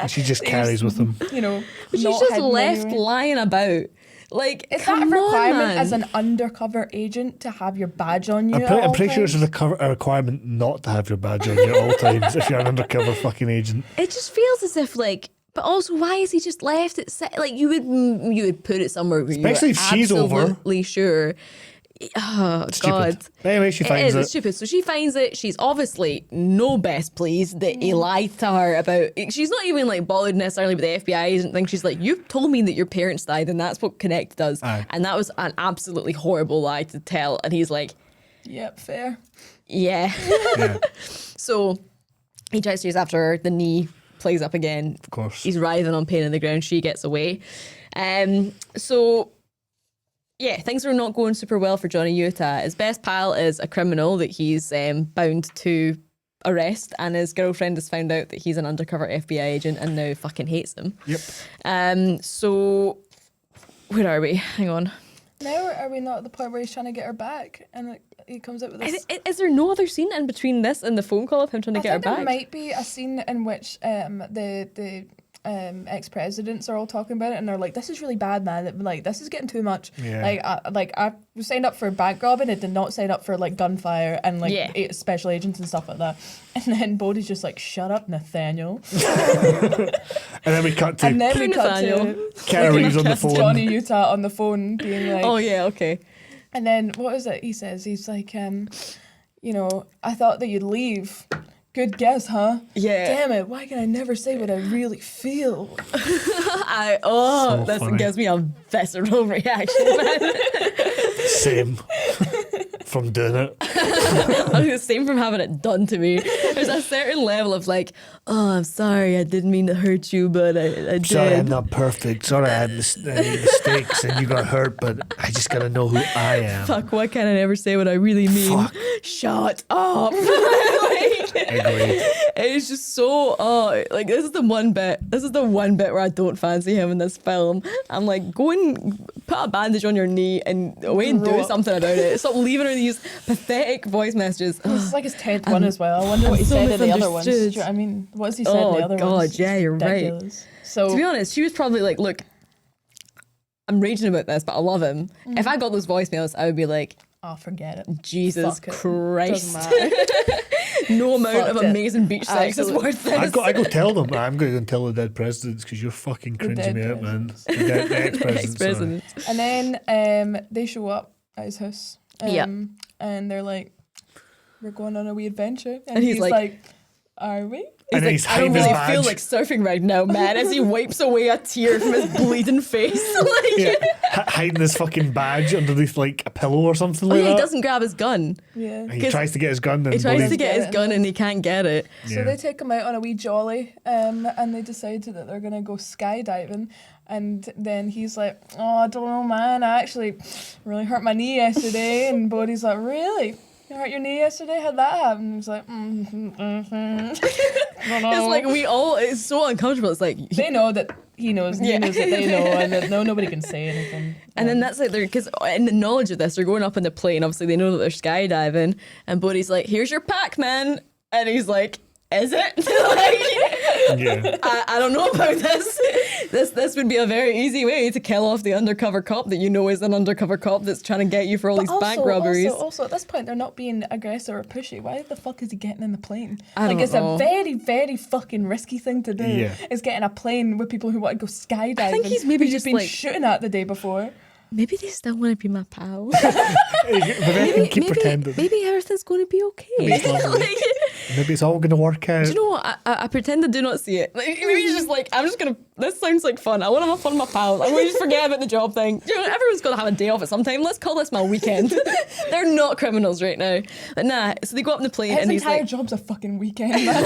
And she just carries with them. You know, She's not just hidden left anywhere. lying about. Like, Is that come a on, requirement man. as an undercover agent to have your badge on you? I'm pretty sure it's a requirement not to have your badge on you at all times if you're an undercover fucking agent. It just feels as if like, but also why is he just left it like you would put it somewhere where Especially you're if she's over. absolutely sure. Oh Stupid. God. But anyway, she finds It's it. stupid. So she finds it. She's obviously no best pleased that he lied to her about. She's not even like bothered necessarily with the FBI agent thing. She's like, "You've told me that your parents died, and that's what Connect does." Aye. And that was an absolutely horrible lie to tell. And he's like, Yep, fair. "Yeah." Yeah, So he tries to chase after her. The knee plays up again. of course. He's writhing on pain on the ground. She gets away. So yeah, things are not going super well for Johnny Utah. His best pal is a criminal that he's bound to arrest, and his girlfriend has found out that he's an undercover FBI agent and now fucking hates him. Yep. So where are we? Hang on. Now are we not at the point where he's trying to get her back and he comes out with this? Is there no other scene in between this and the phone call of him trying to I get her think there back? might be a scene in which the ex-presidents are all talking about it and they're like, this is really bad, man. Like, this is getting too much. Yeah. I was signed up for bank robbing. I did not sign up for like gunfire and like Yeah. special agents and stuff like that. And then Bodhi's just like, shut up, Nathaniel. And then we cut to And then we cut Nathaniel. to Keanu Reeves on the phone. Johnny Utah on the phone being like, Oh yeah, okay. and then what is it he says? He's like, you know, I thought that you'd leave. Good guess, huh? Yeah. Damn it, why can I never say what I really feel? So This funny. gives me a visceral reaction, man. Same. From doing it. I was the same from having it done to me. There's a certain level of like, oh, I'm sorry, I didn't mean to hurt you, but I did. Sorry, I'm not perfect. Sorry, I had any mistakes and you got hurt, but I just gotta know who I am. Fuck, why can't I never say what I really mean? Fuck. Shut up. Like, Agreed. it's just so, like this is the one bit where I don't fancy him in this film. I'm like, go and put a bandage on your knee and away and Grow do up. something about it. Stop leaving her these pathetic voice messages. This is like his 10th one as well. I wonder what he so said in the other ones. Do you misunderstood. know what I mean? What has he said in Oh, the other God, ones? yeah, you're right. Ridiculous. So To be honest, she was probably like, look, I'm raging about this, but I love him. If I got those voicemails, I would be like, oh, forget it. Jesus Fuck it. Christ. Doesn't matter. No amount Fucked of it. amazing beach sex is Absolutely. worth this. I go tell them. I'm going to go and tell the dead presidents because you're fucking cringing dead me out, man. presidents. The ex-presidents. sorry. Ex-president. And then they show up at his house. Yeah. And they're like, we're going on a wee adventure. And he's like, are we? And then he's I don't hiding his really feel badge. like surfing right now, man, as he wipes away a tear from his bleeding face. Like, Yeah, hiding his fucking badge underneath like a pillow or something oh like yeah, he that. doesn't grab his gun. Yeah. And he 'Cause tries to get his gun. And He tries to Bodhi- get his Get it. gun and he can't get it. So Yeah. they take him out on a wee jolly, and they decide that they're gonna go skydiving. And then he's like, "Oh, I don't know, man. I actually really hurt my knee yesterday." And Bodhi's like, "Really? You hurt your knee yesterday? How'd that happen?" He's like, don't know. It's like it's so uncomfortable. It's like, They know that he knows. Yeah. He knows that they know, and that nobody can say anything. and then that's like because in the knowledge of this, they're going up in the plane. Obviously, they know that they're skydiving, and Bodhi's like, "Here's your pack, man," and he's like, "Is it?" Like, Yeah. I don't know about this. This would be a very easy way to kill off the undercover cop that you know is an undercover cop that's trying to get you for all these bank robberies. Also, at this point, they're not being aggressive or pushy. Why the fuck is he getting in the plane? I Like, don't it's know. a very, very fucking risky thing to do. Yeah. Is getting a plane with people who want to go skydiving. I think he's maybe who you've just been like- shooting at the day before. Maybe they still want to be my pal. But then you keep pretending. maybe everything's going to be okay. it's lovely. Like, Maybe it's all going to work out. do you know what? I pretend to do not see it. Like, maybe he's just like, I'm just going to, this sounds like fun. I want to have fun with my pals. I'm going to just forget about the job thing. You know, everyone's going to have a day off at some time. Let's call this my weekend. They're not criminals right now. But nah, so they go up in the plane His and he's entire like, job's a fucking weekend, man.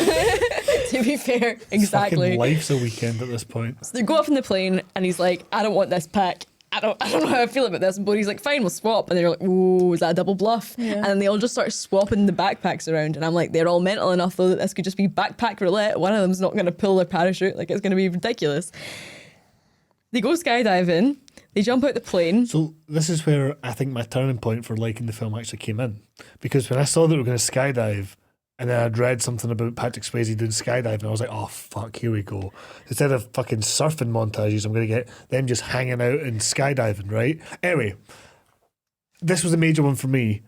to be fair, exactly. Fucking life's a weekend at this point. So they go up in the plane and he's like, I don't want this pack. I don't know how I feel about this. And Bodhi's like, fine, we'll swap. And they're like, ooh, is that a double bluff? Yeah. And then they all just start swapping the backpacks around. And I'm like, they're all mental enough though that this could just be backpack roulette. One of them's not going to pull their parachute. Like, it's going to be ridiculous. They go skydiving. They jump out the plane. So this is where I think my turning point for liking the film actually came in. Because when I saw that we were going to skydive, and then I'd read something about Patrick Swayze doing skydiving, I was like, oh, fuck, here we go. Instead of fucking surfing montages, I'm going to get them just hanging out and skydiving, right? Anyway, this was a major one for me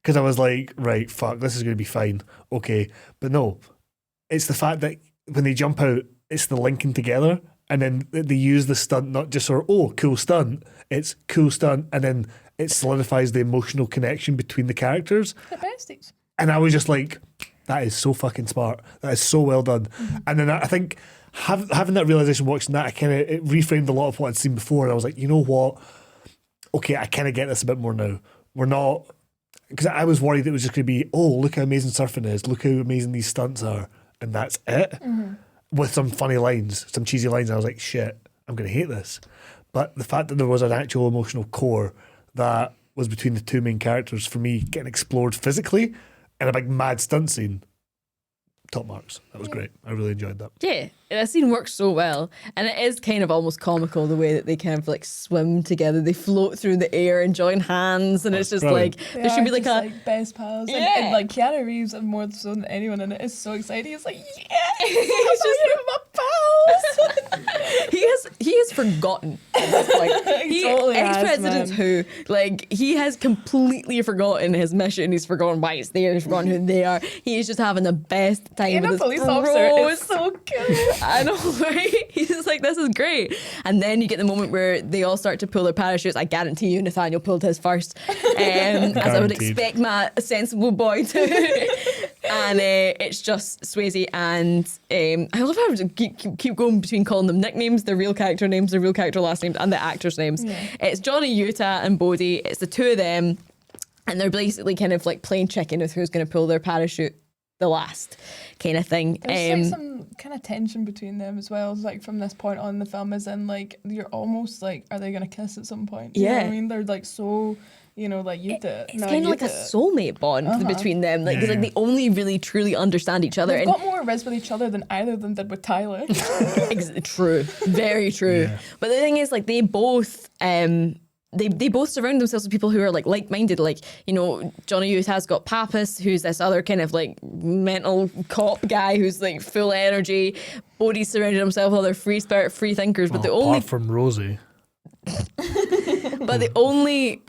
because I was like, right, fuck, this is going to be fine. Okay. But no, it's the fact that when they jump out, it's the linking together. And then they use the stunt, not just sort of, oh, cool stunt. It's cool stunt. And then it solidifies the emotional connection between the characters. The besties. And I was just like, that is so fucking smart. That is so well done. And then I think having that realization watching that, it reframed a lot of what I'd seen before. And I was like, you know what? Okay, I kind of get this a bit more now. We're not, because I was worried it was just going to be, oh, look how amazing surfing is. Look how amazing these stunts are. And that's it. With some funny lines, some cheesy lines. And I was like, shit, I'm going to hate this. But the fact that there was an actual emotional core that was between the two main characters for me getting explored physically and a big mad stunt scene, top marks. That was great. I really enjoyed that. Yeah, that scene works so well. And it is kind of almost comical the way that they kind of like swim together. They float through the air and join hands. And it's just brilliant. like, They there should are be like just, best pals. Yeah. And like Keanu Reeves, and more so than anyone in it, is so excited. He's like, yes! He's just my pals! he has forgotten at this point. He totally has, Ex-President man. Who, like, he has completely forgotten his mission. He's forgotten why it's there. He's forgotten who they are. He is just having the best time Being with a his police officer bros. is so cool. I know, right? He's just like, this is great. And then you get the moment where they all start to pull their parachutes. I guarantee you Nathaniel pulled his first, as I would Guaranteed. expect my sensible boy to. And it's just Swayze and I love how I keep going between calling them nicknames, their real character names, their real character last names, and the actors' names. Yeah. It's Johnny Utah and Bodhi. It's the two of them, and they're basically kind of like playing chicken with who's going to pull their parachute the last kind of thing. There's like some kind of tension between them as well. Like from this point on in the film, as in like you're almost like, are they gonna kiss at some point? You know what Yeah. I mean, they're like so, you know, like you did. It's kind of like a soulmate bond between them. Like, 'cause, like Yeah. they only really truly understand each other. They've And got more res with each other than either of them did with Tyler. true, very true. Yeah. But the thing is, like, they both they both surround themselves with people who are like-minded. Like, you know, Johnny Youth has got Pappas, who's this other kind of like mental cop guy who's like full energy. Bodhi's surrounded himself with other free spirit, free thinkers. But the only Apart from Rosie. But the only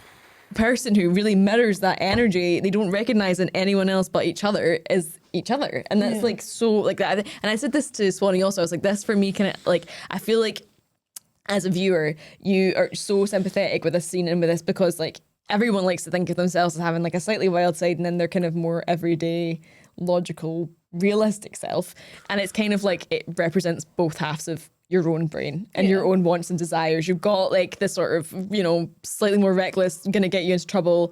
person who really mirrors that energy they don't recognize in anyone else but each other is each other. And that's like so like that. And I said this to Swanny also, I was like, this for me kind of like, I feel like as a viewer you are so sympathetic with this scene and with this because like everyone likes to think of themselves as having like a slightly wild side and then they're kind of more everyday, logical, realistic self. And it's kind of like it represents both halves of your own brain and your own wants and desires. You've got like this sort of, you know, slightly more reckless, gonna get you into trouble,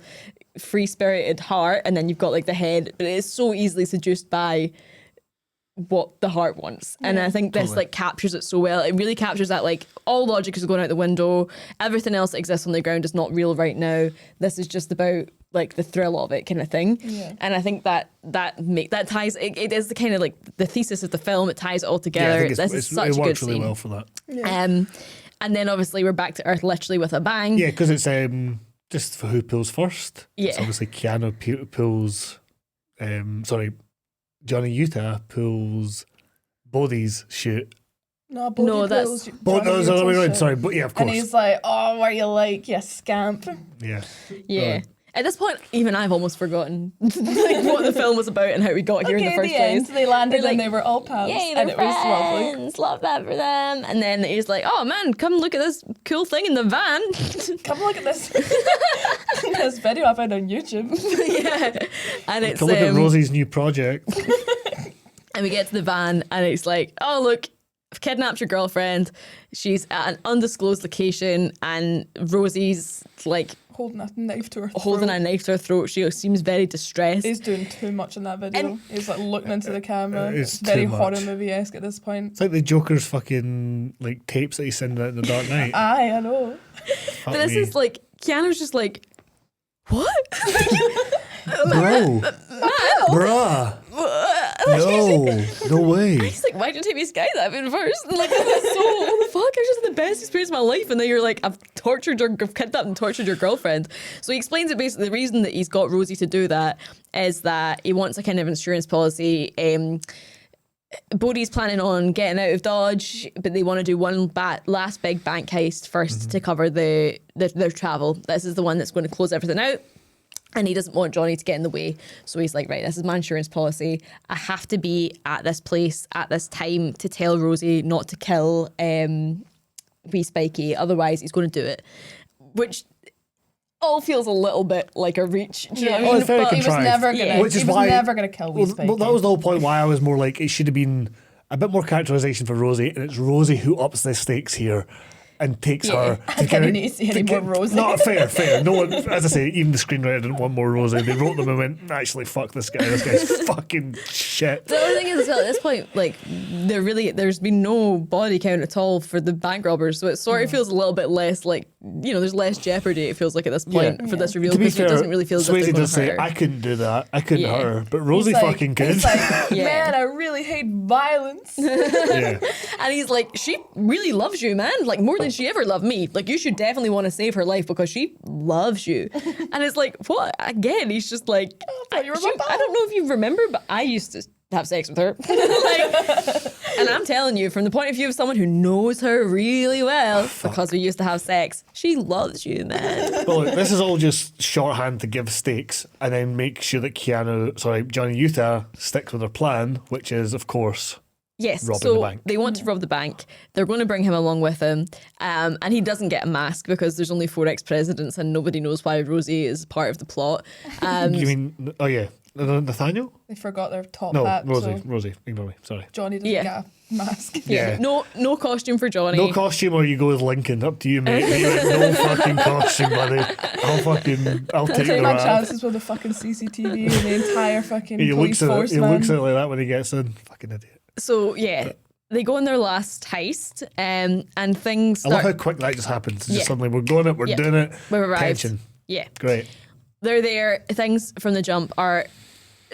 free-spirited heart, and then you've got like the head, but it is so easily seduced by what the heart wants. And I think this like captures it so well. It really captures that like all logic is going out the window. Everything else that exists on the ground is not real right now. This is just about like the thrill of it kind of thing. Yeah. And I think that ties it is the kind of like the thesis of the film. It ties it all together. This is such a good works really scene. well for that. And then obviously we're back to Earth literally with a bang. Yeah, because it's just for who pulls first. Yeah. It's obviously Keanu pulls. Johnny Utah pulls Bodhi's chute. No, Bodhi that's... Johnny No, it's the other way Utah's around. shit. Sorry, but yeah, of course. And he's like, oh, what are you like, you scamp? Yeah. Yeah. At this point, even I've almost forgotten like what the film was about and how we got here in the first place. They landed They're like, and they were all pals. Yay, and they're it was lovely. friends. Love that for them. And then he's like, oh man, come look at this cool thing in the van. Come look at this this video I found on YouTube. Yeah. And it's Come look at Rosie's new project. and we get to the van and it's like, oh look, I've kidnapped your girlfriend. She's at an undisclosed location and Rosie's like holding a knife to her throat. holding a knife to her throat. She seems very distressed. He's doing too much in that video. And- He's like looking into the camera. It's very too much. horror movie-esque at this point. It's like the Joker's fucking like tapes that he's sending out in the Dark Knight. Aye, I know. But this is like, Keanu's just like, what? Bro. Bruh. No way. He's like, why did you take me skydiving first? And like, that's so, what the fuck? I was just the best experience of my life. And then you're like, I've kidnapped and tortured your girlfriend. So he explains it basically, the reason that he's got Rosie to do that is that he wants a kind of insurance policy. Bodhi's planning on getting out of Dodge, but they want to do one last big bank heist first to cover their travel. This is the one that's going to close everything out. And he doesn't want Johnny to get in the way. So he's like, right, this is my insurance policy. I have to be at this place at this time to tell Rosie not to kill wee Spikey. Otherwise, he's going to do it. Which all feels a little bit like a reach. Do you know what I mean? it's very But he was contrived. never gonna. Yeah. Which is he was why- never gonna kill Wee Spikey. Well, that was the whole point why I was more like, it should have been a bit more characterization for Rosie, and it's Rosie who ups the stakes here and takes her I to didn't get need to see any more Rosie. Not fair. No one, as I say, even the screenwriter didn't want more Rosie. They wrote them and went, actually, fuck this guy. This guy's fucking shit. The other thing is, as well, at this point, like, there's been no body count at all for the bank robbers, so it sort of feels a little bit less like, you know, there's less jeopardy, it feels like, at this point for this reveal, To be because fair, it doesn't really feel as if Swayze they're going does to say, hurt her. I couldn't do that. I couldn't Yeah. hurt her. But Rosie He's like- fucking could. He's like, Yeah. man, I really hate violence. Yeah. And he's like, she really loves you, man, like, more than she ever loved me. Like, you should definitely want to save her life because she loves you. And it's like, what? Again, he's just like, thought you were my pal. I don't know if you remember, but I used to have sex with her. Like, and I'm telling you, from the point of view of someone who knows her really well, because we used to have sex, she loves you, man. But look, this is all just shorthand to give stakes and then make sure that Johnny Utah sticks with her plan, which is, of course, Yes, robbing so the bank. they want to rob the bank. They're going to bring him along with them. And he doesn't get a mask because there's only 4 ex-presidents and nobody knows why Rosie is part of the plot. you mean, oh yeah, Nathaniel? They forgot their top No, hat. Rosie, So Rosie, ignore me, sorry. Johnny doesn't Yeah. get a mask. Yeah. No costume for Johnny. No costume or you go with Lincoln, up to you, mate. You went, no fucking costume, buddy. I'll take Take the my rap. chances with the fucking CCTV and the entire fucking He police looks force, at it man. like that when he gets in. Fucking idiot. So, yeah. They go on their last heist and things I love start... how quick that just happens. It's Yeah. just suddenly we're doing it, we're Yeah. doing it. We've arrived. Tension. Yeah. Great. They're there. Things from the jump are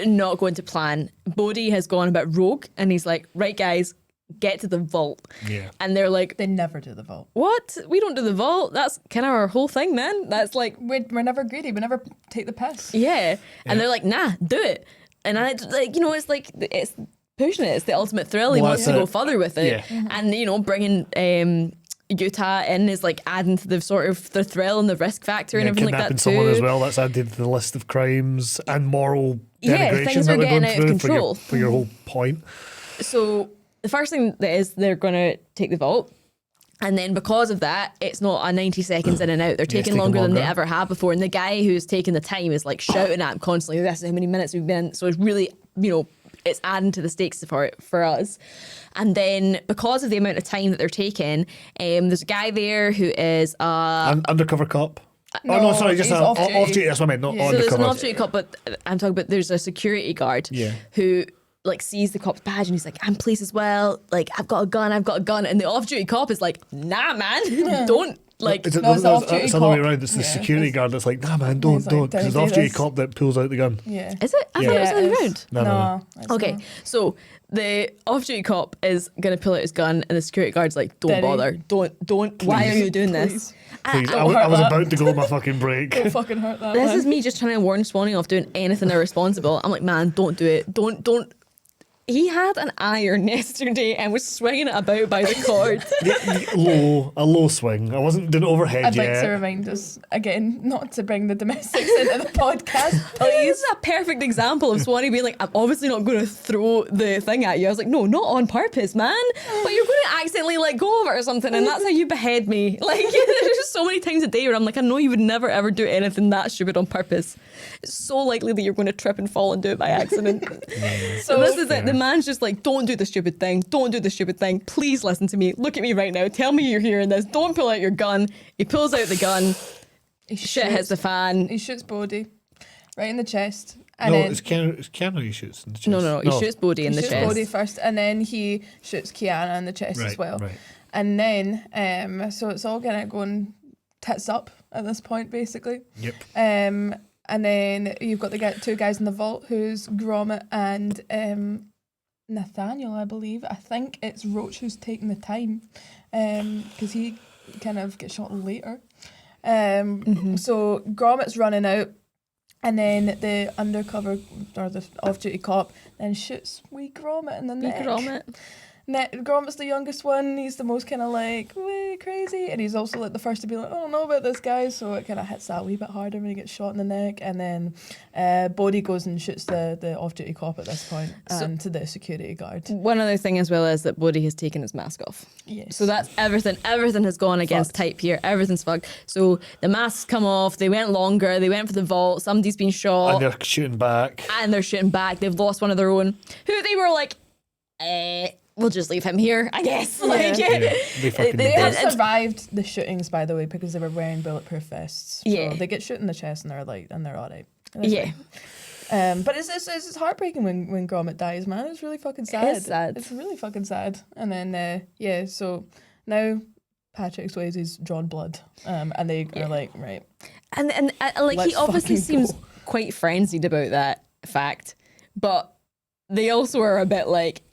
not going to plan. Bodhi has gone a bit rogue and he's like, right, guys, get to the vault. Yeah. And they're like, They never do the vote. what? We don't do the vault. That's kind of our whole thing, man. That's like, We're never greedy. We never take the piss. yeah. And they're like, nah, do it. And I like, you know, it's like, it's pushing it. It's the ultimate thrill. He Well, wants to that's go it. further with it. Yeah. And, you know, bringing Utah in is like adding to the sort of the thrill and the risk factor and everything like that too. Someone as well, that's added to the list of crimes and moral Yeah, denigration things that are they're getting going out of through control. for your whole point. So the first thing that is they're going to take the vault. And then because of that, it's not a 90 seconds in and out. They're taking longer than they ever have before. And the guy who's taking the time is like shouting at him constantly, this is how many minutes we've been. So it's really, it's adding to the stakes for us. And then because of the amount of time that they're taking, there's a guy there who is An undercover cop. No, sorry, just he's an off-duty. off-duty. That's what I meant, not So undercover. there's an off-duty cop, but I'm talking about there's a security guard who like sees the cop's badge and he's like, I'm police as well. Like, I've got a gun. And the off-duty cop is like, nah, man, don't. Like, It's the off-duty other way cop. around. It's the Yeah, security guard that's like, nah, man, don't. He's like, Because it's the "Don't do off-duty this." cop that pulls out the gun. Yeah. is it? I thought it was the other way around. No. it's Okay, not. so the off-duty cop is going to pull out his gun and the security guard's like, don't Daddy. bother. Don't. Why are you doing this? Please, And- I was that. about to go on my fucking break. Don't fucking hurt that This man. is me just trying to warn Swanny off doing anything irresponsible. I'm like, man, don't do it. Don't. He had an iron yesterday and was swinging it about by the cord. A low swing. I didn't overhead I'd yet. like to remind us again not to bring the domestics into the podcast, This please. is a perfect example of Swanny being like, I'm obviously not going to throw the thing at you. I was like, no, not on purpose, man. But you're going to accidentally let go of it or something, and that's how you behead me. Like, there's just so many times a day where I'm like, I know you would never ever do anything that stupid on purpose. It's so likely that you're going to trip and fall and do it by accident. So this is it. The man's just like, don't do the stupid thing. Don't do the stupid thing. Please listen to me. Look at me right now. Tell me you're hearing this. Don't pull out your gun. He pulls out the gun. Shit hits the fan. He shoots Bodhi right in the chest. And No, then it's Keanu he shoots in the chest. No. He shoots Bodhi in the shoots chest. Bodhi first, and then he shoots Kiana in the chest as well. Right. And then, so it's all kind of going tits up at this point, basically. Yep. And then you've got the two guys in the vault, who's Gromit and Nathaniel, I believe. I think it's Roach who's taking the time, because he kind of gets shot later. So Gromit's running out, and then the undercover or the off-duty cop then shoots wee Gromit in the neck. Gromit's the youngest one. He's the most kind of like crazy, and he's also like the first to be like, "Oh, I don't know about this guy," so it kind of hits that a wee bit harder when he gets shot in the neck. And then Bodhi goes and shoots the off-duty cop at this point, and to the security guard. One other thing as well is that Bodhi has taken his mask off. Yes. So that's everything. Everything has gone against type here. Everything's fucked. So the masks come off. They went longer. They went for the vault. Somebody's been shot. And they're shooting back. They've lost one of their own. Who they were like, we'll just leave him here, I guess. Like, They fucking They did. have survived the shootings, by the way, because they were wearing bulletproof vests. So Yeah. they get shot in the chest, and they're all right. Yeah. But it's heartbreaking when Gromit dies, man. It's really fucking sad. is sad. It's really fucking sad. And then so now Patrick Swayze's drawn blood, and they are like, right. And like Let's he obviously fucking seems go. quite frenzied about that fact, but they also are a bit like,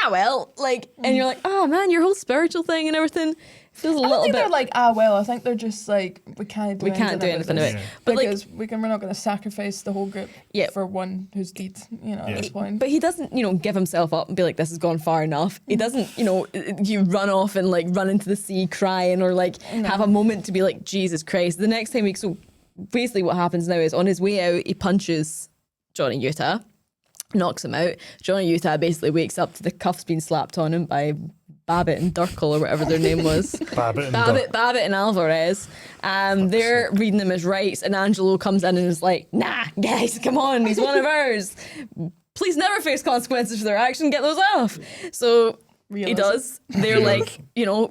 and you're like, oh man, your whole spiritual thing and everything feels a I don't little think bit. they're like, I think they're just like, we can't do anything anything about about this. it. But like, Because we're not going to sacrifice the whole group for one who's dead, at this point. but he doesn't, give himself up and be like, this has gone far enough. He doesn't, you run off and like run into the sea crying or like have a moment to be like, Jesus Christ. The next time so basically what happens now is on his way out, he punches Johnny Utah, knocks him out. Johnny Utah basically wakes up to the cuffs being slapped on him by Babbitt and Durkle or whatever their name was. Babbitt and Alvarez. They're reading them as rights, and Angelo comes in and is like, nah, guys, come on, he's one of ours. Please never face consequences for their action, get those off. So he does. They're like,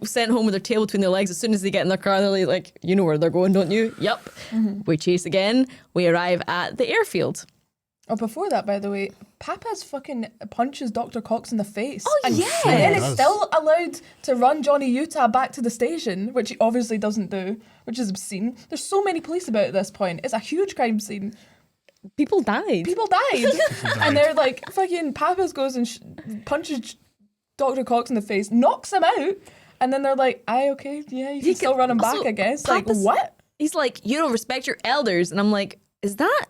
sent home with their tail between their legs. As soon as they get in their car, they're like, you know where they're going, don't you? Yep. We chase again. We arrive at the airfield. Oh, before that, by the way, Pappas fucking punches Dr. Cox in the face. Oh, and yeah. then He is does. still allowed to run Johnny Utah back to the station, which he obviously doesn't do, which is obscene. There's so many police about at this point. It's a huge crime scene. People died. People died. And they're like, fucking Pappas goes and punches Dr. Cox in the face, knocks him out, and then they're like, okay, yeah, you can still run him back, I guess. Pappas, like, what? He's like, you don't respect your elders. And I'm like, is that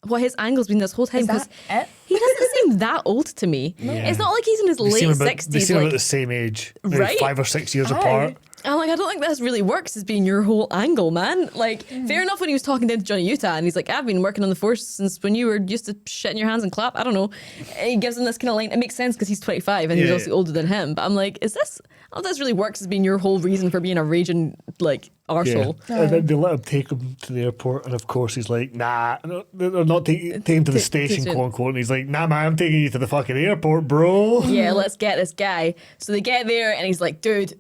what his angle's been this whole time? Is Because that it? he doesn't seem that old to me. Yeah. It's not like he's in his late 60s. They seem like, about the same age, maybe Right? 5 or 6 years Aye. apart. I'm like, I don't think this really works as being your whole angle, man. Like, fair enough when he was talking down to Johnny Utah and he's like, I've been working on the force since when you were used to shit in your hands and clap. I don't know. And he gives him this kind of line. It makes sense because he's 25 and he's also older than him. But I'm like, I don't think this really works as being your whole reason for being a raging, like, arsehole. Yeah. And then they let him take him to the airport, and of course he's like, nah, they're not taking him to the station, quote unquote. And he's like, nah, man, I'm taking you to the fucking airport, bro. Yeah, let's get this guy. So they get there, and he's like, dude,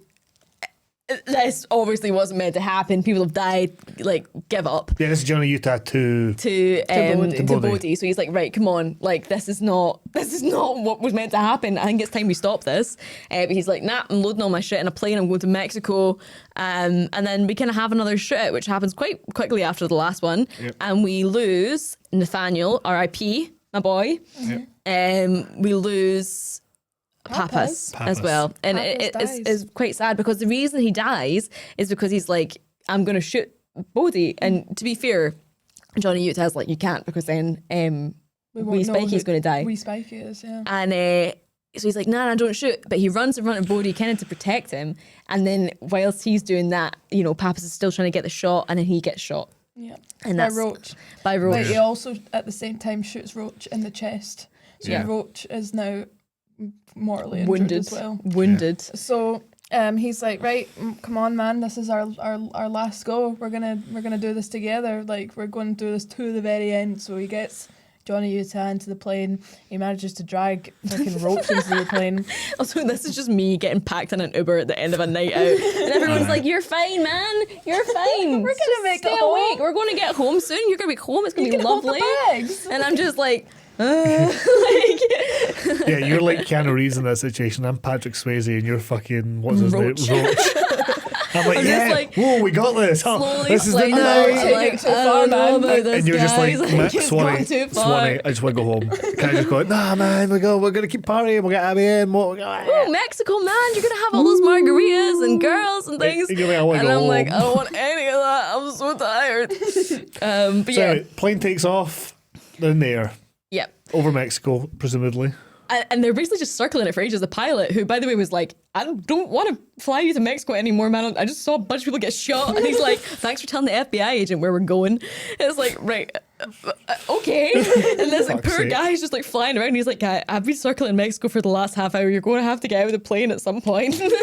this obviously wasn't meant to happen. People have died. Like, give up. Yeah, this is Johnny Utah to Bodhi. So he's like, right, come on. Like, this is not what was meant to happen. I think it's time we stop this. But he's like, nah, I'm loading all my shit in a plane. I'm going to Mexico. And then we kind of have another shootout, which happens quite quickly after the last one. Yep. And we lose Nathaniel, R.I.P., my boy. Yep. We lose Pappas as well. And it's quite sad because the reason he dies is because he's like, I'm going to shoot Bodhi. And to be fair, Johnny Utah's like, you can't because then Wee Spikey's going to die. Wee Spikey is, yeah. And so he's like, nah, don't shoot. But he runs in front of Bodhi kind of to protect him. And then whilst he's doing that, you know, Pappas is still trying to get the shot and then he gets shot. Yeah. And by Roach. By Roach. But he also at the same time shoots Roach in the chest. So Roach is now mortally injured as well. Wounded. So he's like, right, come on, man, this is our last go. We're gonna do this together. Like, we're going to do this to the very end. So he gets Johnny Utah into the plane. He manages to drag fucking Roach into the plane. Also, this is just me getting packed in an Uber at the end of a night out, and everyone's like, "You're fine, man. You're fine. We're gonna make it home. Awake. We're going to get home soon. You're gonna be home. It's gonna be lovely." And I'm just like. Yeah, you're like Keanu Reeves in that situation. I'm Patrick Swayze and you're fucking, what's his name? Roach. I'm like, whoa, we got this. This is the night. And you're just like, Swanny, I just want to go home. Can I just go, nah, man, we're going to keep partying. We'll get Abby in. Oh, Mexico, man, you're going to have all those margaritas and girls and things. And I'm like, I don't want any of that. I'm so tired. But so anyway, plane takes off. They're in the air. Yep. Over Mexico, presumably. And they're basically just circling it for ages. The pilot, who, by the way, was like, I don't want to fly you to Mexico anymore, man. I just saw a bunch of people get shot. And he's like, thanks for telling the FBI agent where we're going. And it's like, right, okay. And this like, poor guy's just like flying around. And he's like, I've been circling Mexico for the last half hour. You're going to have to get out of the plane at some point. And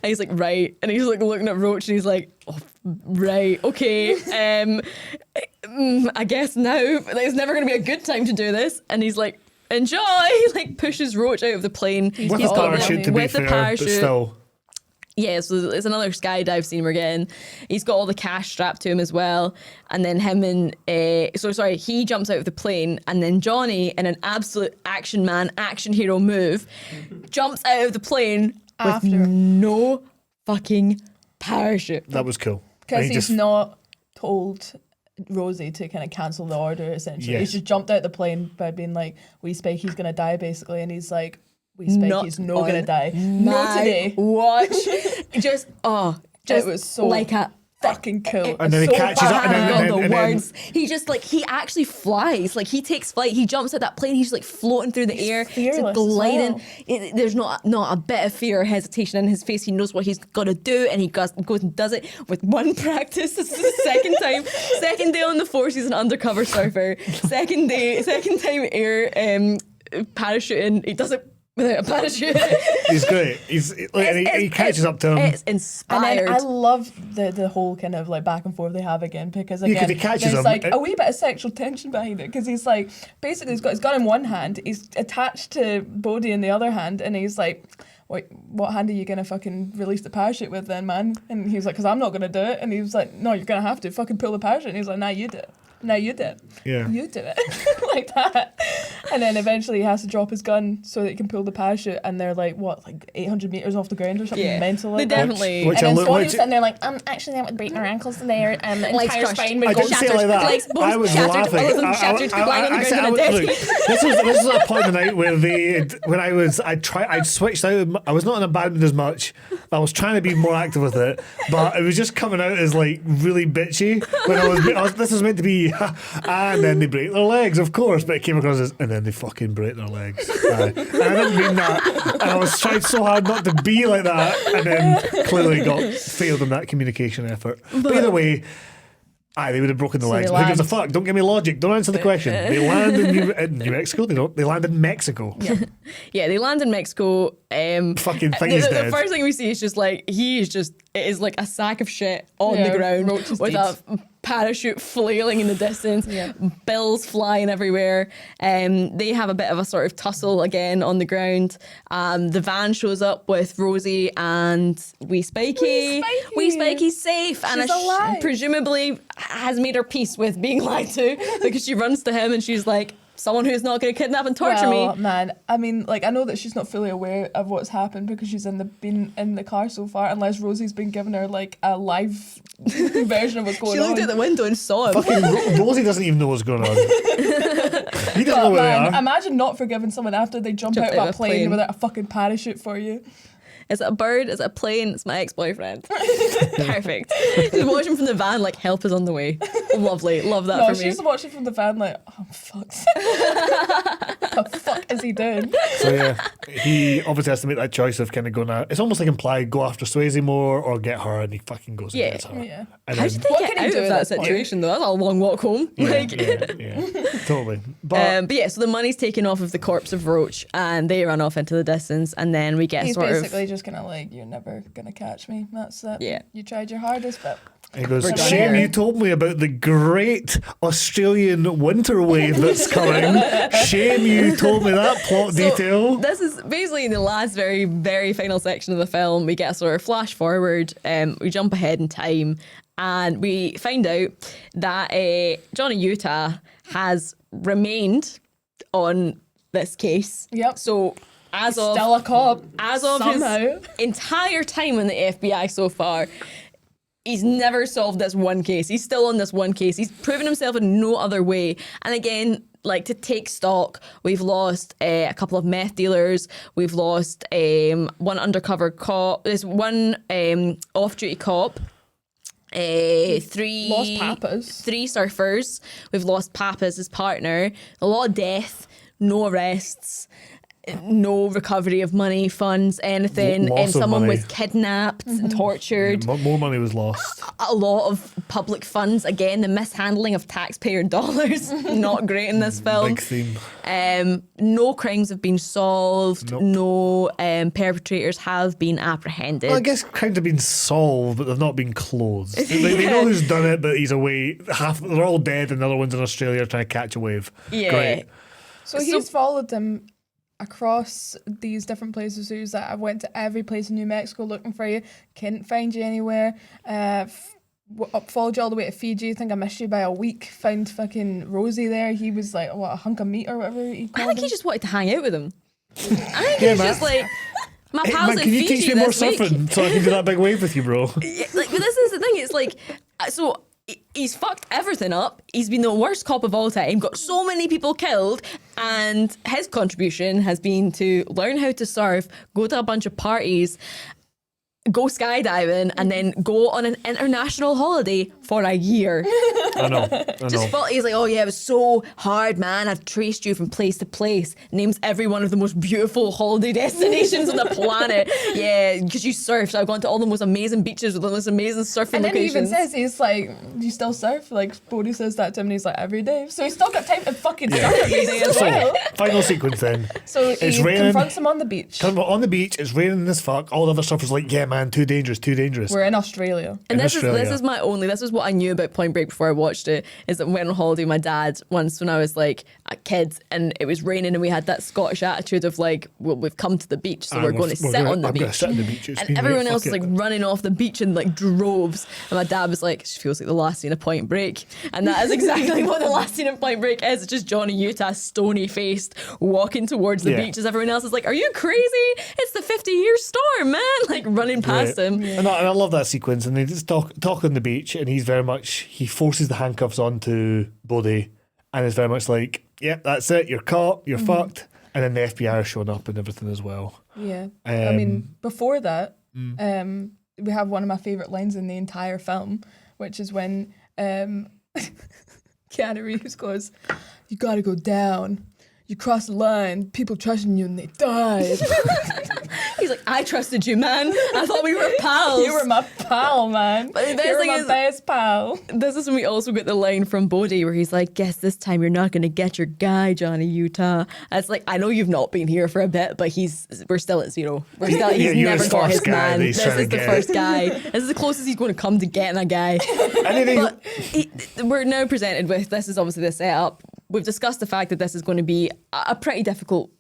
he's like, right. And he's like looking at Roach and he's like, oh, right, okay. I guess now it's never going to be a good time to do this. And he's like, enjoy. He like pushes Roach out of the plane with the parachute, to be fair, but still. Yeah, so it's another skydive scene we're getting. He's got all the cash strapped to him as well. And then him and he jumps out of the plane, and then Johnny, in an absolute action hero move, jumps out of the plane with no fucking parachute. That was cool. Because he's not told Rosie to kind of cancel the order, essentially. He's just jumped out the plane by being like, Wee Spikey's gonna die, basically, and he's like, Wee Spikey's not gonna die. Not today. Watch. just it was so like a fucking cool. And then he catches up and then he just like, he actually flies. Like, he takes flight. He jumps out that plane. He's like floating through the air. He's like gliding. Well. There's not a bit of fear or hesitation in his face. He knows what he's got to do, and he goes and does it with one practice. This is the second time. Second day on the force, he's an undercover surfer. Second time air parachuting. He does it without a parachute. He's great. He catches up to him. It's inspired. And then I love the whole kind of like back and forth they have again, because again, he catches there's him. like a wee bit of sexual tension behind it, because he's like, basically he's got his gun in one hand, he's attached to Bodhi in the other hand, and he's like, wait, what hand are you gonna fucking release the parachute with then, man? And he's like, because I'm not gonna do it. And he was like, no, you're gonna have to fucking pull the parachute. And he's like, nah, you do it. No, you did. Yeah. You did it. Like that. And then eventually he has to drop his gun so that he can pull the parachute, and they're like, what, like 800 metres off the ground or something mental like that? Definitely. And then Swanny's sitting there like, actually that would break our ankles there, and the entire spine would go shattered. Like that. Legs both I was shattered, laughing. all of them shattered, lying on the ground on a desk. This was a point in the night where I'd switched out. I was not in a bad mood as much. I was trying to be more active with it, but it was just coming out as like really bitchy when this was meant to be, and then they break their legs, of course, but it came across as, and then then they fucking break their legs. And I didn't mean that. And I was trying so hard not to be like that, and then clearly failed in that communication effort. But either way, they would have broken the So legs. they Who gives a land. fuck? Don't give me logic. Don't answer the question. They land in New Mexico. They don't. They land in Mexico. Yeah, they land in Mexico. Fucking thing the, is the dead. first thing we see is just like it is like a sack of shit on the ground Roach's with deeds. a parachute flailing in the distance, Yeah. bills flying everywhere. They have a bit of a sort of tussle again on the ground. The van shows up with Rosie and wee Spikey. Wee Spikey's safe and She's alive. presumably has made her peace with being lied to because she runs to him and she's like, someone who's not going to kidnap and torture Well, me. man, I mean, like, I know that she's not fully aware of what's happened because she's been in the car so far, unless Rosie's been giving her like a live version of what's going She on. looked out the window and saw him. Fucking Rosie doesn't even know what's going on. He doesn't know But where they man, are. imagine not forgiving someone after they jump out of a plane without a fucking parachute for you. Is it a bird? Is it a plane? It's my ex-boyfriend. Perfect. He's watching from the van like, help is on the way. Lovely. Love that No, for me. she's watching from the van like, oh fuck. What the fuck is he doing? So yeah, he obviously has to make that choice of kind of going out. It's almost like implied, go after Swayze more or get her, and he fucking goes and Yeah. gets her. Yeah. And How then- did they What get can he out do of at that that point? situation though? That's a long walk home. yeah, totally. But But yeah, so the money's taken off of the corpse of Roach and they run off into the distance and then we get He's sort basically of... just kind of like, you're never gonna catch me. That's it. Yeah. You tried your hardest, but he goes, We're done shame here." you told me about the great Australian winter wave that's coming. Shame you told me that plot So, detail. This is basically in the last very, very final section of the film. We get a sort of flash forward, we jump ahead in time, and we find out that Johnny Utah has remained on this case. Yep. So as of still a cop. as of somehow. his entire time in the FBI so far, he's never solved this one case. He's still on this one case. He's proven himself in no other way. And again, like to take stock, we've lost a couple of meth dealers. We've lost one undercover cop. There's one off-duty cop. Three Lost Papas. Three surfers. We've lost Papas, his partner. A lot of death. No arrests. No recovery of money, funds, anything. Loss And of someone money. was kidnapped and tortured. More money was lost. A lot of public funds. Again, the mishandling of taxpayer dollars. Not great in this film. Big theme. No crimes have been solved. Nope. No perpetrators have been apprehended. Well, I guess crimes have been solved, but they've not been closed. They know who's done it, but he's away. They're all dead, and the other ones in Australia are trying to catch a wave. Yeah. Great. So he's followed them across these different places. So he's like, I went to every place in New Mexico looking for you, couldn't find you anywhere. Followed you all the way to Fiji. I think I missed you by a week. Found fucking Rosie there. He was like, what, a hunk of meat or whatever he I called think him. he just wanted to hang out with him. I think Yeah, he's man. just like, my Hey, pals man, in can you Fiji teach me more this week. surfing so I can do that big wave with you, bro? Yeah, like, but this is the thing. It's like, so he's fucked everything up. He's been the worst cop of all time. Got so many people killed, and his contribution has been to learn how to surf, go to a bunch of parties, go skydiving, and then go on an international holiday for a year. I know. Just felt he's like, oh yeah, it was so hard, man. I've traced you from place to place. Names every one of the most beautiful holiday destinations on the planet. Yeah, because you surfed. I've gone to all the most amazing beaches with the most amazing surfing And then he locations. even says, he's like, do you still surf? Like, Bodhi says that to him and he's like, every day. So he's still got time to fucking surf every day as well. Final sequence then. So It's he raining. confronts him on the beach. Come on the beach, it's raining as fuck. All the other surfers are like, yeah, man, too dangerous, too dangerous. We're in Australia. And in this Australia. is what I knew about Point Break before I watched it, is that I went on holiday with my dad once when I was like a kid and it was raining and we had that Scottish attitude of like, well, we've come to the beach, so we're going to sit on the I'm gonna beach. sit on the beach. It's And been everyone great, else fuck was like it. running off the beach in like droves. And my dad was like, it feels like the last scene of Point Break. And that is exactly what the last scene of Point Break is. It's just Johnny Utah, stony faced, walking towards the Yeah. beach as everyone else is like, are you crazy? It's the 50-year storm, man. Like running past Right. him. And I love that sequence, and they just talk on the beach, and he forces the handcuffs onto Bodhi, and it's very much like, yep, that's it, you're caught, you're fucked, and then the FBI are showing up and everything as well. Yeah. I mean, before that, we have one of my favourite lines in the entire film, which is when Keanu Reeves goes, you gotta go down. you cross the line, people trusting you and they died. He's like, I trusted you, man. I thought we were pals. You were my pal, man. But the best you were thing my is- best pal. This is when we also get the line from Bodhi where he's like, guess this time you're not going to get your guy, Johnny Utah. And it's like, I know you've not been here for a bit, but we're still at zero. We're still, he's you're never his got first his guy man. that he's This trying to is the get. first guy. This is the closest he's going to come to getting a guy. Anything. But we're now presented with, this is obviously the setup. We've discussed the fact that this is going to be a pretty difficult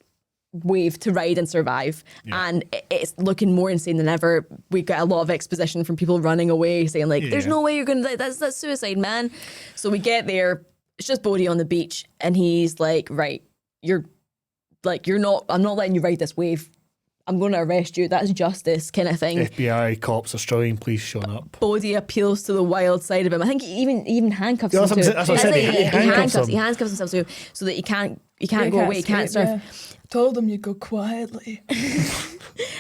wave to ride and survive, and it's looking more insane than ever. We got a lot of exposition from people running away saying like, there's no way you're gonna, that's suicide, man. So we get there, it's just Bodhi on the beach, and he's like, right, I'm not letting you ride this wave, I'm going to arrest you, that's justice kind of thing. FBI, cops, Australian police showing up. Bodhi appeals to the wild side of him. I think he even handcuffs Yeah, him that's too. what I said, he handcuffs him. He handcuffs himself too, so that he can't go away, he can't escape, surf. yeah. Told them you go quietly.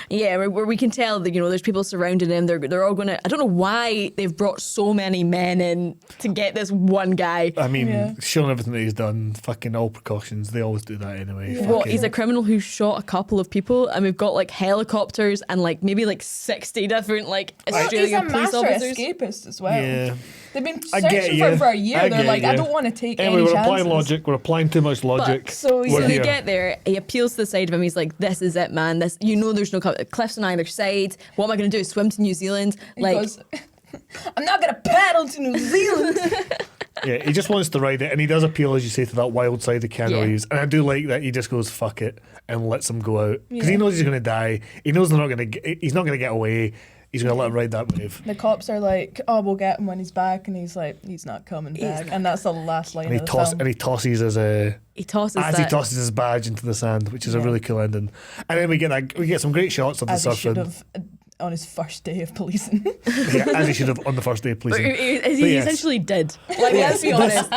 Yeah, where we can tell that, there's people surrounding him. They're all gonna. I don't know why they've brought so many men in to get this one guy. I mean, Yeah. showing everything that he's done, fucking all precautions. They always do that anyway. Yeah. What? Fucking- He's a criminal who shot a couple of people, and we've got like helicopters and like maybe like 60 different like He's a Australian police master officers. escapist as well. Yeah. They've been I get searching you. for him for a year. I They're get like, I you. don't want to take Anyway, any we're chances. applying logic. We're applying too much logic. So So We're they here. get there, he appeals to the side of him, he's like, this is it, man. There's no cliffs on either side. What am I going to do? Swim to New Zealand? He Like, goes, I'm not going to paddle to New Zealand. Yeah, he just wants to ride it, and he does appeal, as you say, to that wild side of Keanu Yeah. Reeves. And I do like that he just goes fuck it and lets him go out because Yeah. he knows he's going to die. He knows they're not going to. He's not going to get away. He's going to let him ride that wave. The cops are like, oh, we'll get him when he's back. And he's like, he's not coming back. And that's the last line And he of the film. he tosses his he tosses as that. he tosses his badge into the sand, which is a Yeah. really cool ending. And then we get some great shots of the As he should surfing. have on his first day of policing. Yeah, as he should have on the first day of But policing. he But yes. essentially did. Like, let's be honest.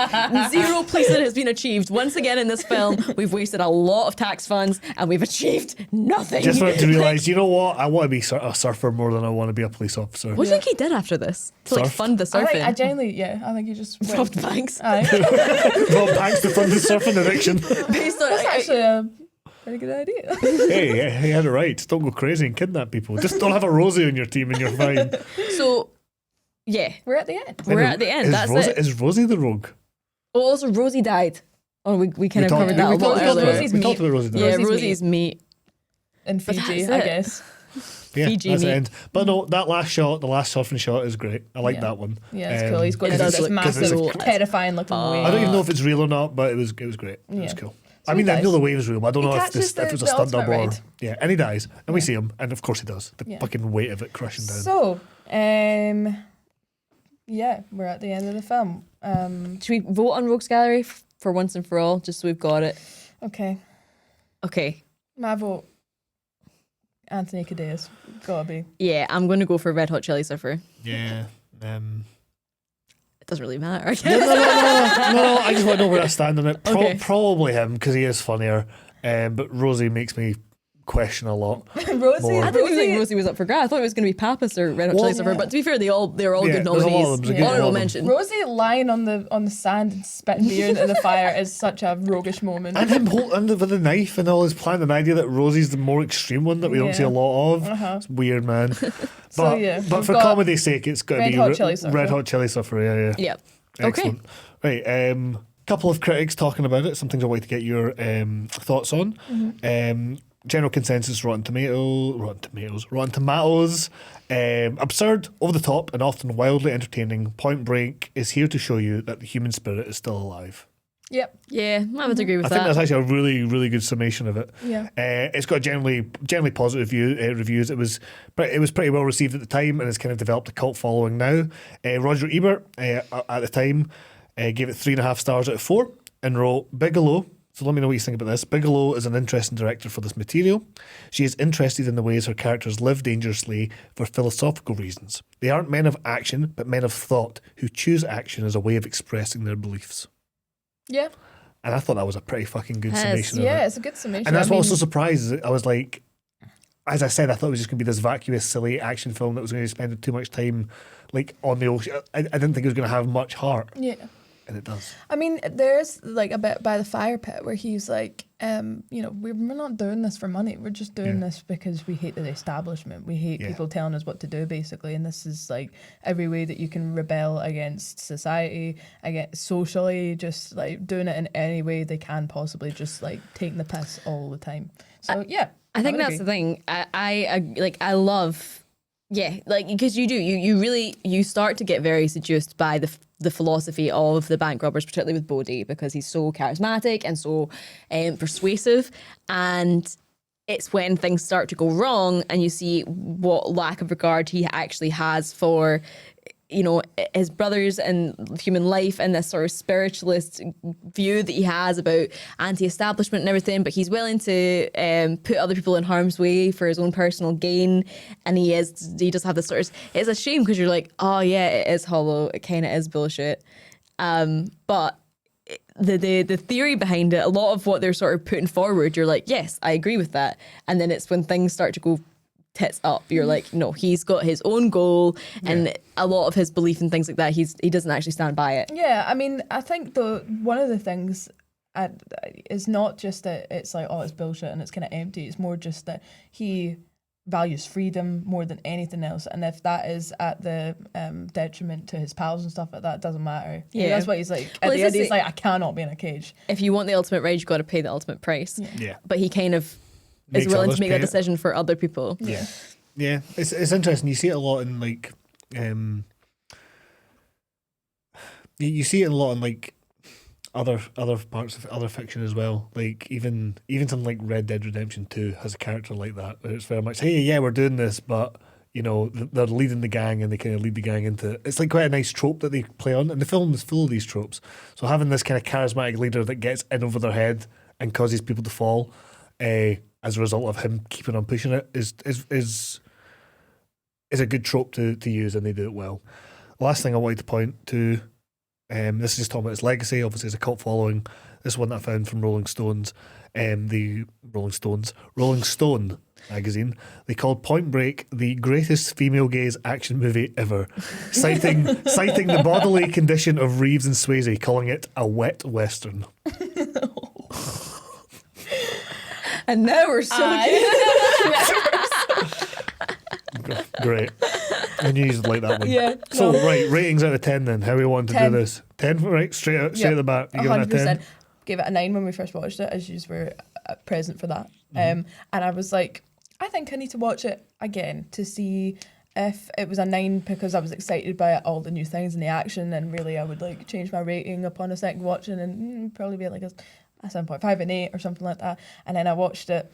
Zero policing has been achieved. Once again in this film, we've wasted a lot of tax funds and we've achieved nothing. Just for him to realise, you know what? I want to be a surfer more than I want to be a police officer. What do you think he did after this? To like Surfed. fund the surfing? I genuinely, I think he just went. Robbed banks. Aye. Rob Banks to fund his surfing addiction. Based on, That's actually a very good idea. Hey, he had it right. Just don't go crazy and kidnap people. Just don't have a Rosie on your team and you're fine. so, yeah. We're at the end. We're at the end. Is That's Rosie, it. Is Rosie the rogue? Oh, also, Rosie died. Oh, we kind of talked- covered that we a lot talked about earlier. Rosie's we talked meat. about Rosie. Yeah, Rosie's Rosie's meat. In But Fiji, that's I it. guess. Yeah, Fiji that's the meat. end. But no, that last shot, the last surfing shot is great. I like Yeah. that one. Yeah, it's cool. He's going it into does this look- 'cause massive, it's a- terrifying looking wave. I don't even know if it's real or not, but it was great. It was Yeah. cool. So I mean, he I know dies. the wave is real, but I don't He know if catches it was a the stunt ultimate double. Or, ride. yeah, and he dies, and we see him, and of course he does. The Yeah. fucking weight of it crushing down. So, yeah, we're at the end of the film. Should we vote on Rogues Gallery for once and for all, just so we've got it? Okay, Okay. my vote. Anthony Cadeas, gotta be. Yeah, I'm going to go for Red Hot Chili Surfer. Yeah. It doesn't really matter. I guess. No, I just want to know where I stand on it. Okay. Probably him because he is funnier. But Rosie makes me question a lot. Rosie, More. I didn't even think Rosie was up for grabs. I thought it was going to be Pappas or Red Hot Chili Well, Surfer. yeah. But to be fair, they're all Yeah, good there's a lot of nominees. them. There's a good Honorable lot of them. mention. Rosie lying on the sand and spitting beer into the fire is such a roguish moment. And him holding with the knife and all his plan, an idea that Rosie's the more extreme one that we don't see a Yeah. lot of. Uh-huh. It's weird, man. But, So, yeah, but we've for got comedy's sake, it's got to Red be Hot Chili Surfer. Red Hot Chili Surfer. Yeah. Yeah. Okay. Excellent. Right. Couple of critics talking about it. Some things I'd like to get your thoughts on. Mm-hmm. General consensus: Rotten Tomatoes. Absurd, over the top, and often wildly entertaining. Point Break is here to show you that the human spirit is still alive. Yep. Yeah, I would agree with I think that. that's actually a really, really good summation of it. Yeah. It's got generally positive reviews. It was pretty well received at the time, and it's kind of developed a cult following now. Roger Ebert at the time gave it 3.5 stars out of 4 and wrote Bigelow. So let me know what you think about this. Bigelow is an interesting director for this material. She is interested in the ways her characters live dangerously for philosophical reasons. They aren't men of action, but men of thought who choose action as a way of expressing their beliefs. Yeah. And I thought that was a pretty fucking good Yes. summation of it. Yeah, it's a good summation. And that's I what I was so mean, surprised. I was like, as I said, I thought it was just going to be this vacuous, silly action film that was going to spend too much time like on the ocean. I didn't think it was going to have much heart. Yeah. and it does. I mean, there's like a bit by the fire pit where he's like, we're not doing this for money. We're just doing this because we hate the establishment. We hate people telling us what to do, basically. And this is like every way that you can rebel against society, against socially, just like doing it in any way they can possibly, just like taking the piss all the time. So I think that's the thing. I love. Yeah, like because you really start to get very seduced by the philosophy of the bank robbers, particularly with Bodhi, because he's so charismatic and so persuasive, and it's when things start to go wrong and you see what lack of regard he actually has for his brothers and human life and this sort of spiritualist view that he has about anti-establishment and everything, but he's willing to put other people in harm's way for his own personal gain. And he does have this sort of, it's a shame because you're like, oh yeah, it is hollow, it kind of is bullshit. But the theory behind it, a lot of what they're sort of putting forward, you're like, yes, I agree with that. And then it's when things start to go tits up, you're like, no, he's got his own goal, and a lot of his belief and things like that, he doesn't actually stand by it. Yeah, I mean, I think one of the things is not just that it's like, oh, it's bullshit and it's kind of empty. It's more just that he values freedom more than anything else, and if that is at the detriment to his pals and stuff like that, it doesn't matter. Yeah, that's what he's like. At the end, he's like, I cannot be in a cage. If you want the ultimate ride, you've got to pay the ultimate price. Yeah. But he kind of is willing to make that decision for other people. Yeah. It's interesting. You see it a lot in like, you see it a lot in like other parts of other fiction as well. Like even something like Red Dead Redemption 2 has a character like that, where it's very much, hey, yeah, we're doing this, but they're leading the gang and they kind of lead the gang into it. It's like quite a nice trope that they play on, and the film is full of these tropes. So having this kind of charismatic leader that gets in over their head and causes people to fall, as a result of him keeping on pushing it, is a good trope to use, and they do it well. Last thing I wanted to point to, this is just talking about its legacy. Obviously, it's a cult following. This one that I found from Rolling Stones, Rolling Stone magazine. They called Point Break the greatest female gaze action movie ever, citing the bodily condition of Reeves and Swayze, calling it a wet western. And now we're so Great. I knew you'd like that one. Yeah. So, right, ratings out of 10 then. How we want to 10. do this? 10, right? Straight at the bat. You give it a 10? Gave it a 9 when we first watched it, as you were present for that. And I was like, I think I need to watch it again to see if it was a 9 because I was excited by all the new things and the action, and really I would like change my rating upon a second watching and probably be like a 7.5 and 8 or something like that. And then I watched it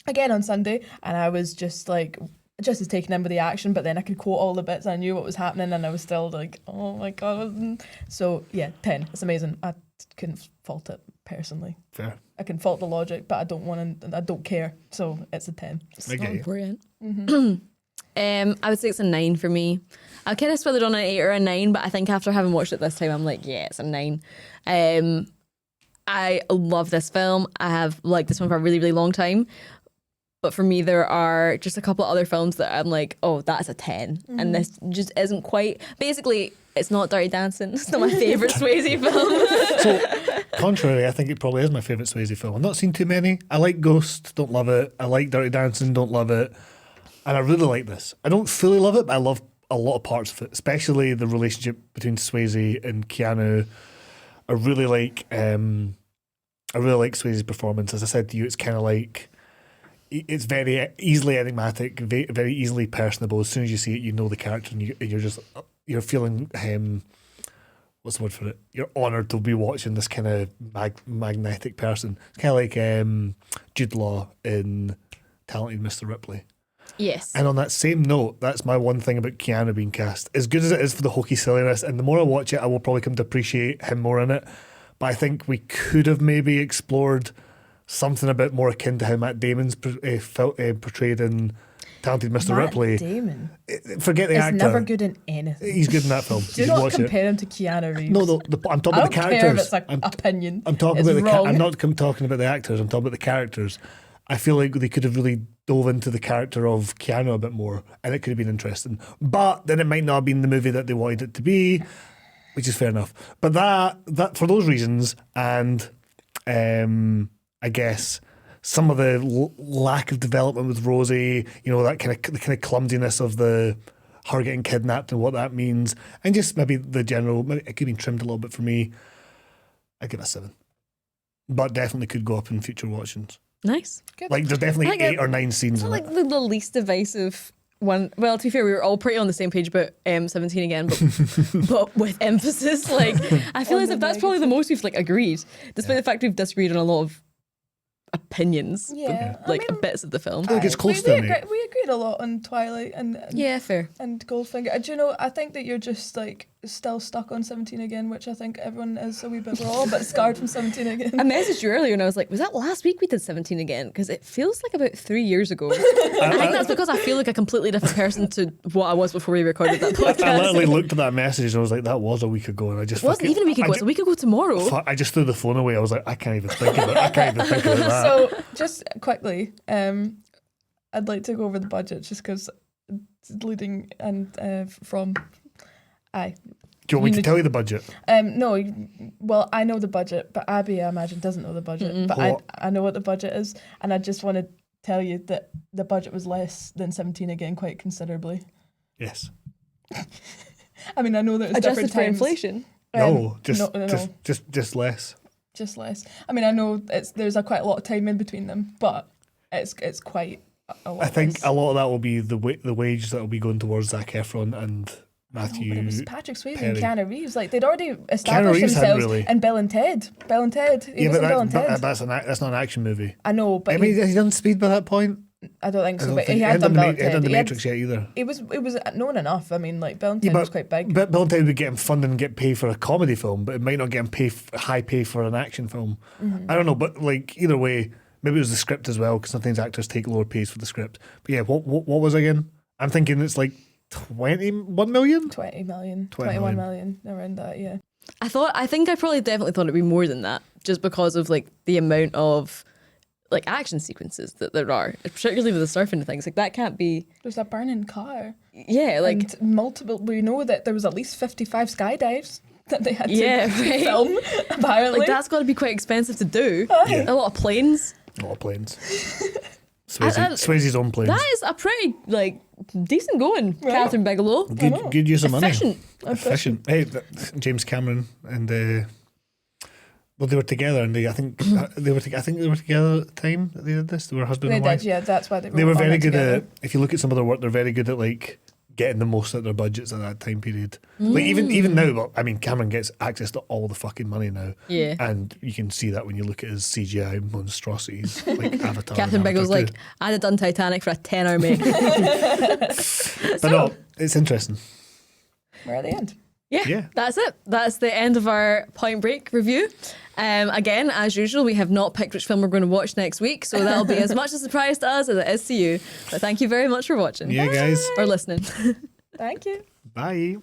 again on Sunday, and I was just like, just as taken in with the action, but then I could quote all the bits, I knew what was happening, and I was still like, oh my god. So yeah, 10. It's amazing. I couldn't fault it personally. Fair. I can fault the logic, but I don't care. So it's a 10. I get you. Brilliant. I would say it's a 9 for me. I kind of split it on an 8 or a 9, but I think after having watched it this time, I'm like, yeah, it's a 9. I love this film. I have liked this one for a really, really long time. But for me, there are just a couple of other films that I'm like, oh, that's a 10. And this just isn't quite... Basically, it's not Dirty Dancing. It's not my favourite Swayze film. So, contrary, I think it probably is my favourite Swayze film. I've not seen too many. I like Ghost, don't love it. I like Dirty Dancing, don't love it. And I really like this. I don't fully love it, but I love a lot of parts of it, especially the relationship between Swayze and Keanu. I really like Swayze's performance. As I said to you, it's kind of like... It's very easily enigmatic, very, very easily personable. As soon as you see it, you know the character, and you're feeling what's the word for it? You're honoured to be watching this kind of magnetic person. It's kind of like Jude Law in Talented Mr. Ripley. Yes. And on that same note, that's my one thing about Keanu being cast. As good as it is for the hokey silliness, and the more I watch it, I will probably come to appreciate him more in it. But I think we could have maybe explored something a bit more akin to how Matt Damon's portrayed in Talented Mr. Ripley. Matt Damon. Forget the actor. He's never good in anything. He's good in that film. Do not compare him to Keanu Reeves. No, I'm talking about the characters. I don't care if it's an opinion. I'm talking it's about wrong. I'm not talking about the actors. I'm talking about the characters. I feel like they could have really dove into the character of Keanu a bit more, and it could have been interesting. But then it might not have been the movie that they wanted it to be. which is fair enough. But that for those reasons, and I guess some of the lack of development with Rosie, that the kind of clumsiness of her getting kidnapped and what that means, and just maybe the general, maybe it could have been trimmed a little bit for me. I'd give it a 7, but definitely could go up in future watchings. Nice. Good. Like there's definitely 8 or 9 scenes in Like it. the least divisive one. Well, to be fair, we were all pretty on the same page about 17 again, but with emphasis. Like I feel as if that's probably the most we've agreed, despite the fact we've disagreed on a lot of opinions. Yeah. Bits of the film. I think it's close to we an 8. we agreed a lot on Twilight and Yeah, fair. and Goldfinger. Do you know, I think that you're just still stuck on 17 again, which I think everyone is a wee bit. We're all a bit scarred from 17 again. I messaged you earlier and I was like, was that last week we did 17 again? Because it feels like about 3 years ago. I think that's because I feel like a completely different person to what I was before we recorded that podcast. I literally looked at that message and I was like, that was a week ago, and I just It wasn't even a week ago, it's a week ago tomorrow. I just threw the phone away. I was like, I can't even think about that. So, just quickly, I'd like to go over the budget just because it's leading and from. Do you want me to tell you the budget? No, well, I know the budget, but Abby, I imagine, doesn't know the budget. But I know what the budget is, and I just want to tell you that the budget was less than 17 again, quite considerably. Yes. I mean, I know that it's Adjusted different for times. inflation. No, No. just less. Just less. I mean, I know there's quite a lot of time in between them, but it's quite a lot. I think less. a lot of that will be the wage that will be going towards Zac Efron and No, Matthew. but it was Patrick Swayze Perry. and Keanu Reeves. They'd already established Reeves hadn't themselves really. in Bill and Ted. Bill and Ted. He Yeah, was but in Bill and Ted. that's not an action movie. I know, but I mean, has he done Speed by that point? I don't think I so. don't But think he had done Bill and he hadn't Ted. done The Matrix yet either. It was known enough. I mean, Bill and Yeah, Ted was quite big. But Bill and Ted would get him funded and get paid for a comedy film, but it might not get him high pay for an action film. Mm-hmm. I don't know, but either way, maybe it was the script as well, because sometimes actors take lower pays for the script. But yeah, what was it again? I'm thinking it's 21 million? 20 million, 20 21 million. million, around that, yeah. I think I probably definitely thought it'd be more than that, just because of the amount of action sequences that there are, particularly with the surfing and things. That can't be. There's a burning car. Yeah, And multiple. We know that there was at least 55 skydives that they had to right. film. Apparently, that's got to be quite expensive to do. Yeah. A lot of planes. A lot of planes. Swayze's own planes. That is a pretty decent going, Catherine Bigelow. Good use of money. Efficient. Hey, James Cameron and they were together, and I think they were together at the time that they did this. They were husband they and wife. did, yeah. That's why They were on very it good together. at. If you look at some of their work, they're very good at getting the most out of their budgets at that time period. Even now, well, I mean, Cameron gets access to all the fucking money now. Yeah. And you can see that when you look at his CGI monstrosities like Avatar. Catherine and Bigelow's Avatar 2. I'd have done Titanic for a 10-hour mate. But no, it's interesting. We're at the end. Yeah. That's it. That's the end of our Point Break review. Again, as usual, we have not picked which film we're going to watch next week, so that'll be as much a surprise to us as it is to you. But thank you very much for watching. Yeah, guys. Or listening. Thank you. Bye.